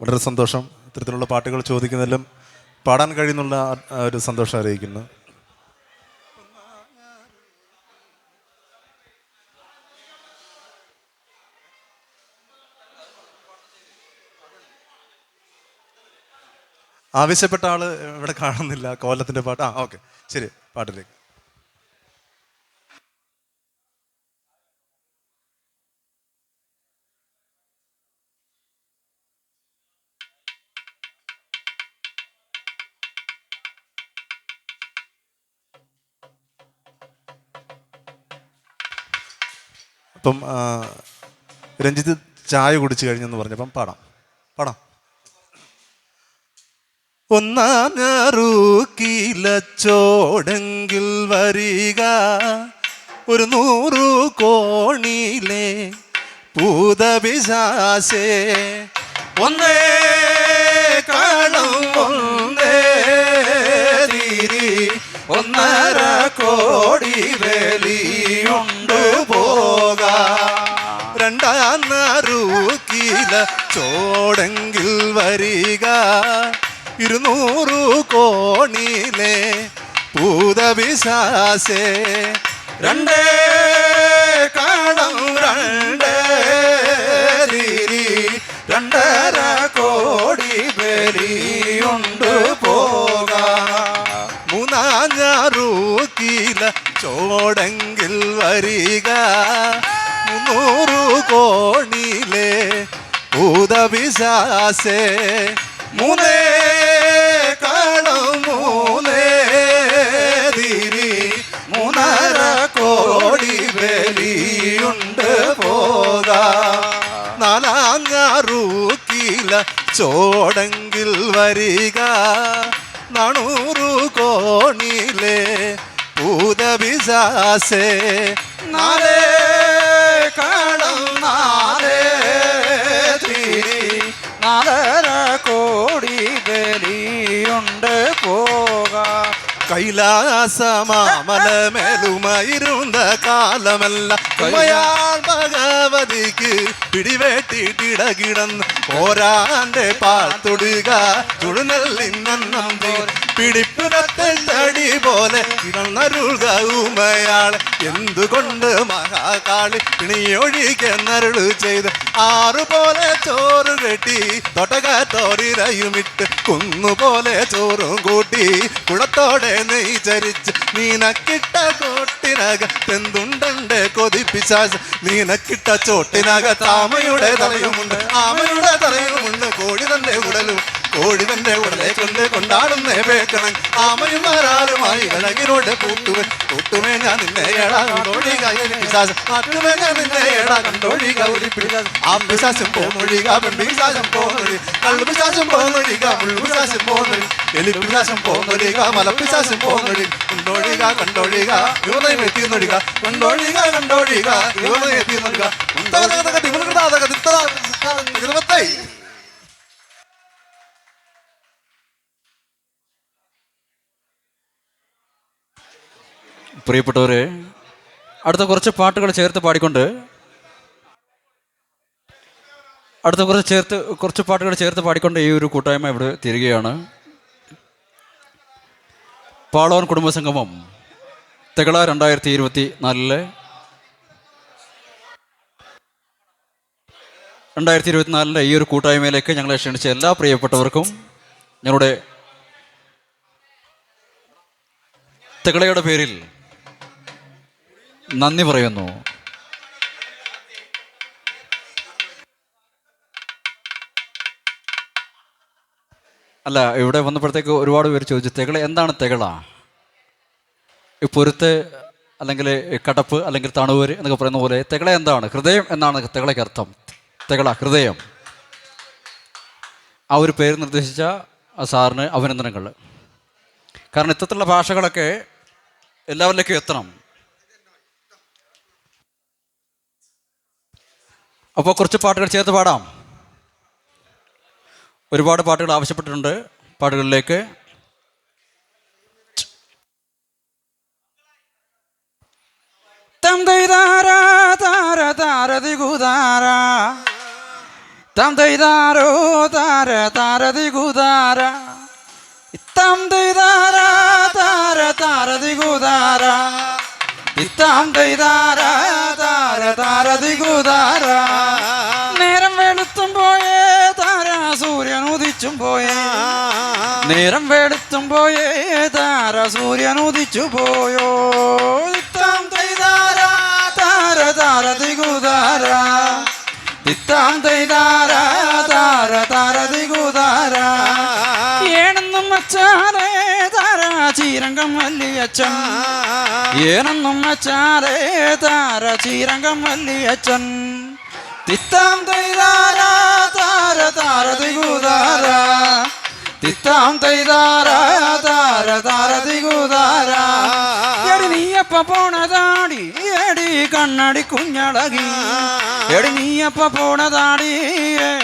B: വളരെ സന്തോഷം ഇത്തരത്തിലുള്ള പാട്ടുകൾ ചോദിക്കുന്നതിലും പാടാൻ കഴിയുന്നുള്ള ഒരു സന്തോഷം അറിയിക്കുന്നു ആവശ്യപ്പെട്ട ആള് ഇവിടെ കാണുന്നില്ല കോലത്തിന്റെ പാട്ട് ഓക്കെ ശരി പാട്ടിലേക്ക് അപ്പം രഞ്ജിത്ത് ചായ കുടിച്ചു കഴിഞ്ഞെന്ന് പറഞ്ഞപ്പം പാടാം ഒന്നാം ഞാറൂക്കിലച്ചോടെങ്കിൽ വരിക ഒരു 100 കോണിയിലെ പൂതപിശാസേ ഒന്നേ കാണും ഒന്നേ തിരി 1.5 കോടി വേലിയുണ്ട് പോക രണ്ടാം ഞാറൂക്കിലച്ചോടെങ്കിൽ വരിക 200 കോണിയിലെ പൂതപിശാസേ രണ്ടേ കാണും രണ്ടേ തിരി 2.5 കോടി ബലിയുണ്ട് പോക മൂന്നാം ഞാറൂക്കിലച്ചോടെങ്കിൽ വരിക 300 കോണിയിലെ പൂതപിശാസേ മൂന്നേ കാണും മൂന്നേ തിരി 3.5 കോടി ബലിയുണ്ട് പോക നാലാം ഞാറൂക്കിലച്ചോടെങ്കിൽ വരിക 400 കോണിയിലെ പൂതപിശാസേ നാലേ കാണും നാലേ തിരി 4.5 കോടി ബലിയുണ്ട് പോക കൈലാസമാമലമേലുമായിരുന്ന കാലമല്ല ഉമയാൾ ഭഗവതിക്ക് പിടിവേട്ടിട്ടിടകിടന്ന് ഓരാന്റെ പാൽത്തൊടുക ചുടുനെല്ലിന്നം പിടിപ്പുറത്തെ തടി പോലെ കിടന്നരുക ഉമയാൾ എന്തുകൊണ്ട് മഹാകാളി പിണിയൊഴിക്കെന്നരുളു ചെയ്ത് ആറുപോലെ ചോറ് കെട്ടി തൊട്ടകത്തോരിരയുമിട്ട് കുന്നുപോലെ ചോറും കൂട്ടി കുളത്തോടെ നെയ് ചരിച്ച് നീനക്കിട്ട കോട്ടിനകത്തെന്തുണ്ടേ കൊതിപ്പിശാച് നീനക്കിട്ട ചോട്ടിനക താമയുടെ തലയുമുണ്ട് ആമയുടെ തലയുമുണ്ട് കോഴി തന്റെ ഉടലെ കൊണ്ട് കൊണ്ടാടുന്നേ പേക്കണം ആമയും ആരാളുമായി ഇളകിനോട് കൂട്ടുമേ ഞാൻ നിന്നെ ഏടാ കണ്ടോഴിക മാറ്റുമേ ഞാൻ നിന്നെ ഏടാ കണ്ടോഴിക ഒരു പിടിച്ചാൽ ആ പിശാശം പോന്നൊഴിക പെൺപിശാശം പോന്നൊഴി കള്ളുപിശാശം പോന്നൊഴിക മുള്ളുപിശാശം പോന്നൊഴി എലിപ്പിശാശം പോന്നൊഴിക മലപ്പിശാശം പോന്നൊഴി കണ്ടോഴിക യുവതയും എത്തിയെന്നൊഴിക കണ്ടോഴിക യുവതയും എത്തിയെന്നൊഴിക ഇരുപത്തായി.
C: പ്രിയപ്പെട്ടവരെ, അടുത്ത കുറച്ച് പാട്ടുകൾ ചേർത്ത് പാടിക്കൊണ്ട് ഈ ഒരു കൂട്ടായ്മ ഇവിടെ തിരികെയാണ്. പാളോൻ കുടുംബസംഗമം തെകള 2024 ഈ ഒരു കൂട്ടായ്മയിലേക്ക് ഞങ്ങളെ ക്ഷണിച്ച എല്ലാ പ്രിയപ്പെട്ടവർക്കും ഞങ്ങളുടെ തെകളയുടെ പേരിൽ നന്ദി പറയുന്നു. അല്ല, ഇവിടെ വന്നപ്പോഴത്തേക്ക് ഒരുപാട് പേര് ചോദിച്ചു തെകള എന്താണ് തെകള? ഈ പൊരുത്ത് അല്ലെങ്കിൽ കടപ്പ് അല്ലെങ്കിൽ തണുവര് എന്നൊക്കെ പറയുന്ന പോലെ തെകള എന്താണ്? ഹൃദയം എന്നാണ് തെകളയ്ക്ക് അർത്ഥം. തെകള ഹൃദയം. ആ ഒരു പേര് നിർദ്ദേശിച്ച സാറിന് അഭിനന്ദനങ്ങൾ. കാരണം ഇത്തരത്തിലുള്ള ഭാഷകളൊക്കെ എല്ലാവരിലേക്കും എത്തണം. അപ്പോൾ കുറച്ച് പാട്ടുകൾ ചേർത്ത് പാടാം. ഒരുപാട് പാട്ടുകൾ ആവശ്യപ്പെട്ടിട്ടുണ്ട്. പാട്ടുകളിലേക്ക് തന്തൈതാരാ താര താരതി കുതാര തന്തൈതാരോ താര താരതി കുതാര തന്തൈതാരാ താര താരതി കുതാര തന്തൈതാരാ താര താരതി കുതാര നേരം വെളുത്തും പോയേ താര സൂര്യൻ ഉദിച്ചും പോയേ നേരം വെളുത്തും പോയേ താര സൂര്യൻ ഉദിച്ചു പോയോ താര താരതി കുതാര താര താര താരതി കുതാര ഏണെന്നും വച്ചാലേ താര ചീരങ്കം വല്ലിയച്ചൻ ഏണെന്നും വച്ചാലേ താര ചീരങ്കം വല്ലിയച്ചൻ തിത്താം തൈതാര താര താരതി കുതാര തിത്താം തൈതാര താര താരതി കുതാര എടി നീയപ്പ പോണതാടി എടി കണ്ണടി കുഞ്ഞളകി എടി നീയപ്പ പോണതാടി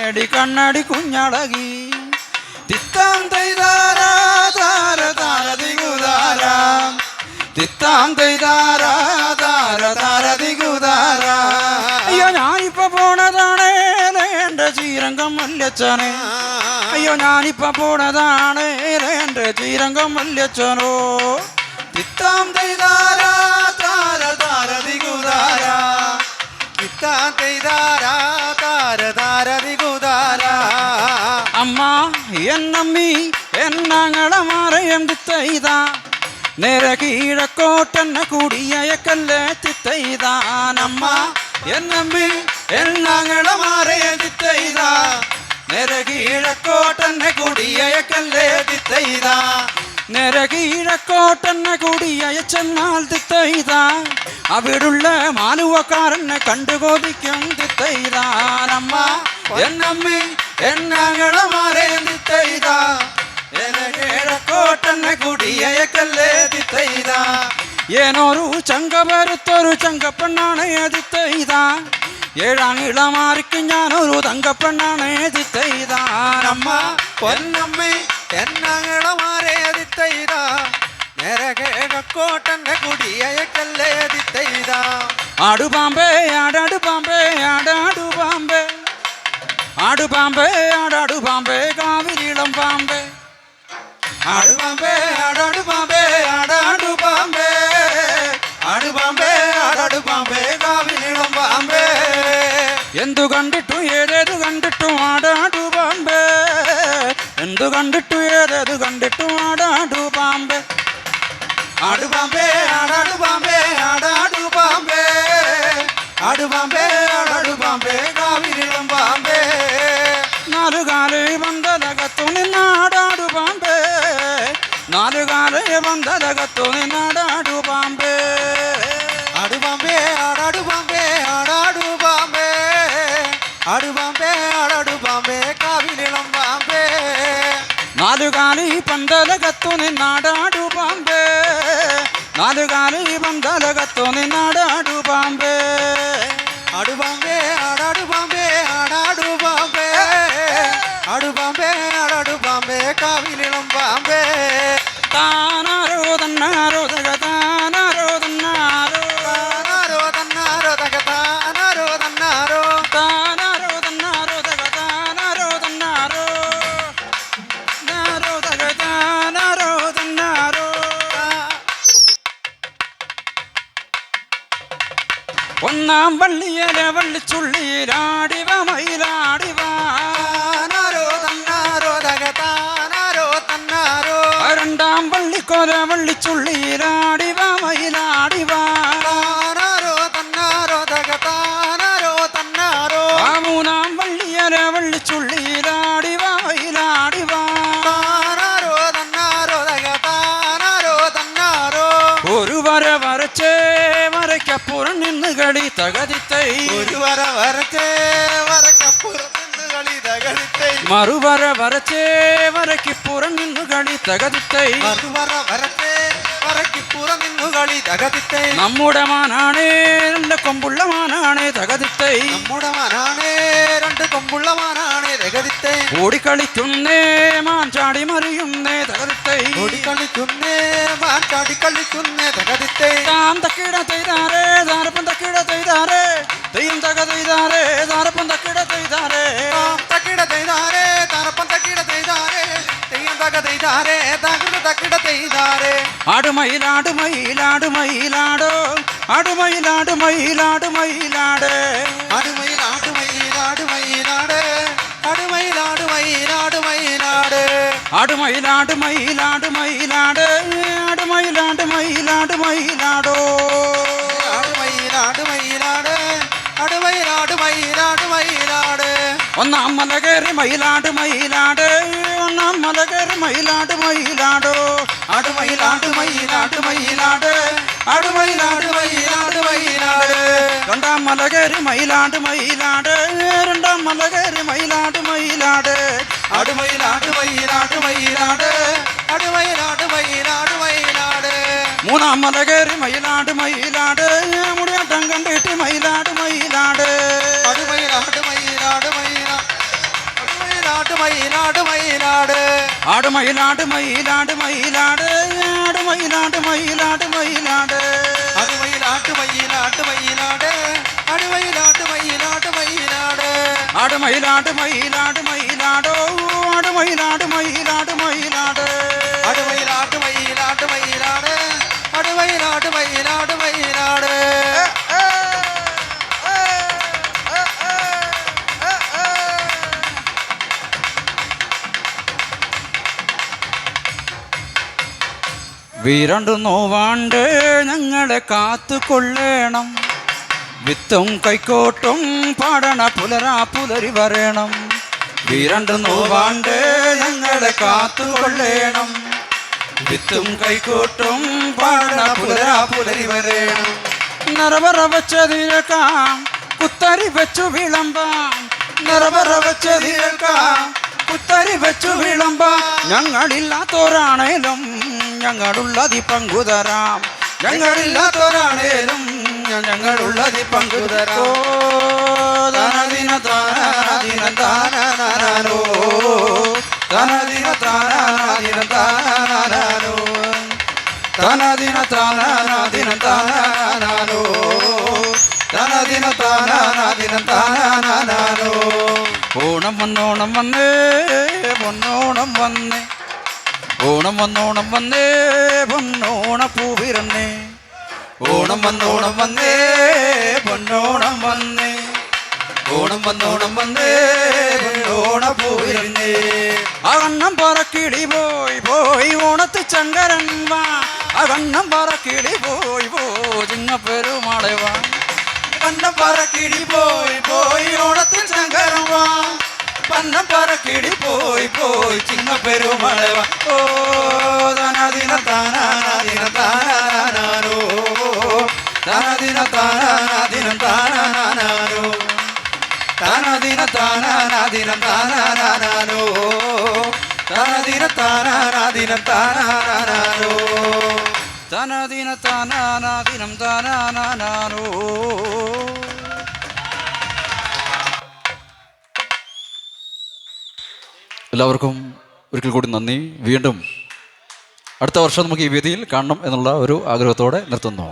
C: എടി കണ്ണടി കുഞ്ഞളകി തിത്താം തൈതാര താര താരതി കുതാര തിത്താം തൈതാര താര താരതി കുതാര അയ്യോ ഞാനിപ്പ പോണതാണ് എൻ്റെ ചീരങ്കം വല്യച്ചനെ അയ്യോ ഞാനിപ്പ പോണതാണ് എൻ്റെ ചീരങ്കം വല്യച്ചനോ തിത്താം തൈതാര താര താരതി കുതാര തിത്താം തൈതാര താര താരതി കുതാര അമ്മ എന്നമ്മി എന്നങ്ങളെ മാറയം തിത്തൈതാ നേരെ കീഴക്കോട്ടെന്നെ കൂടിയക്കല്ലേ തിത്തൈതാനമ്മ എന്നമ്മി എന്നങ്ങളെ മാറയം തിത്തൈതാ നേരെ കീഴക്കോട്ടെന്നെ കൂടിയക്കല്ലേ തിത്തൈതാ നേരെ കീഴക്കോട്ടെന്നെ കൂടിയച്ചെന്നാൽ തിത്തൈതാ അവിടുള്ള മാലുവക്കാരനെ കണ്ടുകൊതിക്കും തിത്തൈതാനമ്മ എന്നമ്മി എന്നങ്ങളെ മാറയം തിത്തൈതാ കോട്ടന്നെ കുടിയക്കല്ലേ തിത്തൈത ಏನೋರು ಚಂಗ ಬರುತ್ತೋರು ಚಂಗಪ್ಪಣ್ಣಾಣೆ ದಿತ್ತೈದ ഏഴാങ്ങിളമാറിക്ക് ഞാനൊരു തങ്കപ്പെണ്ണാണ് ദിത്തൈത നമ്മ പൊന്നമ്മേ എന്നാങ്ങിളമാരെ ദിത്തൈത
D: നേരെ കിഴക്കോട്ടന്റെ കുടിയക്കല്ലേ ദിത്തൈതാ.
C: ആടുപാമ്പേ ആടാടുപാമ്പേ ആടാടുപാമ്പേ ആടുപാമ്പേ ആടാടുപാമ്പേ കാവിരിളം പാമ്പേ
D: ആടുപാമ്പേ ആടാടുപാമ്പേ ആടാടുപാമ്പേ ആടുപാമ്പേ ആടാടുപാമ്പേ കാവിലിളം പാമ്പേ.
C: എന്തു കണ്ടിട്ടു ഏതേതു കണ്ടിട്ടു ആടാടുപാമ്പേ എന്തു കണ്ടിട്ടു ഏതേതു കണ്ടിട്ടു ആടാടുപാമ്പേ
D: ആടുപാമ്പേ ആടാടുപാമ്പേ ആടാടുപാമ്പേ ആടുപാമ്പേ ആടാടുപാമ്പേ കാവിലിളം പാമ്പേ.
C: നാലുകാല് പന്തലകത്തു നിന്നാടാടുപാമ്പേ നാലുകാല് പന്തലകത്തു നിന്നാടാടുപാമ്പേ
D: ആടുപാമ്പേ ആടാടുപാമ്പേ ആടാടുപാമ്പേ ആടുപാമ്പേ ആടാടുപാമ്പേ കാവിലിളം പാമ്പേ.
C: നാലുകാലി പന്തലകത്തു നിന്നാടാടുപാമ്പേ നാലുകാലി പന്തലകത്തു നിന്നാടാടുപാമ്പേ
D: ആടുപാമ്പേ ആടാടുപാമ്പേ ആടാടുപാമ്പേ ആടുപാമ്പേ ആടാടുപാമ്പേ കാവിലിളം പാമ്പേ.
C: താനാരോ തന്നാരോ തക താനാരോ തന്നാരോ
D: താനാരോ തന്നാരോ തക താനാരോ തന്നാരോ
C: താനാരോ തന്നാരോ തക താനാരോ തന്നാരോ നാരോ തക താനാരോ തന്നാരോ. ഒന്നാം വള്ളിയല വള്ളിച്ചുള്ളിയിലാടിവ മയിലാടിവ
D: താനാരോ തന്നാരോ തക താനാരോ തന്നാരോ
C: രണ്ടാം വള്ളിക്കൊല വള്ളിച്ചുള്ളിയിലാടിവ മയിലാടിവ
D: താനാരോ തന്നാരോ തക താനാരോ തന്നാരോ
C: ആ മൂന്നാം വള്ളിയല വള്ളിച്ചുള്ളിയിലാടിവ മയിലാടിവ
D: താനാരോ തന്നാരോ തക താനാരോ തന്നാരോ.
C: ഒരു വര വരച്ചേ വരയ്ക്കപ്പുറം നിന്ന് കളി തകതിത്തൈ
D: ഒരു വര വരച്ചേ വരക്കപ്പുറത്ത് കളി തകഴിത്തൈ.
C: മറുവര വരച്ചേ വരയ്ക്കിപ്പുറം നിന്ന് കളി തകതിത്തൈ
D: മറുവര വരച്ചേ വരക്കിപ്പുറം നിന്നു കളി തകതിത്തൈ.
C: നമ്മുടെ മാനാണേ രണ്ട് കൊമ്പുള്ള മാനാണേ തകതിത്തൈ
D: നമ്മുടെ മാനാണേ രണ്ട് കൊമ്പുള്ള മാനാണേ തകതിത്തൈ.
C: ഓടിക്കളിക്കുന്നേ മാൻ ചാടി മറിയുന്നേ തകതിത്തൈ
D: ഓടിക്കളിക്കുന്നേ മാൻ ചാടിക്കളിക്കുന്നേ തകതിത്തൈ.
C: താം തക്കിട തെയ്താരേ താരപ്പം തക്കിട തെയ്താരേ തെയ്യം തക തെയ്താരേ താരപ്പം തക്കിട തെയ്താരേ
D: തക്കിട തെയ്താരേ തറപ്പം തക്കിട തെയ്താരേ തെയ്യം തക തെയ്താരേ തകിട തക്കിട തെയ്താരേ.
C: ആടുമയിലാടുമയിലാടുമയിലാടോ ആടുമയിലാടുമയിലാടുമയിലാട്
D: ആടുമയിലാടുമയിലാടുമയിലാട് ആടുമയിലാടുമയിലാടുമയിലാട്
C: ആടുമയിലാടുമയിലാടുമയിലാട് ആടുമയിലാടുമയിലാടുമയിലാടോ
D: ആടുമയിലാടുമയിലാട് ആടുമയിലാടുമയിലാടുമയിലാട്.
C: ഒന്നാം മല കയറി മയിലാട് മയിലാട് ഒന്നാം മല കയറി മയിലാട് മയിലാടോ
D: ആടുമയിലാടുമയിലാടുമയിലാട് ആടുമയിലാടുമയിലാടുമയിലാട്.
C: രണ്ടാം മല കയറി മയിലാട് മയിലാട് രണ്ടാം മല കയറി മയിലാട് മയിലാട്
D: ആടുമയിലാടുമയിലാടുമയിലാട് ആടുമയിലാടുമയിലാടുമയിലാട്.
C: മൂന്നാം മല കയറി മയിലാട് മയിലാട് മുടിയാട്ടം കണ്ടിട്ട് മയിലാട് മയിലാട്
D: ആടുമയിലാടുമയിലാടുമയിലാട് ആടുമയിലാടുമയിലാടുമയിലാട്.
C: ആടുമയിലാട് മയിലാട് മയിലാട് ആടുമയിലാട് മയിലാട് മയിലാട്
D: ആടുമയിലാടുമയിലാടുമയിലാട് ആടുമയിലാടുമയിലാടുമയിലാട്.
C: ആടുമയിലാട് മയിലാട് മയിലാടോ ആടുമയിലാട് മയിലാട് മയിലാട്
D: ആടുമയിലാടുമയിലാടുമയിലാട് ആടുമയിലാടുമയിലാടുമയിലാട്.
C: വീരണ്ടു നോവാണ്ട് ഞങ്ങളെ കാത്തുകൊള്ളേണം വിത്തും കൈക്കോട്ടും പാടണ പുലരാ പുലരി വരേണം വീരണ്ടു നോവാണ്ട് ഞങ്ങളെ കാത്തുകൊള്ളേണം വിത്തും കൈക്കോട്ടും പാടണ പുലരാ പുലരി വരേണം നിറവറ വെച്ചതിരക്കാം കുത്തരി വെച്ചു വിളമ്പാം നിറവറ വെച്ചതിരക്കാം കുത്തരി വെച്ചു വിളമ്പാം ഞങ്ങളില്ലാത്തോരാണേലും ഞങ്ങളുള്ളതി പങ്കുതരാം ഞങ്ങളില്ലാത്തോരാണേലും ഞങ്ങളുള്ളതി പങ്കുതരാം തനദിന താനദിന താനോ തനദിന താനദിന താനോ
D: തനദിന താനാനാദിന താനാനാനോ തനദിന താനാനാദിന താനാനാനോ. ഓണം വന്നോണം വന്നേ പൊന്നോണം വന്നേ, ഓണം വന്നോണം വന്നേ പൊന്നോണപ്പൂവിരന്നേ, ഓണം വന്നോണം വന്നേ പൊന്നോണം വന്നേ, ഓണം വന്നോണം വന്നേ പൊന്നോണപ്പൂവിരന്നേ. അകണ്ണം പറക്കിളി പോയി പോയി ഓണത്ത് ചങ്കരൻ വാ, അകണ്ണം പറക്കിളി പോയി പോയി ചിങ്ങപ്പെരുമാളെ വാ, കണ്ണം പറക്കിളി പോയി പോയി ഓണത്ത് ചങ്കരൻ വാ, പന്നം പറക്കിടി പോയി പോയി ചിങ്ങപ്പെരുമാളെ വാ. ഓ തനദിന താനാനാദിന താനാനാനോ തനദിന താനാനാദിന താനാനാനോ തനദിന താനാനാദിന താനാനാനോ തനദിന താനാനാദിന താനാനാനോ തനദിന താനാനാദിനം താനാനാനോ.
C: എല്ലാവർക്കും ഒരിക്കൽ കൂടി നന്ദി. വീണ്ടും അടുത്ത വർഷം നമുക്ക് ഈ വേദിയിൽ കാണണം എന്നുള്ള ഒരു ആഗ്രഹത്തോടെ നിർത്തുന്നു.